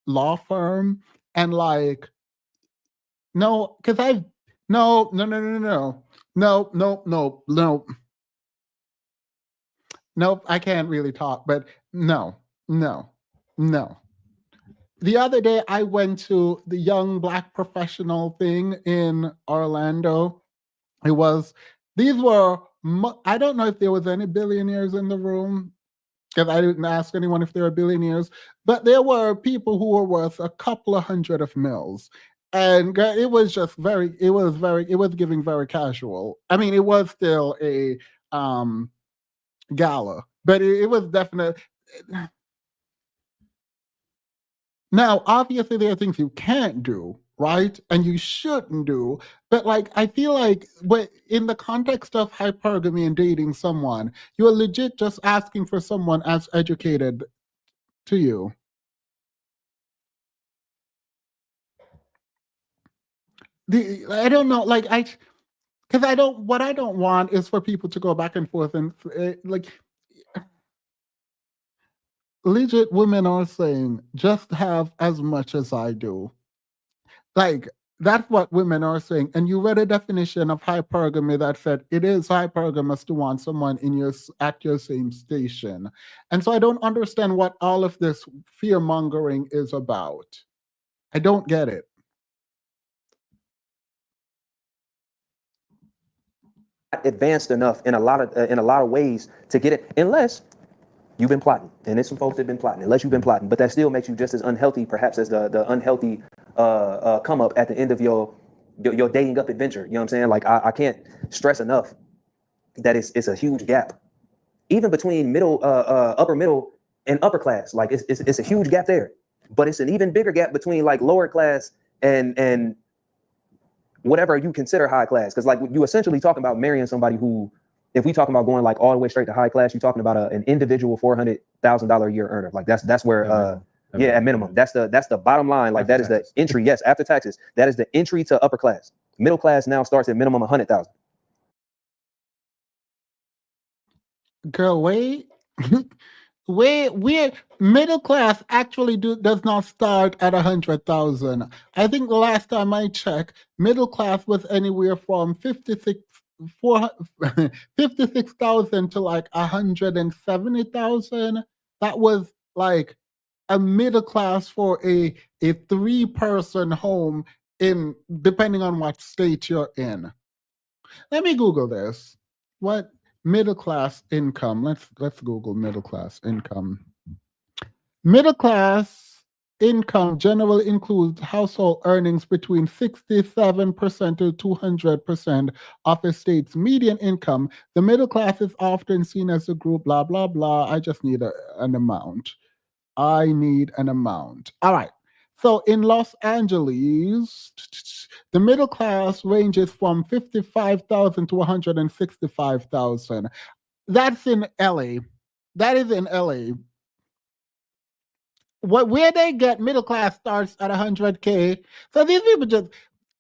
S1: law firm, and like, no, because I've no. Nope, I can't really talk, but no. The other day, I went to the Young Black Professional thing in Orlando. These were, I don't know if there was any billionaires in the room, because I didn't ask anyone if they were billionaires, but there were people who were worth a couple of hundred of mils. And it was just it was giving very casual. I mean, it was still a gala, but it was definitely... Now, obviously, there are things you can't do, right? And you shouldn't do. But like, I feel like in the context of hypergamy and dating someone, you're legit just asking for someone as educated to you. I don't know, like because what I don't want is for people to go back and forth and like, legit women are saying, just have as much as I do. Like, That's what women are saying. And you read a definition of hypergamy that said it is hypergamous to want someone at your same station. And so I don't understand what all of this fear mongering is about. I don't get it.
S2: Advanced enough in a lot of ways to get it, unless you've been plotting, and there's some folks that have been plotting. Unless you've been plotting, but that still makes you just as unhealthy, perhaps, as the unhealthy come up at the end of your dating up adventure. You know what I'm saying? Like I can't stress enough that it's a huge gap, even between middle, upper middle, and upper class. Like it's a huge gap there, but it's an even bigger gap between like lower class and whatever you consider high class. Because like you essentially talking about marrying somebody who, if we talking about going like all the way straight to high class, you're talking about an individual $400,000 a year earner. Like that's where at minimum. That's the bottom line. Like that is the entry. Yes, after taxes, that is the entry to upper class. Middle class now starts at minimum 100,000.
S1: Girl, wait. We're middle class actually does not start at 100,000. I think the last time I checked, middle class was anywhere from 56,000 to like 170,000. That was like a middle class for a 3-person home in, depending on what state you're in. Let me Google this. What middle class income? Let's Google middle class income. Middle class income generally includes household earnings between 67% to 200% of a state's median income. The middle class is often seen as a group, blah, blah, blah. I just need an amount. I need an amount. All right. So in Los Angeles, the middle class ranges from 55,000 to 165,000. That's in LA. That is in LA. Where they get middle class starts at 100K. So these people just,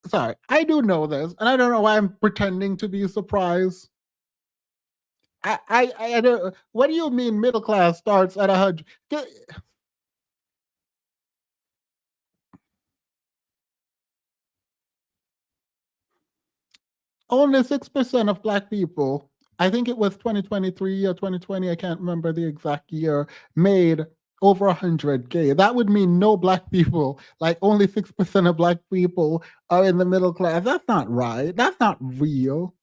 S1: sorry, I do know this, and I don't know why I'm pretending to be surprised. I don't. What do you mean middle class starts at 100? Only 6% of Black people, I think it was 2023 or 2020, I can't remember the exact year, made over 100K. That would mean no Black people, like only 6% of Black people are in the middle class. That's not right. That's not real.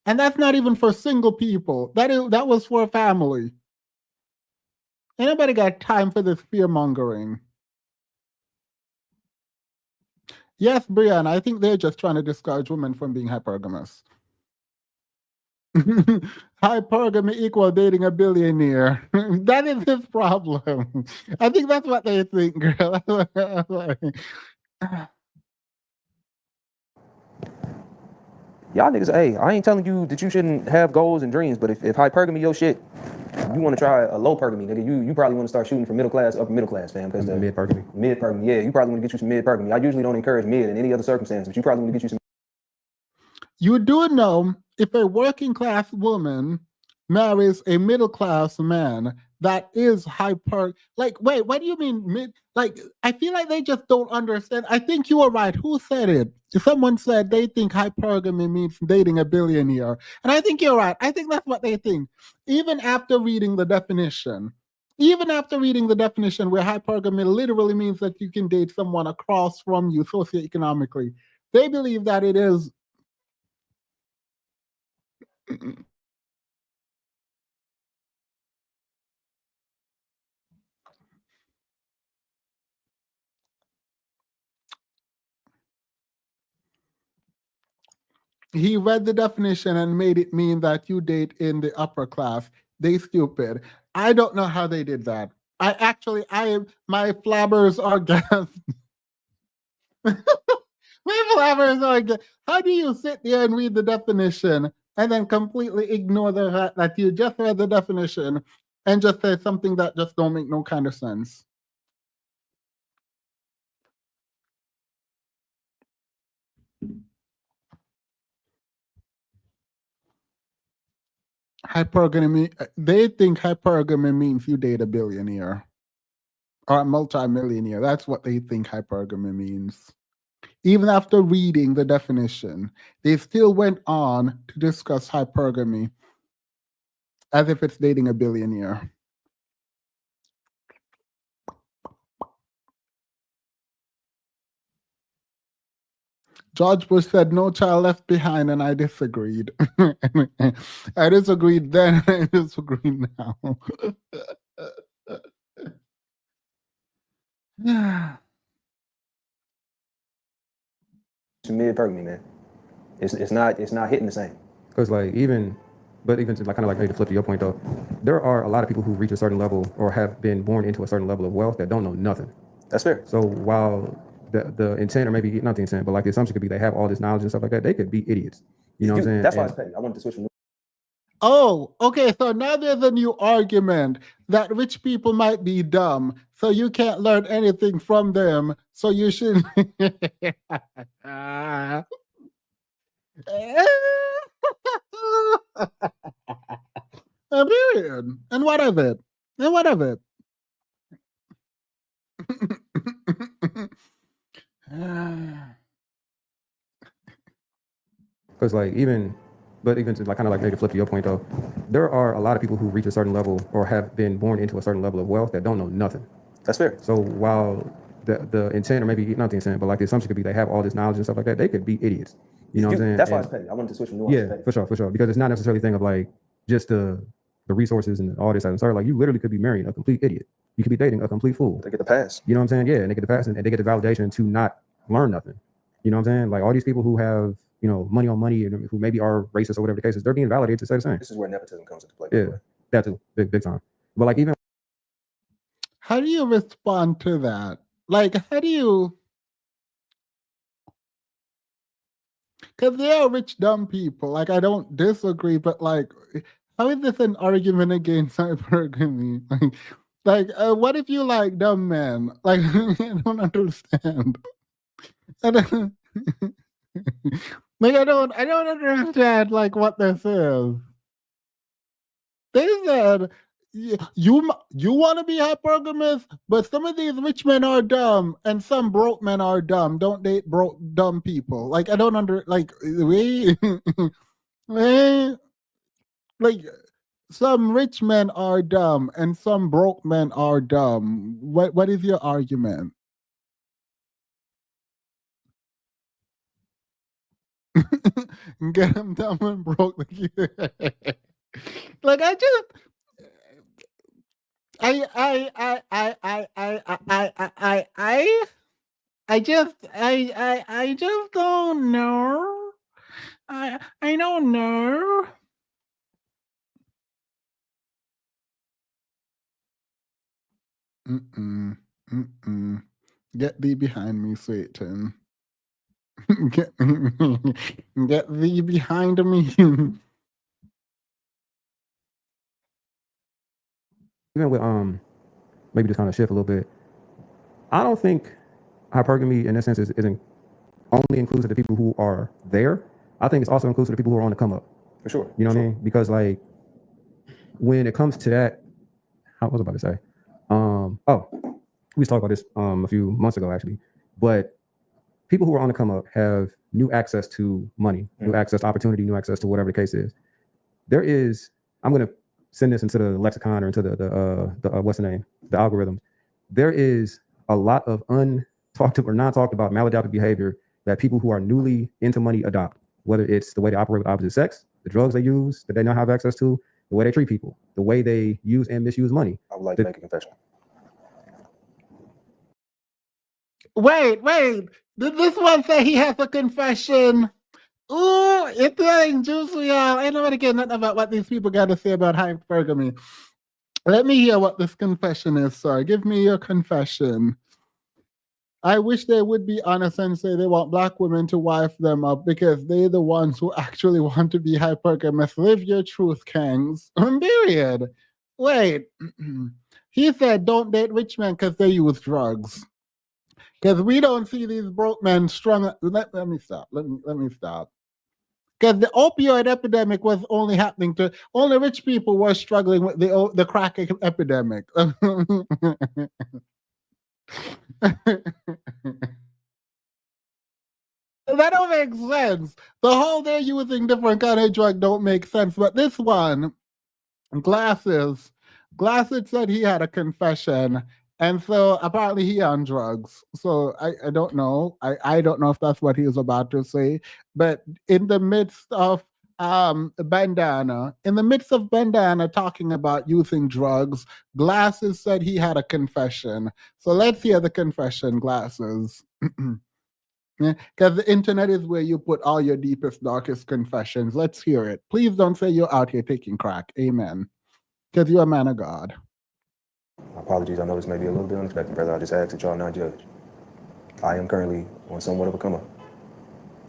S1: And that's not even for single people. That was for a family. Anybody got time for this fear mongering? Yes, Brianna, I think they're just trying to discourage women from being hypergamous. Hypergamy equal dating a billionaire. That is his problem. I think that's what they think, girl.
S2: Y'all niggas, hey, I ain't telling you that you shouldn't have goals and dreams, but if hypergamy your shit, you want to try a low pergamy, nigga, you probably want to start shooting for middle class, upper middle class, fam. Because
S3: mid pergamy,
S2: yeah, you probably want to get you some mid pergamy. I usually don't encourage mid in any other circumstance, but you probably want to get you some.
S1: You do know if a working class woman marries a middle class man that is hyper, like, wait, what do you mean mid? Like, I feel like they just don't understand. I think you were right. Who said it? Someone said they think hypergamy means dating a billionaire. And I think you're right. I think that's what they think. Even after reading the definition, where hypergamy literally means that you can date someone across from you socioeconomically, they believe that it is. He read the definition and made it mean that you date in the upper class. They stupid. I don't know how they did that. My flabbers are gassed. My flabbers are gassed. How do you sit there and read the definition and then completely ignore the fact that you just read the definition and just say something that just don't make no kind of sense? Hypergamy, they think hypergamy means you date a billionaire or a multimillionaire. That's what they think hypergamy means. Even after reading the definition, they still went on to discuss hypergamy as if it's dating a billionaire. George Bush said, "No child left behind," and I disagreed. I disagreed then, and I disagree now.
S2: Mid-pergamy, man. It's not hitting the same.
S3: Because like even to like kind of like maybe to flip to your point though, there are a lot of people who reach a certain level or have been born into a certain level of wealth that don't know nothing.
S2: That's fair.
S3: So while the intent, or maybe not the intent, but like the assumption could be they have all this knowledge and stuff like that, they could be idiots. You know what I'm saying?
S2: That's why it's petty. I wanted to switch from.
S1: Oh, okay. So now there's a new argument that rich people might be dumb, so you can't learn anything from them. So you should. Period. And what of it? And what of it?
S3: Because like even to like kind of like maybe to flip to your point though, there are a lot of people who reach a certain level or have been born into a certain level of wealth that don't know nothing.
S2: That's fair.
S3: So while the intent, or maybe not the intent, but like the assumption could be they have all this knowledge and stuff like that, they could be idiots. You know what I'm saying?
S2: That's why it's petty. I wanted to switch from nuance.
S3: Yeah, for sure. Because it's not necessarily a thing of like just the resources and all this and stuff. Like you literally could be marrying a complete idiot. You could be dating a complete fool.
S2: They get the pass.
S3: You know what I'm saying? Yeah, and they get the pass and they get the validation to not learn nothing. You know what I'm saying? Like all these people who have, you know, money on money and who maybe are racist or whatever the case is, they're being validated to say the same.
S2: This is where nepotism comes into play.
S3: Yeah, that too, big time. But like even
S1: how do you respond to that? Like, how do you? Because they are rich, dumb people. Like, I don't disagree, but like, how is this an argument against hypergamy? What if you like dumb men? Like, I don't understand. I don't, I don't understand like what this is. They said you want to be hypergamous, but some of these rich men are dumb and some broke men are dumb. Don't date broke dumb people. Like I don't like some rich men are dumb and some broke men are dumb. What is your argument? Get them dumb and broke. Like I just I just don't know. I don't know. Get thee behind me, Satan. Get thee behind me.
S3: Even with maybe just kind of shift a little bit, I don't think hypergamy in that sense isn't only inclusive to people who are there. I think it's also inclusive to people who are on the come up.
S2: For sure.
S3: You know what I mean? Because like when it comes to that, I was about to say, we talked about this a few months ago actually, but people who are on the come up have new access to money, new access to opportunity, new access to whatever the case is. There is, I'm going to send this into the lexicon or into the what's the name, the algorithm. There is a lot of untalked or non-talked about maladaptive behavior that people who are newly into money adopt, whether it's the way they operate with opposite sex, the drugs they use that they now have access to, the way they treat people, the way they use and misuse money.
S2: I would like to make a confession.
S1: Wait. Did this one say he has a confession? Ooh, it's getting juicy, y'all. Ain't nobody getting nothing about what these people got to say about hypergamy. Let me hear what this confession is, sir. Give me your confession. I wish they would be honest and say they want black women to wife them up because they're the ones who actually want to be hypergamous. Live your truth, Kangs. Period. Wait. He said don't date rich men because they use drugs. Because we don't see these broke men strung. Let me stop. Let me stop. Because the opioid epidemic was only happening to only rich people were struggling with the crack epidemic. That don't make sense. The whole they're using different kind of drug don't make sense. But this one, Glasses said he had a confession, and so apparently he on drugs. So I don't know. I don't know if that's what he was about to say. But in the midst of Bandana talking about using drugs, Glasses said he had a confession. So let's hear the confession, Glasses. Because the internet is where you put all your deepest, darkest confessions. Let's hear it. Please don't say you're out here taking crack. Amen. Because you're a man of God.
S2: Apologies, I know this may be a little bit unexpected, brother. I just ask that y'all not judge. I am currently on somewhat of a come up.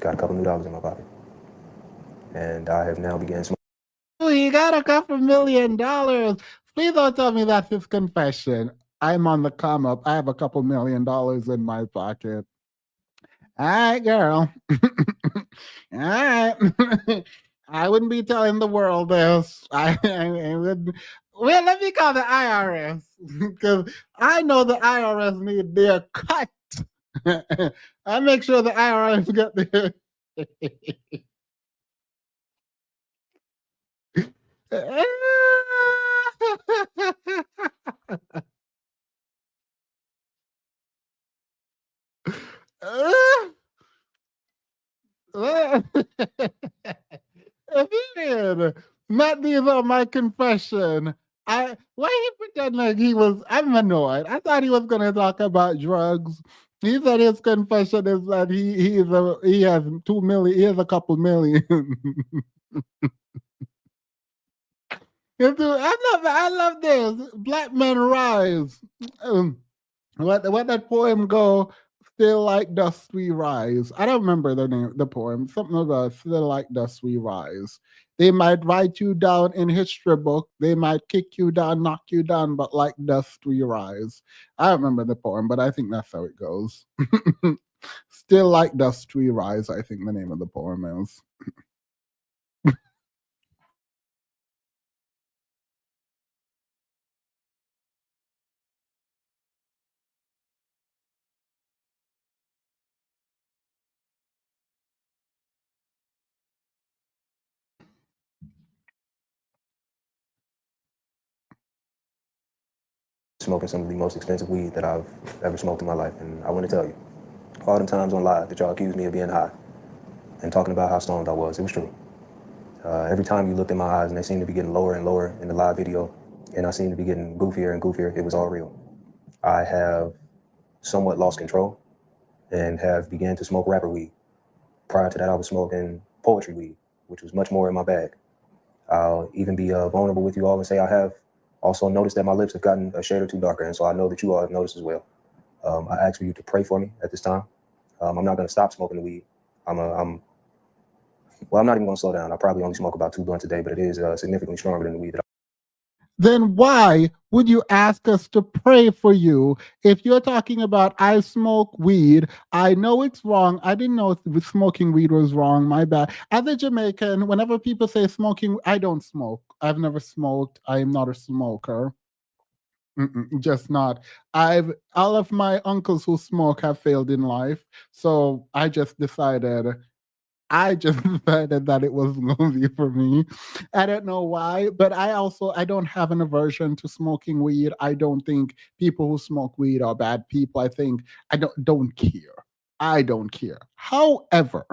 S2: Got a couple new dollars in my pocket. And I have now began smoking.
S1: Oh, he got a couple $1 million. Please don't tell me that's his confession. I'm on the come up. I have a couple $1 million in my pocket. All right, girl. All right. I wouldn't be telling the world this. I would. Well, let me call the IRS because I know the IRS need their cut. I make sure the IRS got their. Opinion. Not these are my confession. Why he pretend like he was? I'm annoyed. I thought he was gonna talk about drugs. He said his confession is that he has 2 million. He has a couple million. I love this. Black men rise. What that poem go? Still like dust we rise. I don't remember the name the poem. Something about still like dust we rise. They might write you down in history book. They might kick you down, knock you down, but like dust we rise. I don't remember the poem, but I think that's how it goes. Still like dust we rise. I think the name of the poem is.
S2: Smoking some of the most expensive weed that I've ever smoked in my life. And I want to tell you, all them times on live that y'all accused me of being high and talking about how stoned I was, it was true. Every time you looked in my eyes and they seemed to be getting lower and lower in the live video, and I seemed to be getting goofier and goofier, it was all real. I have somewhat lost control and have began to smoke rapper weed. Prior to that, I was smoking poetry weed, which was much more in my bag. I'll even be vulnerable with you all and say I have also noticed that my lips have gotten a shade or two darker, and so I know that you all have noticed as well. I ask for you to pray for me at this time. I'm not going to stop smoking the weed. I'm not even going to slow down. I probably only smoke about 2 blunts a day, but it is significantly stronger than the weed that
S1: Then why would you ask us to pray for you if you're talking about I smoke weed? I know it's wrong. I didn't know smoking weed was wrong. My bad. As a Jamaican, whenever people say smoking, I don't smoke. I've never smoked. I am not a smoker. Just not. All of my uncles who smoke have failed in life, so I just decided that it was going to be for me. I don't know why, but I don't have an aversion to smoking weed. I don't think people who smoke weed are bad people. I think I don't care. I don't care. However,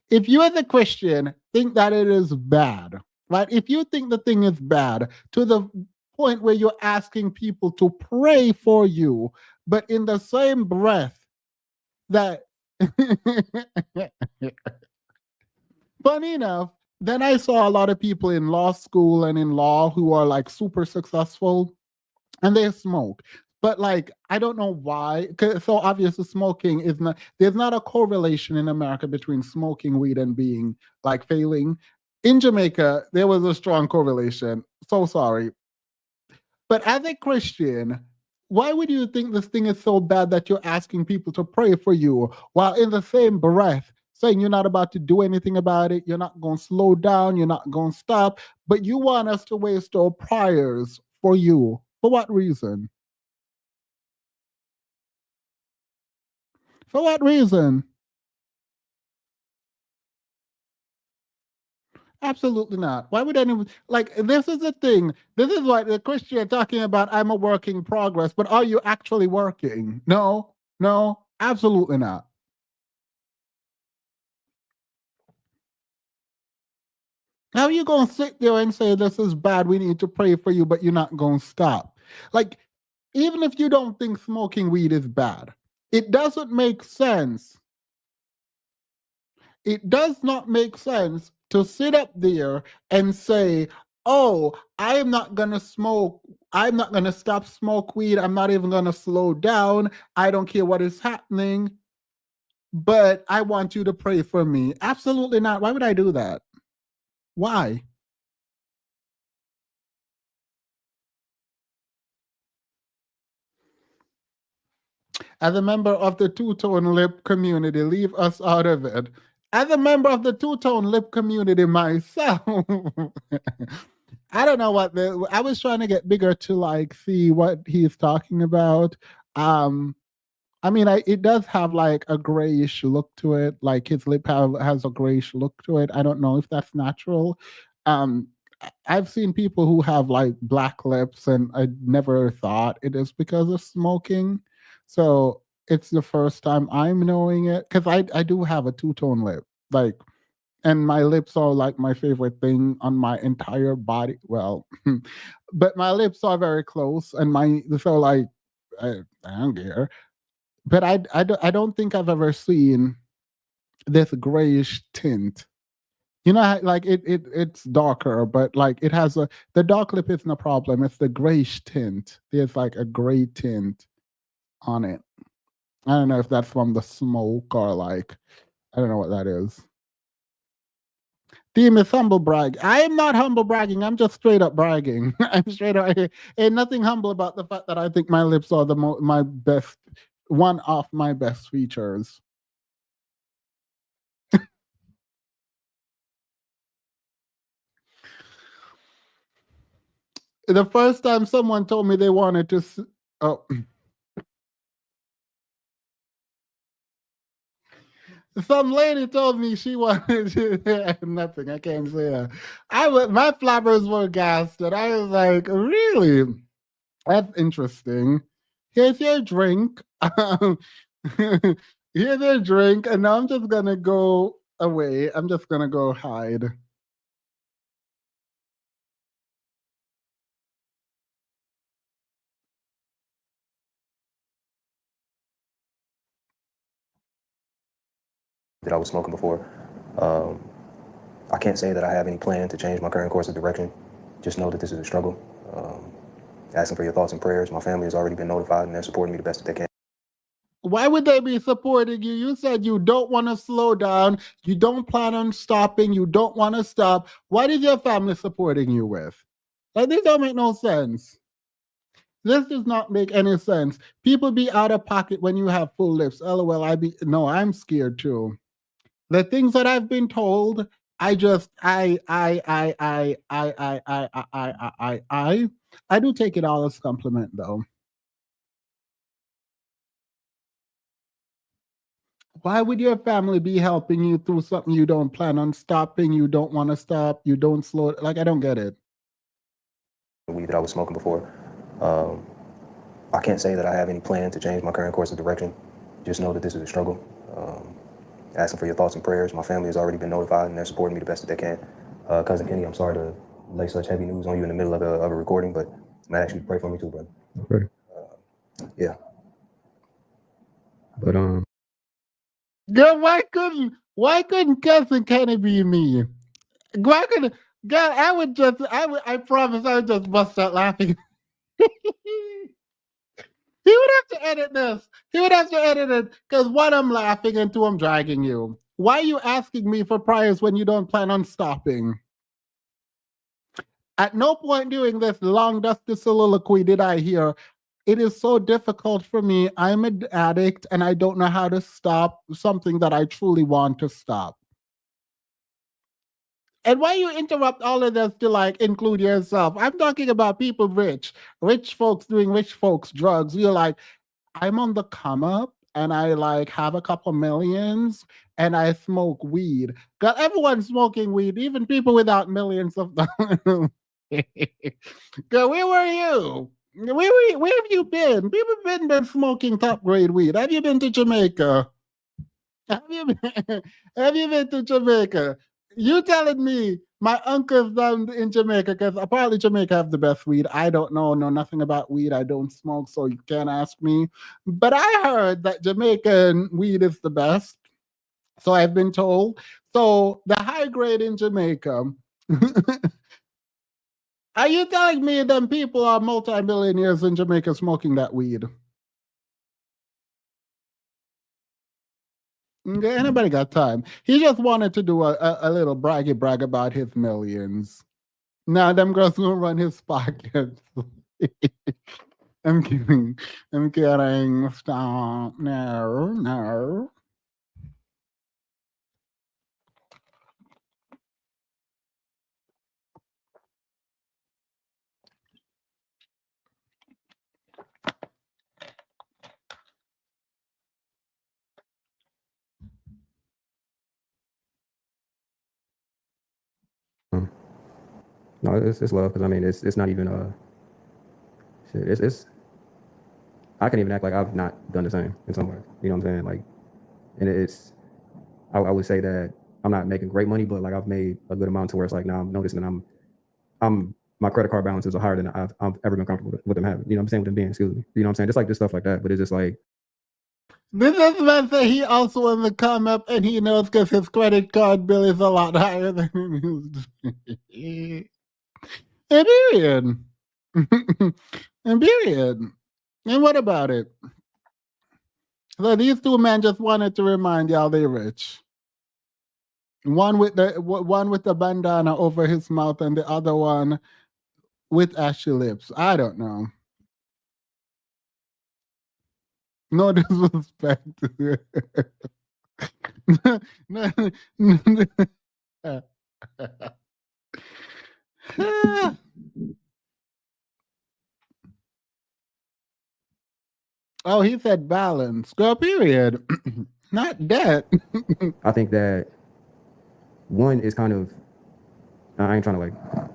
S1: if you as a Christian think that it is bad, right? If you think the thing is bad to the point where you're asking people to pray for you, but in the same breath that funny enough, then I saw a lot of people in law school and in law who are like super successful and they smoke. But like, I don't know why. So obviously, smoking is not, there's not a correlation in America between smoking weed and being like failing. In Jamaica, there was a strong correlation. So sorry. But as a Christian, why would you think this thing is so bad that you're asking people to pray for you while in the same breath saying you're not about to do anything about it? You're not going to slow down. You're not going to stop. But you want us to waste our prayers for you. For what reason? For what reason? Absolutely not. Why would anyone like this is the thing. This is what the Christian talking about. I'm a work in progress, but are you actually working? No, no, absolutely not. How are you gonna sit there and say this is bad? We need to pray for you, but you're not gonna stop? Like, even if you don't think smoking weed is bad, it doesn't make sense. It does not make sense to sit up there and say, oh, I am not going to smoke. I'm not going to stop smoke weed. I'm not even going to slow down. I don't care what is happening, but I want you to pray for me. Absolutely not. Why would I do that? Why? As a member of the two-tone lip community, leave us out of it. As a member of the two-tone lip community myself, I don't know what I was trying to get bigger to like see what he's talking about. I mean, it does have like a grayish look to it. Like his lip has a grayish look to it. I don't know if that's natural. Um, I've seen people who have like black lips, and I never thought it is because of smoking. So it's the first time I'm knowing it because I do have a two-tone lip, like, and my lips are like my favorite thing on my entire body. Well, but my lips are very close, and my so like I don't care. But I don't think I've ever seen this grayish tint. You know, like it's darker, but like it has the dark lip isn't a problem. It's the grayish tint. There's like a gray tint on it. I don't know if that's from the smoke or like I don't know what that is. Team is humble brag. I am not humble bragging. I'm just straight up bragging. I'm straight up. Ain't nothing humble about the fact that I think my lips are my best, one of my best features. The first time someone told me they wanted to, oh, some lady told me she wanted nothing. I can't say that. My flappers were gassed, and I was like, really? That's interesting. Here's your drink. Here's your drink, and now I'm just gonna go away. I'm just gonna go hide.
S2: That I was smoking before. I can't say that I have any plan to change my current course of direction. Just know that this is a struggle. Asking for your thoughts and prayers. My family has already been notified, and they're supporting me the best that they can.
S1: Why would they be supporting you? You said you don't want to slow down. You don't plan on stopping. You don't want to stop. What is your family supporting you with? Like, this don't make no sense. This does not make any sense. People be out of pocket when you have full lips. LOL, I'm scared too. The things that I've been told, I do take it all as compliment though. Why would your family be helping you through something you don't plan on stopping? You don't want to stop. You don't slow. Like, I don't get it.
S2: The weed that I was smoking before. I can't say that I have any plan to change my current course of direction. Just know that this is a struggle. Asking for your thoughts and prayers. My family has already been notified, and they're supporting me the best that they can. Cousin Kenny, I'm sorry to lay such heavy news on you in the middle of a recording, but I'm actually pray for me too, brother.
S3: Okay.
S2: Yeah.
S3: But
S1: Girl, why couldn't cousin Kenny be me? Why couldn't girl, I promise I would just bust out laughing. He would have to edit this. He would have to edit it because one, I'm laughing, and two, I'm dragging you. Why are you asking me for prayers when you don't plan on stopping? At no point during this long, dusty soliloquy did I hear, it is so difficult for me. I'm an addict and I don't know how to stop something that I truly want to stop. And why you interrupt all of this to like include yourself? I'm talking about people rich folks doing rich folks drugs. You're like, I'm on the come up and I like have a couple millions and I smoke weed. Got everyone smoking weed, even people without millions of dollars. Girl, where were you? Where have you been? People have been smoking top grade weed. Have you been to Jamaica? Have you been, have you been to Jamaica? You telling me my uncle's down in Jamaica, because apparently Jamaica have the best weed. I don't know nothing about weed. I don't smoke, so you can't ask me. But I heard that Jamaican weed is the best. So I've been told. So the high grade in Jamaica. Are you telling me them people are multi-millionaires in Jamaica smoking that weed? Okay, anybody got time? He just wanted to do a little brag about his millions. Now them girls gonna run his pockets. I'm kidding. I'm kidding. Stop. No, no.
S3: No, it's love, because I mean it's not even shit, it's I can even act like I've not done the same in some way. You know what I'm saying? Like, and it's I would say that I'm not making great money, but like I've made a good amount to where it's like now I'm noticing that I'm my credit card balances are higher than I've ever been comfortable with them having. You know what I'm saying? With them being, excuse me. You know what I'm saying? Just like this stuff like that. But it's just like
S1: This man say he also wants to come up and he knows because his credit card bill is a lot higher than it used to be. And period. And period. And what about it? So these two men just wanted to remind y'all they're rich. One with the bandana over his mouth and the other one with ashy lips. I don't know. No disrespect. Oh, he said balance. Girl, period. Not debt.
S3: I think that one is kind of, I ain't trying to like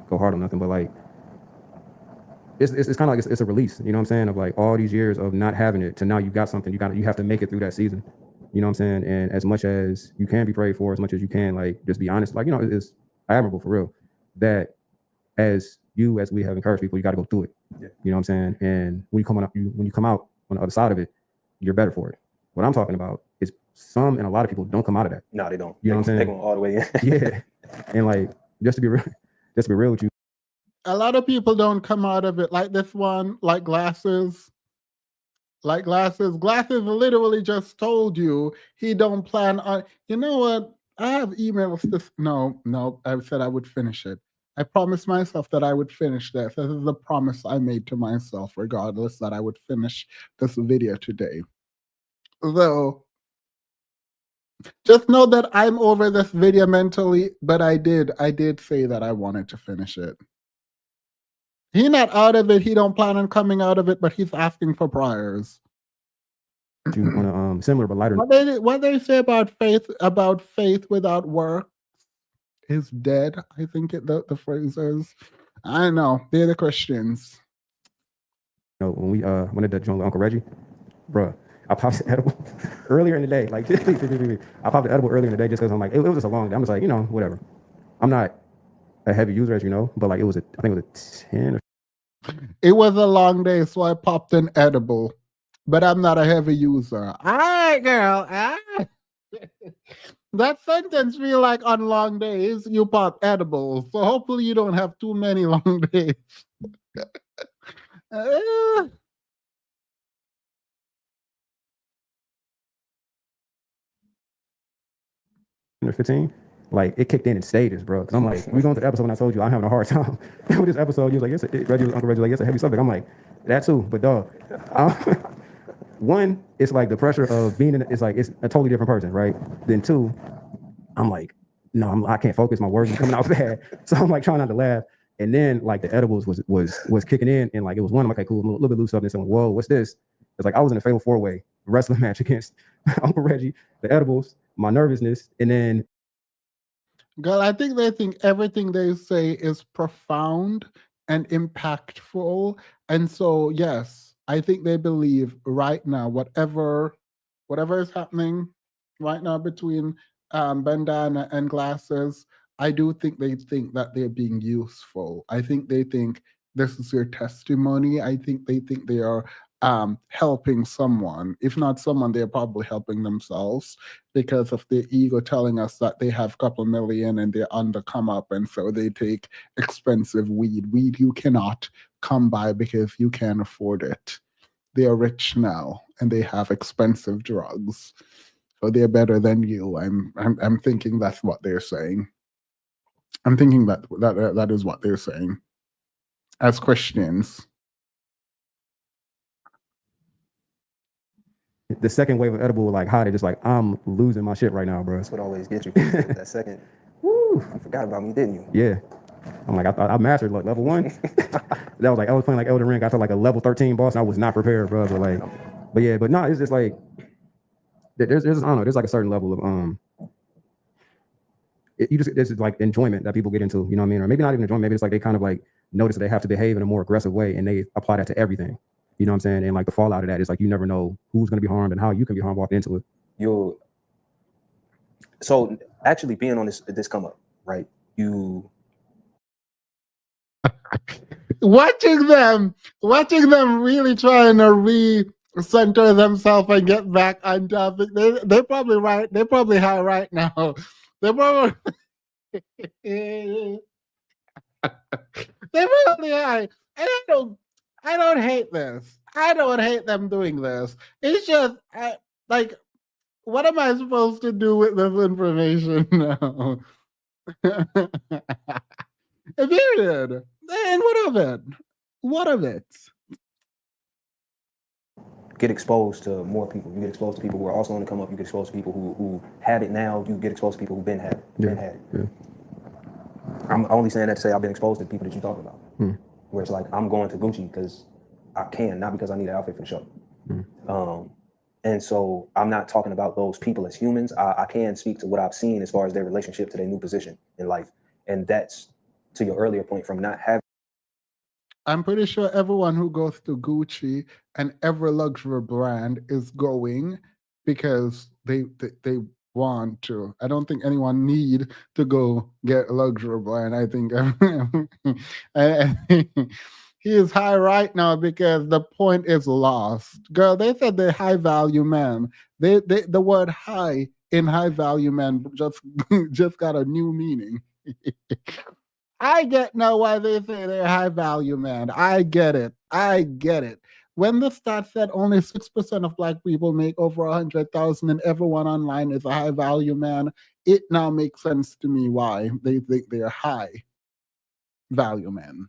S3: go hard on nothing, but like it's kind of like it's a release. You know what I'm saying? Of like all these years of not having it to now you got something. You have to make it through that season. You know what I'm saying? And as much as you can be prayed for, as much as you can like just be honest, like, you know, it's admirable for real that as we have encouraged people, you got to go through it. Yeah. You know what I'm saying? And when you come out on the other side of it, you're better for it. What I'm talking about is some and a lot of people don't come out of that.
S2: No, they don't.
S3: You know what I'm saying?
S2: They go all the way in.
S3: Yeah. And like just to be real with you.
S1: A lot of people don't come out of it like this one, like glasses. Like glasses literally just told you he don't plan on. You know what? I have emails this. No, I said I would finish it. I promised myself that I would finish this. This is the promise I made to myself, regardless, that I would finish this video today. So just know that I'm over this video mentally, but I did say that I wanted to finish it. He not out of it. He don't plan on coming out of it, but he's asking for prayers.
S3: On a similar but lighter.
S1: What they say about faith without work is dead. I think the phrase is. I don't know. They're the Christians.
S3: You know, when we went to the joint with Uncle Reggie, bruh, I popped the edible earlier in the day. Like I popped the edible earlier in the day just because I'm like, it was just a long day. I'm just like, you know, whatever. I'm not a heavy user, as you know, but like I think it was a 10 or.
S1: It was a long day, so I popped an edible. But I'm not a heavy user. All right, girl. All right. That sentence feel like on long days, you pop edibles. So hopefully you don't have too many long days.
S3: 15, like it kicked in stages, bro. Cause I'm like, we going to the episode when I told you I'm having a hard time with this episode. You was like, Uncle Reggie, like, it's a heavy subject. I'm like, that too, but dog. One, it's like the pressure of being in it's like it's a totally different person, right? Then two, I'm like, no, I can't focus. My words are coming out bad, so I'm like trying not to laugh. And then like the edibles was kicking in, and like it was one. I'm like, okay, cool, I'm a little bit loose up. And someone, whoa, what's this? It's like I was in a fatal 4-way wrestling match against Uncle Reggie, the edibles, my nervousness, and then
S1: Girl, I think they think everything they say is profound and impactful. And so, yes, I think they believe right now, whatever is happening right now between bandana and glasses, I do think they think that they're being useful. I think they think this is their testimony. I think they think they are helping someone. If not someone, they're probably helping themselves because of their ego telling us that they have a couple million and they're on the come up, and so they take expensive weed you cannot come by because you can't afford it. They are rich now and they have expensive drugs, so they're better than you. I'm thinking that's what they're saying. I'm thinking that is what they're saying as Christians.
S3: the second wave of edible, like how they just like, I'm losing my shit right now, bro.
S2: That's what always gets you. That second, woo, you forgot about me, didn't you?
S3: Yeah. I'm like, I mastered like level 1. That was like, I was playing like Elden Ring. I got to like a level 13 boss and I was not prepared, bro. But no, it's just like, there's I don't know, there's like a certain level of, this is like enjoyment that people get into, you know what I mean? Or maybe not even enjoyment, maybe it's like they kind of like notice that they have to behave in a more aggressive way and they apply that to everything. You know what I'm saying? And like the fallout of that is like, you never know who's going to be harmed and how you can be harmed off into it.
S2: So actually being on this come up, right?
S1: Watching them really trying to re-center themselves and get back on topic. They're probably right. They're probably high right now. They're probably they're probably high. And I don't hate this. I don't hate them doing this. It's just like, what am I supposed to do with this information now? Period. And what of it? What of it?
S2: Get exposed to more people. You get exposed to people who are also on the come up. You get exposed to people who have it now. You get exposed to people who've been had it.
S3: Yeah.
S2: I'm only saying that to say I've been exposed to the people that you're talking about. Where it's like, I'm going to Gucci because I can, not because I need an outfit for the show. And so I'm not talking about those people as humans. I can speak to what I've seen as far as their relationship to their new position in life. And that's to your earlier point from not having.
S1: I'm pretty sure everyone who goes to Gucci and every luxury brand is going because they want to. I don't think anyone need to go get a luxury brand. I think he is high right now because the point is lost. Girl, they said they're high value man. The word high in high value man just got a new meaning. I get now why they say they're high value, man. I get it. When the stat said only 6% of Black people make over 100,000 and everyone online is a high value man, it now makes sense to me why they think they're high value men.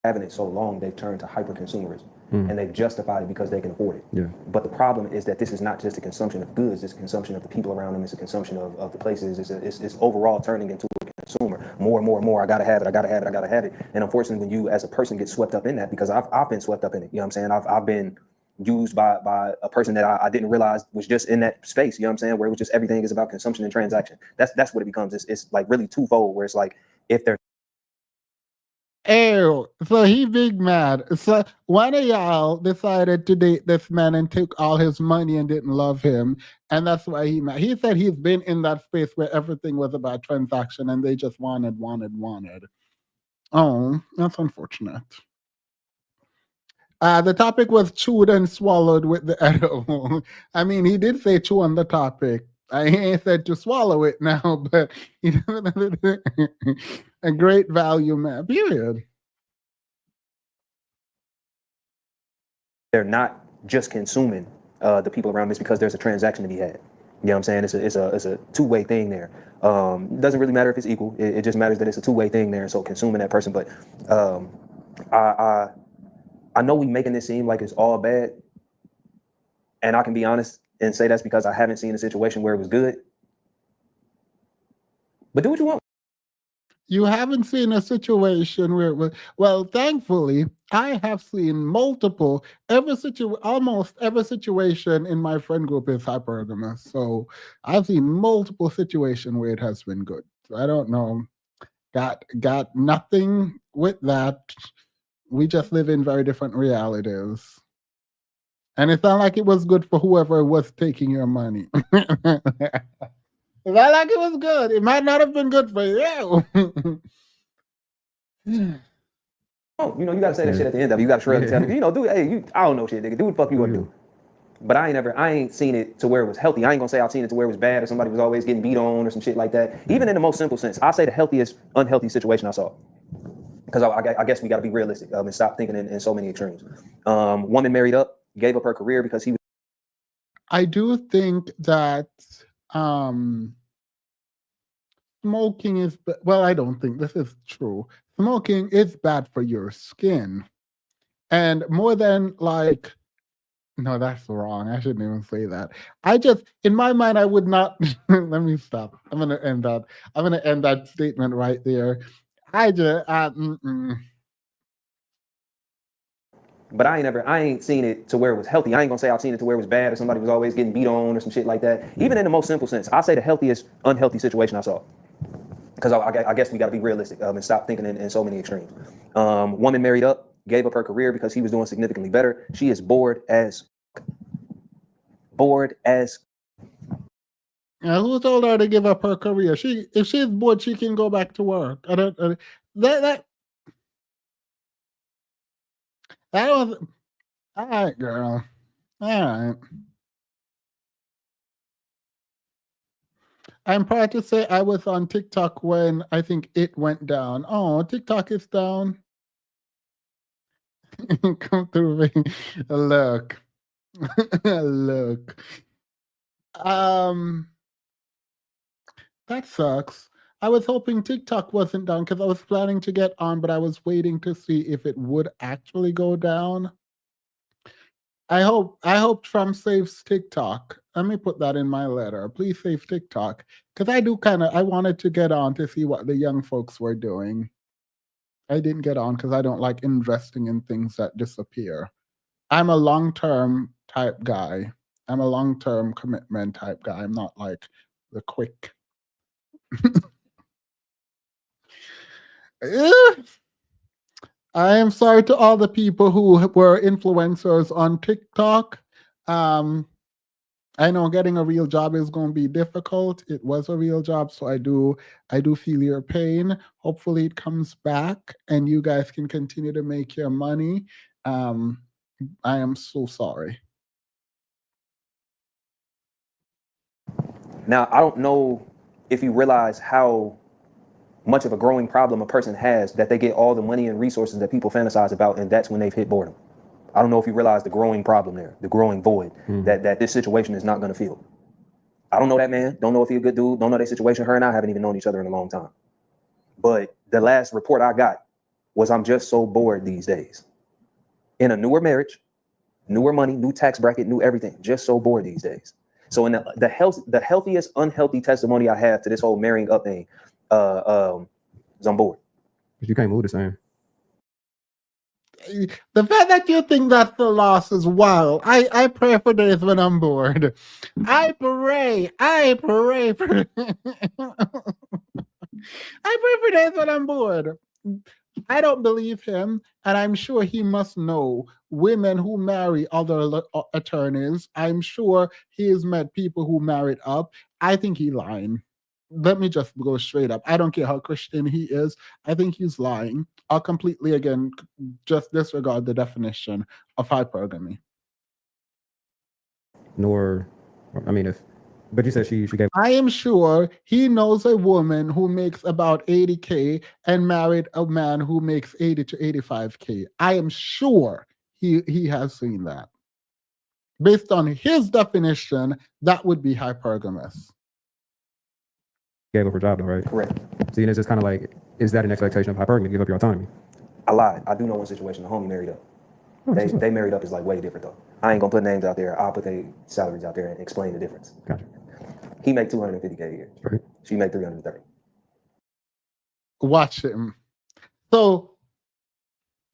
S2: Having it so long, they've turned to hyper consumerism and they've justified it because they can afford it.
S3: Yeah.
S2: But the problem is that this is not just a consumption of goods, it's a consumption of the people around them, it's a consumption of the places, it's overall turning into a consumer. More and more, I gotta have it. And unfortunately, when you as a person get swept up in that, because I've been swept up in it, you know what I'm saying? I've been used by a person that I didn't realize was just in that space, you know what I'm saying? Where it was just everything is about consumption and transaction. That's what it becomes. It's like really twofold, where it's like, if they're
S1: Ew, so he big mad. So one of y'all decided to date this man and took all his money and didn't love him. And that's why he mad. He said he's been in that space where everything was about transaction and they just wanted. Oh, that's unfortunate. The topic was chewed and swallowed with the edible. I mean, he did say chew on the topic. I ain't said to swallow it now, but a great value man, period.
S2: They're not just consuming the people around them, it's because there's a transaction to be had. You know what I'm saying? It's a two-way thing there. It doesn't really matter if it's equal. It just matters that it's a two-way thing there. So consuming that person, but I know we making this seem like it's all bad, and I can be honest and say that's because I haven't seen a situation where it was good. But do what you want.
S1: You haven't seen a situation where it was, well, thankfully, I have seen multiple, almost every situation in my friend group is hypergamous. So I've seen multiple situations where it has been good. So I don't know. Got nothing with that. We just live in very different realities. And it's not like it was good for whoever was taking your money. It's not like it was good. It might not have been good for you.
S2: Oh, you gotta say that shit at the end of it. You gotta shrug and tell me, dude, hey, I don't know shit, nigga. Do what the fuck you want to do. But I ain't seen it to where it was healthy. I ain't gonna say I've seen it to where it was bad or somebody was always getting beat on or some shit like that. Even in the most simple sense, I say the healthiest unhealthy situation I saw. Because I guess we gotta be realistic and stop thinking in so many extremes. Woman married up, gave up her career because he was.
S1: I do think that smoking is, well, I don't think this is true. Smoking is bad for your skin. And more than like, no, that's wrong. I shouldn't even say that. In my mind, I would not, let me stop. I'm going to end that. I'm going to end that statement right there.
S2: But I ain't seen it to where it was healthy. I ain't gonna say I've seen it to where it was bad or somebody was always getting beat on or some shit like that. Even in the most simple sense, I say the healthiest unhealthy situation I saw. Because I guess we gotta be realistic and stop thinking in so many extremes. Woman married up, gave up her career because he was doing significantly better. She is bored as.
S1: Who told her to give up her career? If she's bored, she can go back to work. That was all right, girl. All right. I'm proud to say I was on TikTok when I think it went down. Oh, TikTok is down. Come through me. Look. Look. That sucks. I was hoping TikTok wasn't down because I was planning to get on, but I was waiting to see if it would actually go down. I hope Trump saves TikTok. Let me put that in my letter. Please save TikTok. Because I wanted to get on to see what the young folks were doing. I didn't get on because I don't like investing in things that disappear. I'm a long-term type guy. I'm a long-term commitment type guy. I'm not like the quick. I am sorry to all the people who were influencers on TikTok. I know getting a real job is going to be difficult. It was a real job, so I do feel your pain. Hopefully, it comes back, and you guys can continue to make your money. I am so sorry.
S2: Now, I don't know if you realize how much of a growing problem a person has that they get all the money and resources that people fantasize about, and that's when they've hit boredom. I don't know if you realize the growing problem there, the growing void that this situation is not going to fill. I don't know that man. Don't know if he's a good dude. Don't know their situation. Her and I haven't even known each other in a long time. But the last report I got was I'm just so bored these days. In a newer marriage, newer money, new tax bracket, new everything. Just so bored these days. So in the healthiest unhealthy testimony I have to this whole marrying up thing, is I'm bored.
S3: But you can't move the same.
S1: The fact that you think that's the loss is wild. I pray for days when I'm bored. I pray for I pray for days when I'm bored. I don't believe him, and I'm sure he must know women who marry other attorneys. I'm sure he has met people who married up. I think he's lying. Let me just go straight up. I don't care how Christian he is. I think he's lying. I'll completely, again, just disregard the definition of hypergamy.
S3: But you said she gave.
S1: I am sure he knows a woman who makes about 80K and married a man who makes 80 to 85K. I am sure he has seen that. Based on his definition, that would be hypergamous.
S3: Gave up her job though, right?
S2: Correct.
S3: See, and it's just kind of like, is that an expectation of hypergamy to give up your autonomy?
S2: I lied. I do know one situation. The homie married up. They married up is like way different though. I ain't gonna put names out there. I'll put their salaries out there and explain the difference.
S3: Gotcha.
S2: He make $250K a year.
S3: Right.
S2: She make $330.
S1: Watch him. So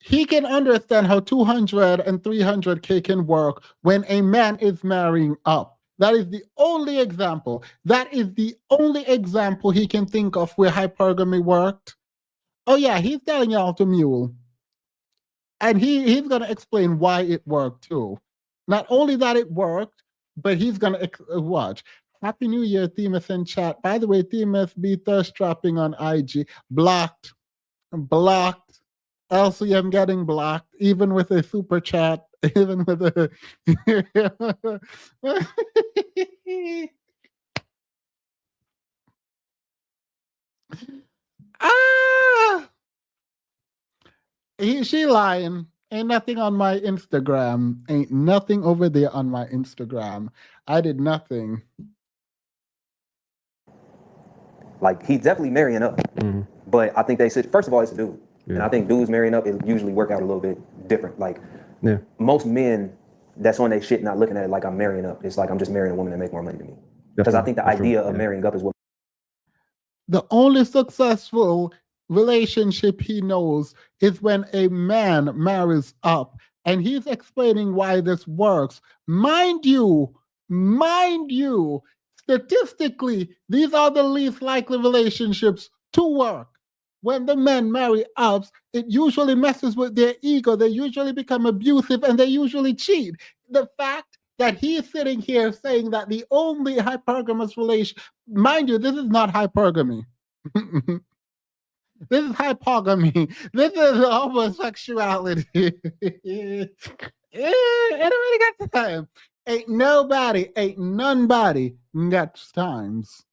S1: he can understand how 200 and 300K can work when a man is marrying up. That is the only example. That is the only example he can think of where hypergamy worked. Oh yeah, he's telling y'all to mule. And he's going to explain why it worked too. Not only that it worked, but he's going to watch. Happy New Year, Themis in chat. By the way, Themis be thirst trapping on IG. Blocked. Elsie, I'm getting blocked, even with a super chat, even with a. Ah! She lying. Ain't nothing on my Instagram. Ain't nothing over there on my Instagram. I did nothing.
S2: Like, he's definitely marrying up. But I think they said, first of all, it's a dude.
S3: Yeah.
S2: And I think dudes marrying up, it usually work out a little bit different. Like, most men that's on their shit not looking at it like I'm marrying up. It's like I'm just marrying a woman that make more money than me. Because I think the idea of marrying up is what.
S1: The only successful relationship he knows is when a man marries up, and he's explaining why this works. Mind you, statistically, these are the least likely relationships to work. When the men marry ups, it usually messes with their ego. They usually become abusive and they usually cheat. The fact that he's sitting here saying that the only hypergamous relation, mind you, this is not hypergamy. This is hypogamy. This is homosexuality. Anybody got time? Ain't nobody got times.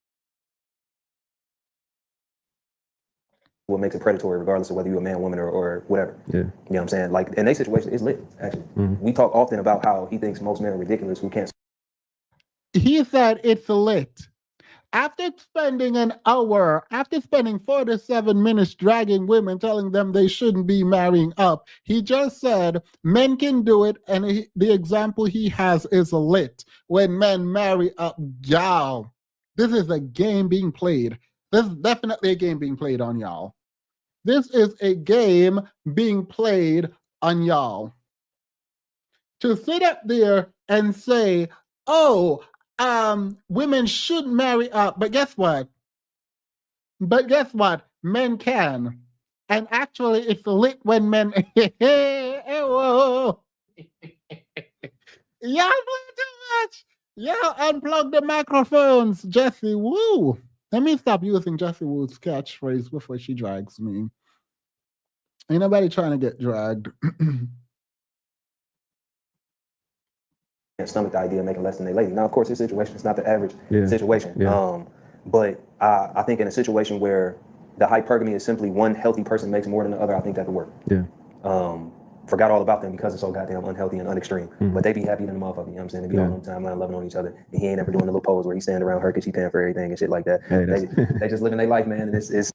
S2: What makes it predatory, regardless of whether you're a man, woman, or whatever.
S3: Yeah.
S2: You know what I'm saying? Like, in their situation, it's lit, actually. We talk often about how he thinks most men are ridiculous who can't.
S1: He said it's lit. After spending 47 minutes dragging women, telling them they shouldn't be marrying up, he just said men can do it, and the example he has is lit. When men marry up, y'all, this is a game being played. This is definitely a game being played on y'all. This is a game being played on y'all. To sit up there and say, oh, women should marry up, but guess what? Men can. And actually, it's lit when men. Whoa. Y'all play too much. Y'all unplug the microphones, Jesse Woo. Let me stop using Jesse Woo's catchphrase before she drags me. Ain't nobody trying to get dragged.
S2: Can't stomach the idea of making less than they lady. Now, of course, this situation is not the average situation.
S3: Yeah.
S2: But I think in a situation where the hypergamy is simply one healthy person makes more than the other, I think that could work.
S3: Yeah.
S2: Forgot all about them because it's so goddamn unhealthy and unextreme. But they be happy than the motherfucker, you know what I'm saying? They be on them timeline loving on each other. And he ain't ever doing the little pose where he stand around her because she paying for everything and shit like that.
S3: Hey,
S2: they just living their life, man. And it's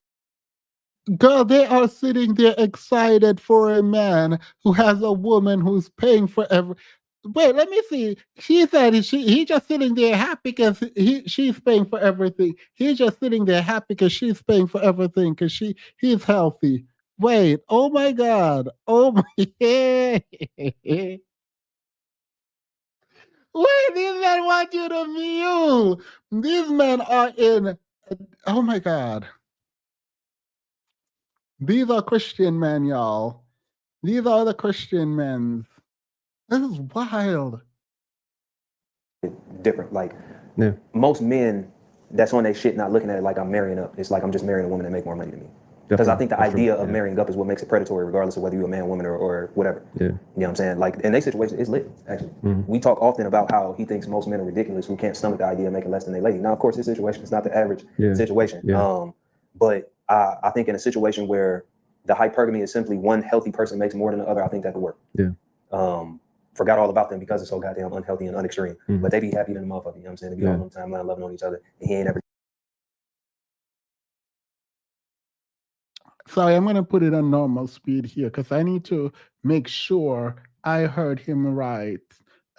S1: Girl, they are sitting there excited for a man who has a woman who's paying for every. Wait, let me see. She said he just sitting there happy because she's paying for everything. He's just sitting there happy because she's paying for everything because he's healthy. Wait, oh my God. Oh my Wait, these men want you to mule. These men are in oh my God. These are Christian men, y'all. These are the Christian men. This is wild.
S2: different. Like, most men that's on their shit not looking at it like I'm marrying up. It's like I'm just marrying a woman that make more money than me. Because I think the idea of marrying up is what makes it predatory, regardless of whether you're a man, woman, or whatever.
S3: Yeah.
S2: You know what I'm saying? Like, in their situation, it's lit, actually. We talk often about how he thinks most men are ridiculous who can't stomach the idea of making less than they lady. Now, of course, this situation is not the average situation. But I think in a situation where the hypergamy is simply one healthy person makes more than the other, I think that could work.
S3: Yeah.
S2: Forgot all about them because it's so goddamn unhealthy and unextreme. But they be happy than the motherfucker, you know what I'm saying? They be on them timeline loving on each other. And he ain't ever.
S1: Sorry, I'm going to put it on normal speed here because I need to make sure I heard him right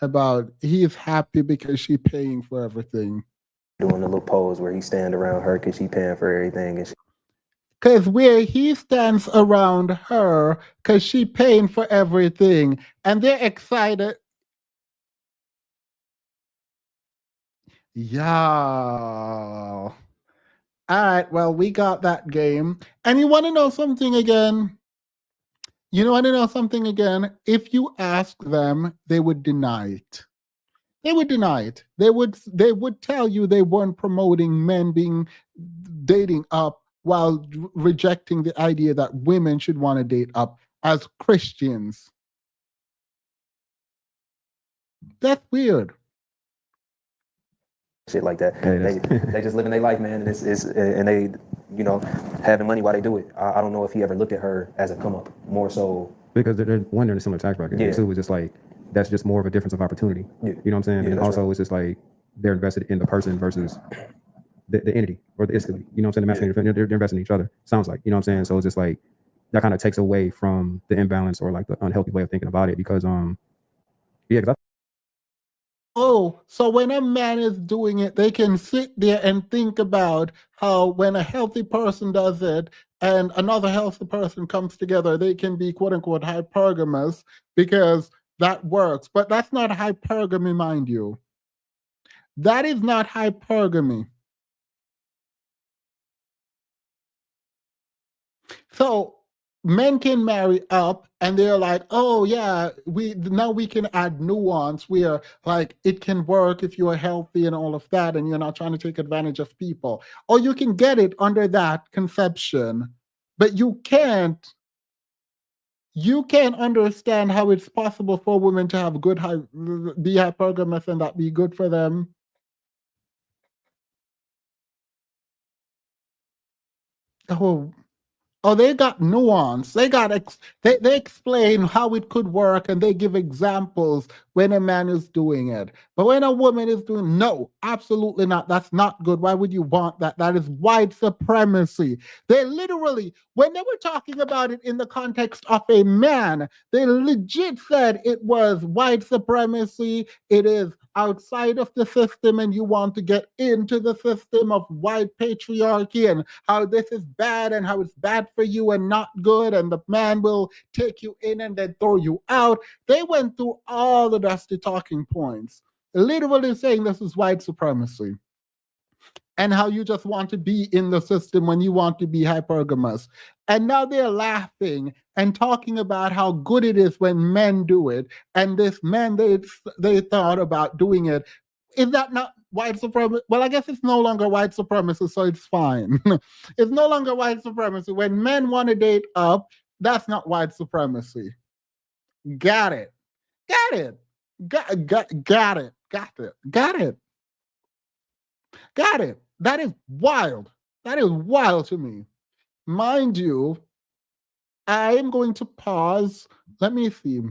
S1: about he's happy because she's paying for everything.
S2: Doing a little pose where he stand around her because she paying for everything. And
S1: Because where he stands around her, because she paying for everything, and they're excited. Yeah. All right, well, we got that game. And you want to know something again? You want to know something again? If you ask them, they would deny it. They would deny it. They would tell you they weren't promoting men being dating up while rejecting the idea that women should want to date up as Christians. That's weird.
S2: Shit like that.
S3: Hey,
S2: They just living their life, man, and and they, you know, having money while they do it. I don't know if he ever looked at her as a come up, more so
S3: because they're one, they're in a similar tax bracket.
S2: Yeah.
S3: Two is just like that's just more of a difference of opportunity.
S2: Yeah.
S3: You know what I'm saying?
S2: Yeah,
S3: and
S2: that's
S3: also
S2: right.
S3: it's just like they're invested in the person versus the entity or the entity. You know what I'm saying? The masculine, they're invested in each other. Sounds like, you know what I'm saying? So it's just like that kind of takes away from the imbalance or like the unhealthy way of thinking about it because because
S1: Oh, so when a man is doing it, they can sit there and think about how when a healthy person does it and another healthy person comes together, they can be quote unquote hypergamous because that works. But that's not hypergamy, mind you. That is not hypergamy. So men can marry up and they're like, oh yeah, now we can add nuance where like it can work if you are healthy and all of that and you're not trying to take advantage of people. Or you can get it under that conception, but you can't understand how it's possible for women to have be hypergamous and that be good for them. Oh, they got nuance. They got they explain how it could work and they give examples when a man is doing it. But when a woman is doing, no, absolutely not. That's not good. Why would you want that? That is white supremacy. They literally, when they were talking about it in the context of a man, they legit said it was white supremacy. It is outside of the system and you want to get into the system of white patriarchy and how this is bad and how it's bad for you and not good and the man will take you in and then throw you out. They went through all the dusty talking points, literally saying this is white supremacy and how you just want to be in the system when you want to be hypergamous. And now they're laughing and talking about how good it is when men do it. And this men, they thought about doing it. Is that not white supremacy? Well, I guess it's no longer white supremacy, so it's fine. It's no longer white supremacy. When men want to date up, that's not white supremacy. Got it. Got it. Got it. Got it. Got it. Got it. That is wild. That is wild to me. Mind you, I am going to pause. Let me see.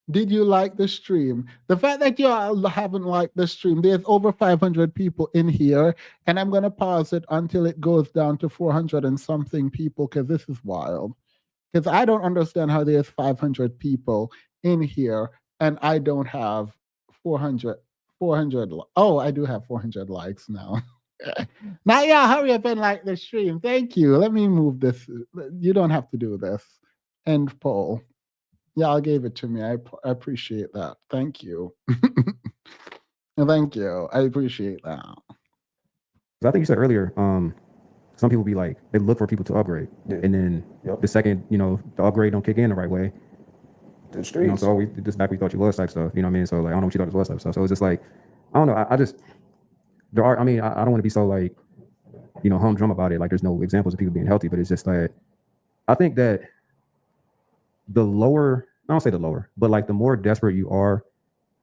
S1: Did you like the stream? The fact that you all haven't liked the stream, there's over 500 people in here, and I'm going to pause it until it goes down to 400 and something people because this is wild. Because I don't understand how there's 500 people in here and I don't have 400. Oh, I do have 400 likes now. Now, yeah, hurry up and like the stream. Thank you. Let me move this. You don't have to do this. End poll. Yeah, I gave it to me. I appreciate that. Thank you. Thank you. I appreciate that.
S3: I think you said earlier, some people be like, they look for people to upgrade.
S2: Yeah.
S3: And then the second, the upgrade don't kick in the right way.
S2: The streets.
S3: So we just back we thought you was type stuff. You know what I mean? So like I don't know what you thought it was type stuff. So it's just like, I don't know. I just there are, I don't want to be so like, humdrum about it. Like there's no examples of people being healthy, but it's just like I think that the lower, I don't say the lower, but like the more desperate you are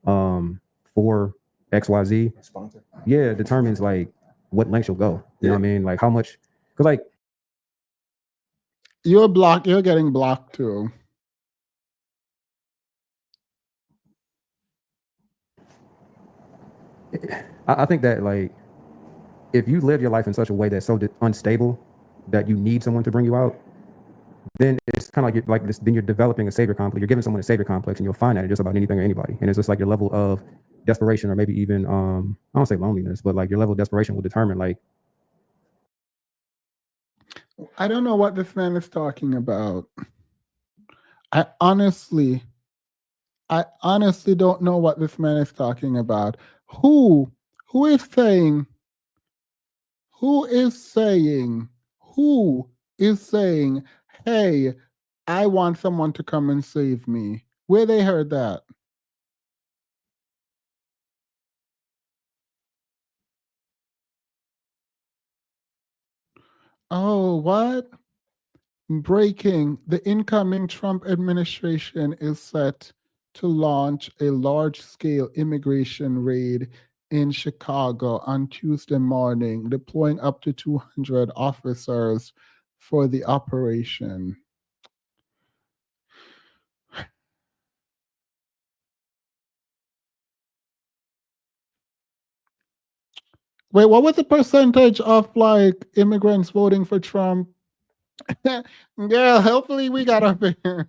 S3: for XYZ,
S2: Sponsor.
S3: Yeah, determines like what lengths you'll go. You know what I mean? Like how much, because like
S1: you're getting blocked too.
S3: I think that like if you live your life in such a way that's so unstable that you need someone to bring you out, then it's kind of like this. Then you're developing a savior complex. You're giving someone a savior complex, and you'll find that in just about anything or anybody. And it's just like your level of desperation, or maybe even I don't say loneliness, but like your level of desperation will determine like.
S1: I don't know what this man is talking about. I honestly don't know what this man is talking about. Who who is saying who is saying who is saying, hey, I want someone to come and save me? Where they heard that? Oh, what? Breaking. The incoming Trump administration is set to launch a large scale immigration raid in Chicago on Tuesday morning, deploying up to 200 officers for the operation. Wait, what was the percentage of like immigrants voting for Trump? Girl, hopefully we got up here.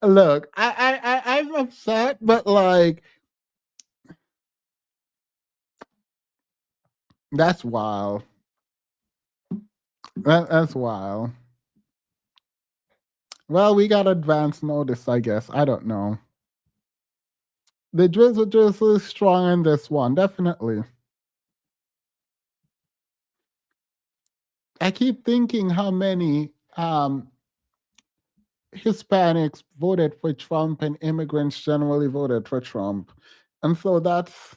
S1: Look, I'm upset, but like that's wild. That's wild. Well, we got advance notice, I guess. I don't know. The drizzle is strong in this one, definitely. I keep thinking how many Hispanics voted for Trump and immigrants generally voted for Trump. And so that's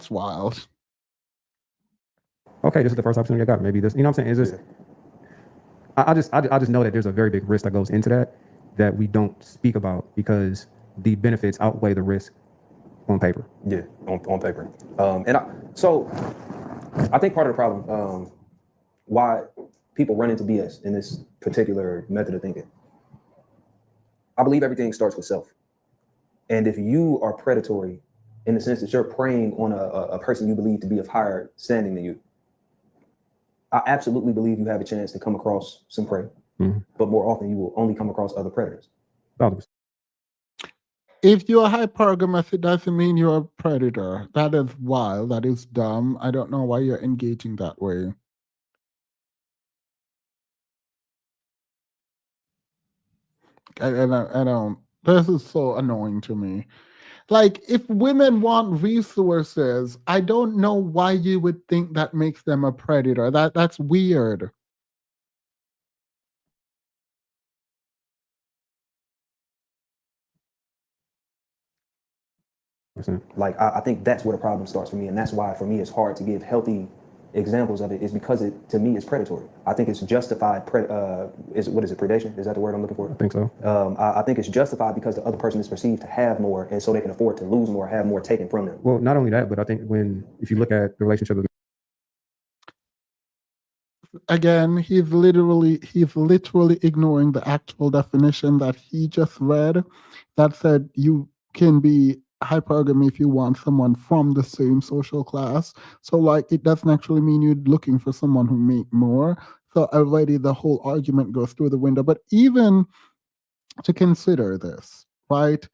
S1: wild.
S3: Okay, this is the first opportunity I got. Maybe this, you know what I'm saying? Is this? I just know that there's a very big risk that goes into that we don't speak about because the benefits outweigh the risk on paper.
S2: Yeah, on paper. So I think part of the problem, why people run into BS in this particular method of thinking, I believe everything starts with self. And if you are predatory in the sense that you're preying on a person you believe to be of higher standing than you, I absolutely believe you have a chance to come across some prey. Mm-hmm. But more often you will only come across other predators.
S1: If you're hypergamous, it doesn't mean you're a predator. That is wild. That is dumb. I don't know why you're engaging that way. I don't. This is so annoying to me. Like, if women want resources, I don't know why you would think that makes them a predator. That's weird.
S2: Like, I think that's where the problem starts for me, and that's why for me it's hard to give healthy examples of it, is because it to me is predatory. I think it's justified. What is it? Predation? Is that the word I'm looking for?
S3: I think so.
S2: I think it's justified because the other person is perceived to have more, and so they can afford to lose more, have more taken from them.
S3: Well, not only that, but I think if you look at the relationship of
S1: again, he's literally ignoring the actual definition that he just read that said you can be hypergamy if you want someone from the same social class. So like it doesn't actually mean you're looking for someone who make more. So already the whole argument goes through the window. But even to consider this, right?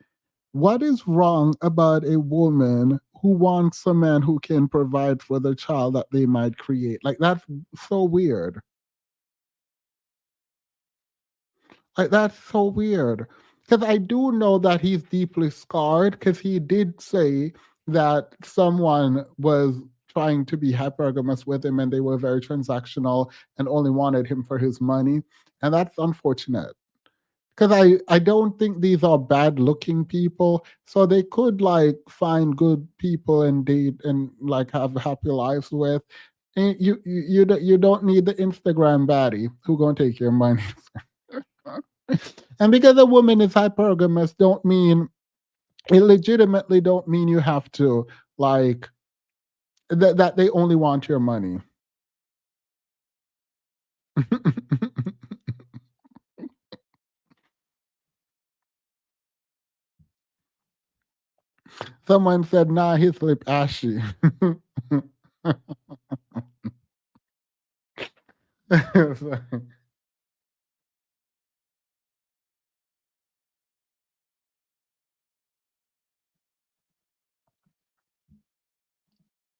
S1: What is wrong about a woman who wants a man who can provide for the child that they might create? Like that's so weird. Like, that's so weird. Because I do know that he's deeply scarred because he did say that someone was trying to be hypergamous with him and they were very transactional and only wanted him for his money. And that's unfortunate. Because I don't think these are bad looking people. So they could like find good people and date and like have happy lives with. And you don't need the Instagram baddie who gonna take your money. And because a woman is hypergamous, don't mean it legitimately don't mean you have to like that they only want your money. Someone said, nah, his lip ashy.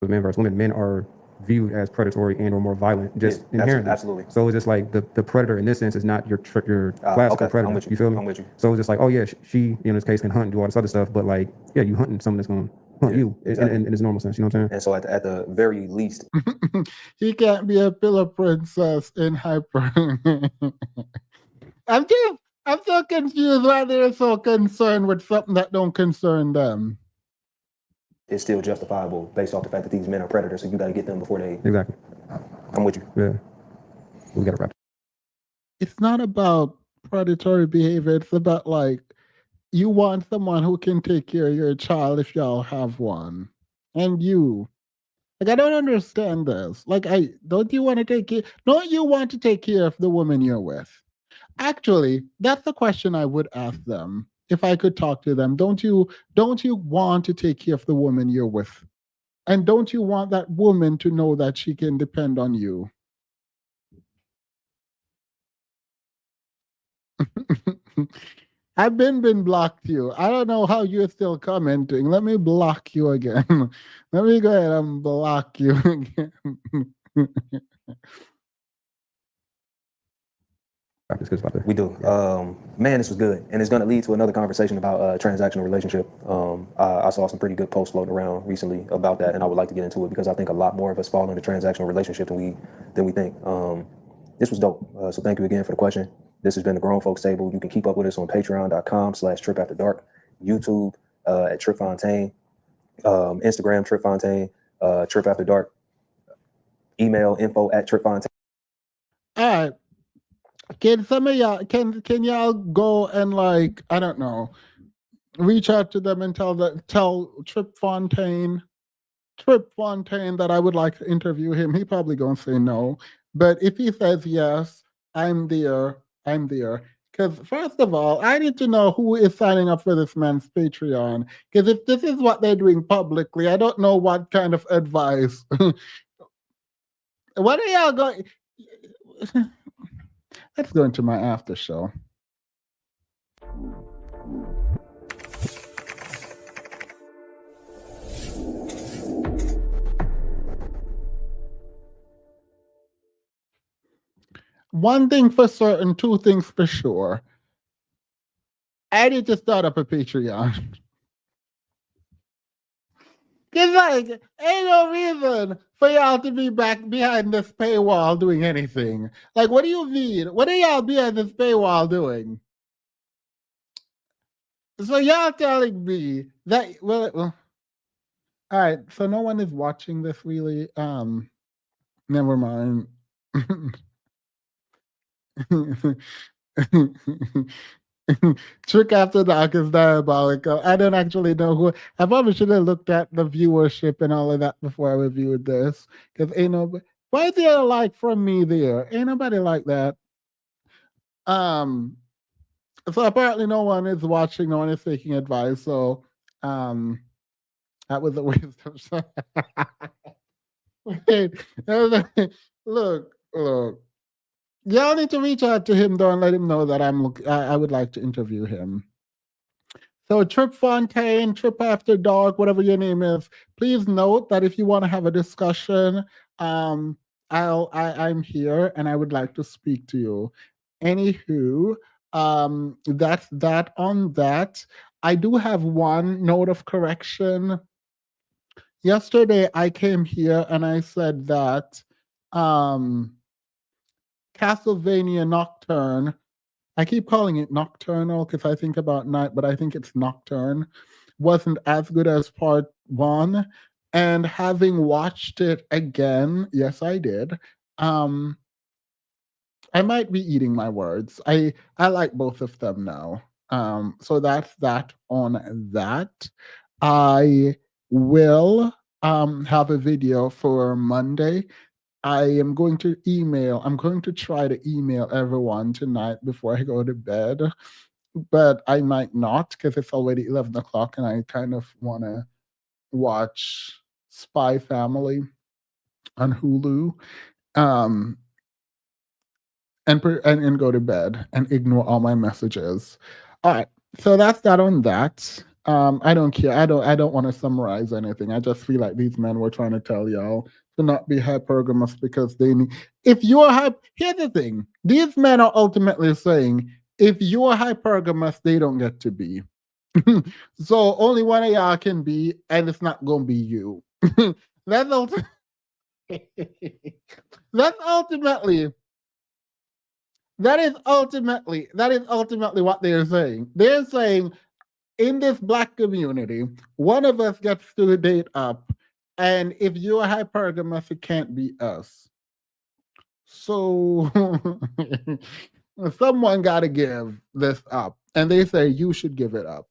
S3: men versus women, men are viewed as predatory and or more violent, just inherently.
S2: Absolutely.
S3: So it's just like the predator in this sense is not your classical
S2: okay.
S3: predator.
S2: I'm with you.
S3: You feel me?
S2: I'm with you.
S3: So it's just like, oh yeah, she in this case can hunt and do all this other stuff, but like, yeah, you hunting something that's going to hunt you in its normal sense. You know what I'm saying?
S2: And so at the very least,
S1: he can't be a pillow princess in hyper. I'm so confused why they're so concerned with something that don't concern them.
S2: it's still justifiable based off the fact that these men are predators, so you got to get them before they.
S3: Exactly.
S2: I'm with you.
S3: Yeah. We got to wrap.
S1: It's not about predatory behavior. It's about like you want someone who can take care of your child if y'all have one, and you. Like I don't understand this. Like don't you want to take care? Don't you want to take care of the woman you're with? Actually, that's the question I would ask them if I could talk to them. Don't you want to take care of the woman you're with? And don't you want that woman to know that she can depend on you? I've been blocked you. I don't know how you're still commenting. Let me block you again. Let me go ahead and block you again.
S2: We do. Man, this was good. And it's going to lead to another conversation about transactional relationship. I saw some pretty good posts floating around recently about that, and I would like to get into it because I think a lot more of us fall into transactional relationship than we think. This was dope. So thank you again for the question. This has been the Grown Folks Table. You can keep up with us on patreon.com/tripafterdark, YouTube at Trip Fontaine, Instagram Trip Fontaine, Trip After Dark, email info@tripfontaine.
S1: All right. Can some of y'all can y'all go and like I don't know, reach out to them and tell Trip Fontaine that I would like to interview him. He probably gonna say no, but if he says yes, I'm there. Because first of all, I need to know who is signing up for this man's Patreon. Because if this is what they're doing publicly, I don't know what kind of advice. What are y'all going? Let's go into my after show. One thing for certain, two things for sure. I need to start up a Patreon. Cause like, ain't no reason for y'all to be back behind this paywall doing anything. Like, what do you mean? What are y'all behind this paywall doing? So y'all telling me that well, all right. So no one is watching this really. Never mind. Trick After Dark is diabolical. I don't actually know who. I probably should have looked at the viewership and all of that before I reviewed this. Because ain't nobody. Why is there a like from me there? Ain't nobody like that. So apparently no one is watching, no one is taking advice. So that was a waste of time. Look. Y'all need to reach out to him though and let him know that I would like to interview him. So Trip Fontaine, Trip After Dark, whatever your name is, please note that if you want to have a discussion, I'm here and I would like to speak to you. Anywho, that's that on that. I do have one note of correction. Yesterday I came here and I said that Castlevania Nocturne. I keep calling it Nocturnal because I think about night, but I think it's Nocturne. Wasn't as good as part one. And having watched it again, yes, I did. I might be eating my words. I like both of them now. So that's that on that. I will have a video for Monday. I am going to try to email everyone tonight before I go to bed, but I might not because it's already 11 o'clock and I kind of want to watch Spy Family on Hulu and go to bed and ignore all my messages. All right, so that's that on that. I don't care. I don't want to summarize anything. I just feel like these men were trying to tell y'all to not be hypergamous because they need. If you're here's the thing: these men are ultimately saying, if you're hypergamous, they don't get to be. So only one of y'all can be, and it's not going to be you. That's that's ultimately that is ultimately what they're saying. They're saying in this black community, one of us gets to date up, and if you're hypergamous, it can't be us. So someone got to give this up, and they say you should give it up.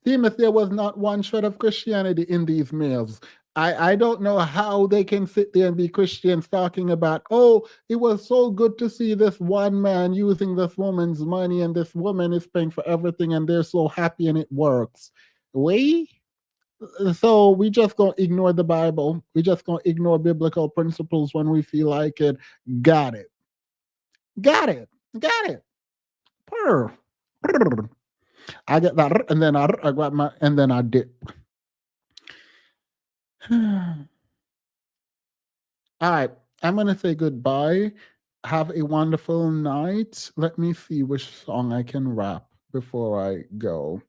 S1: If there was not one shred of Christianity in these males. I don't know how they can sit there and be Christians talking about, oh, it was so good to see this one man using this woman's money and this woman is paying for everything and they're so happy and it works. So we just gonna ignore the Bible. We just gonna ignore biblical principles when we feel like it. Got it. Got it. Got it. Purr. Purr. I get that, and then I got my, and then I dip. All right, I'm gonna say goodbye. Have a wonderful night. Let me see which song I can rap before I go.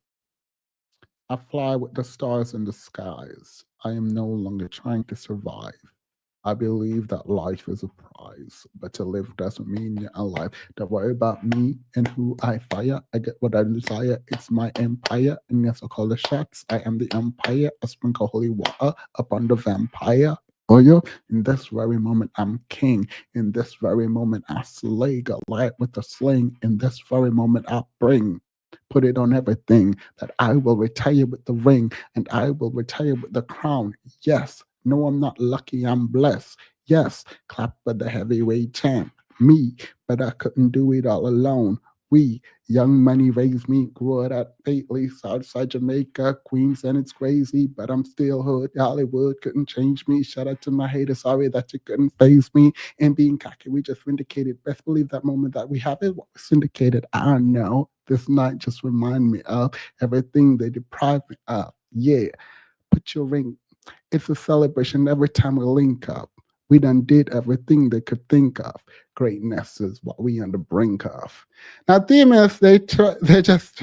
S1: I fly with the stars in the skies. I am no longer trying to survive. I believe that life is a prize, but to live doesn't mean you're alive. Don't worry about me and who I fire. I get what I desire. It's my empire, and yes, I call the shots. I am the empire. I sprinkle holy water upon the vampire. Oil. In this very moment, I'm king. In this very moment, I slay Goliath with a sling. In this very moment, I put it on everything that I will retire with the ring and I will retire with the crown. Yes. No, I'm not lucky. I'm blessed. Yes, clap for the heavyweight champ. Me, but I couldn't do it all alone. We, young money raised me, grew up at Fately, Southside Jamaica, Queens, and it's crazy, but I'm still hood. Hollywood couldn't change me. Shout out to my haters. Sorry that you couldn't phase me. And being cocky, we just vindicated. Best believe that moment that we have it what was syndicated. I know this night just remind me of everything they deprived me of. Yeah, put your ring. It's a celebration every time we link up. We done did everything they could think of. Greatness is what we on the brink of. Now, demons, they just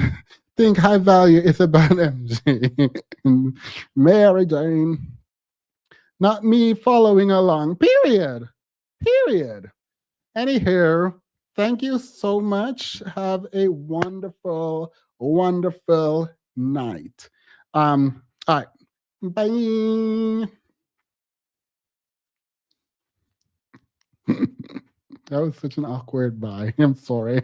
S1: think high value is about MG. Mary Jane. Not me following along. Period. Period. Anyhow, thank you so much. Have a wonderful, wonderful night. All right. Bye. That was such an awkward bye. I'm sorry.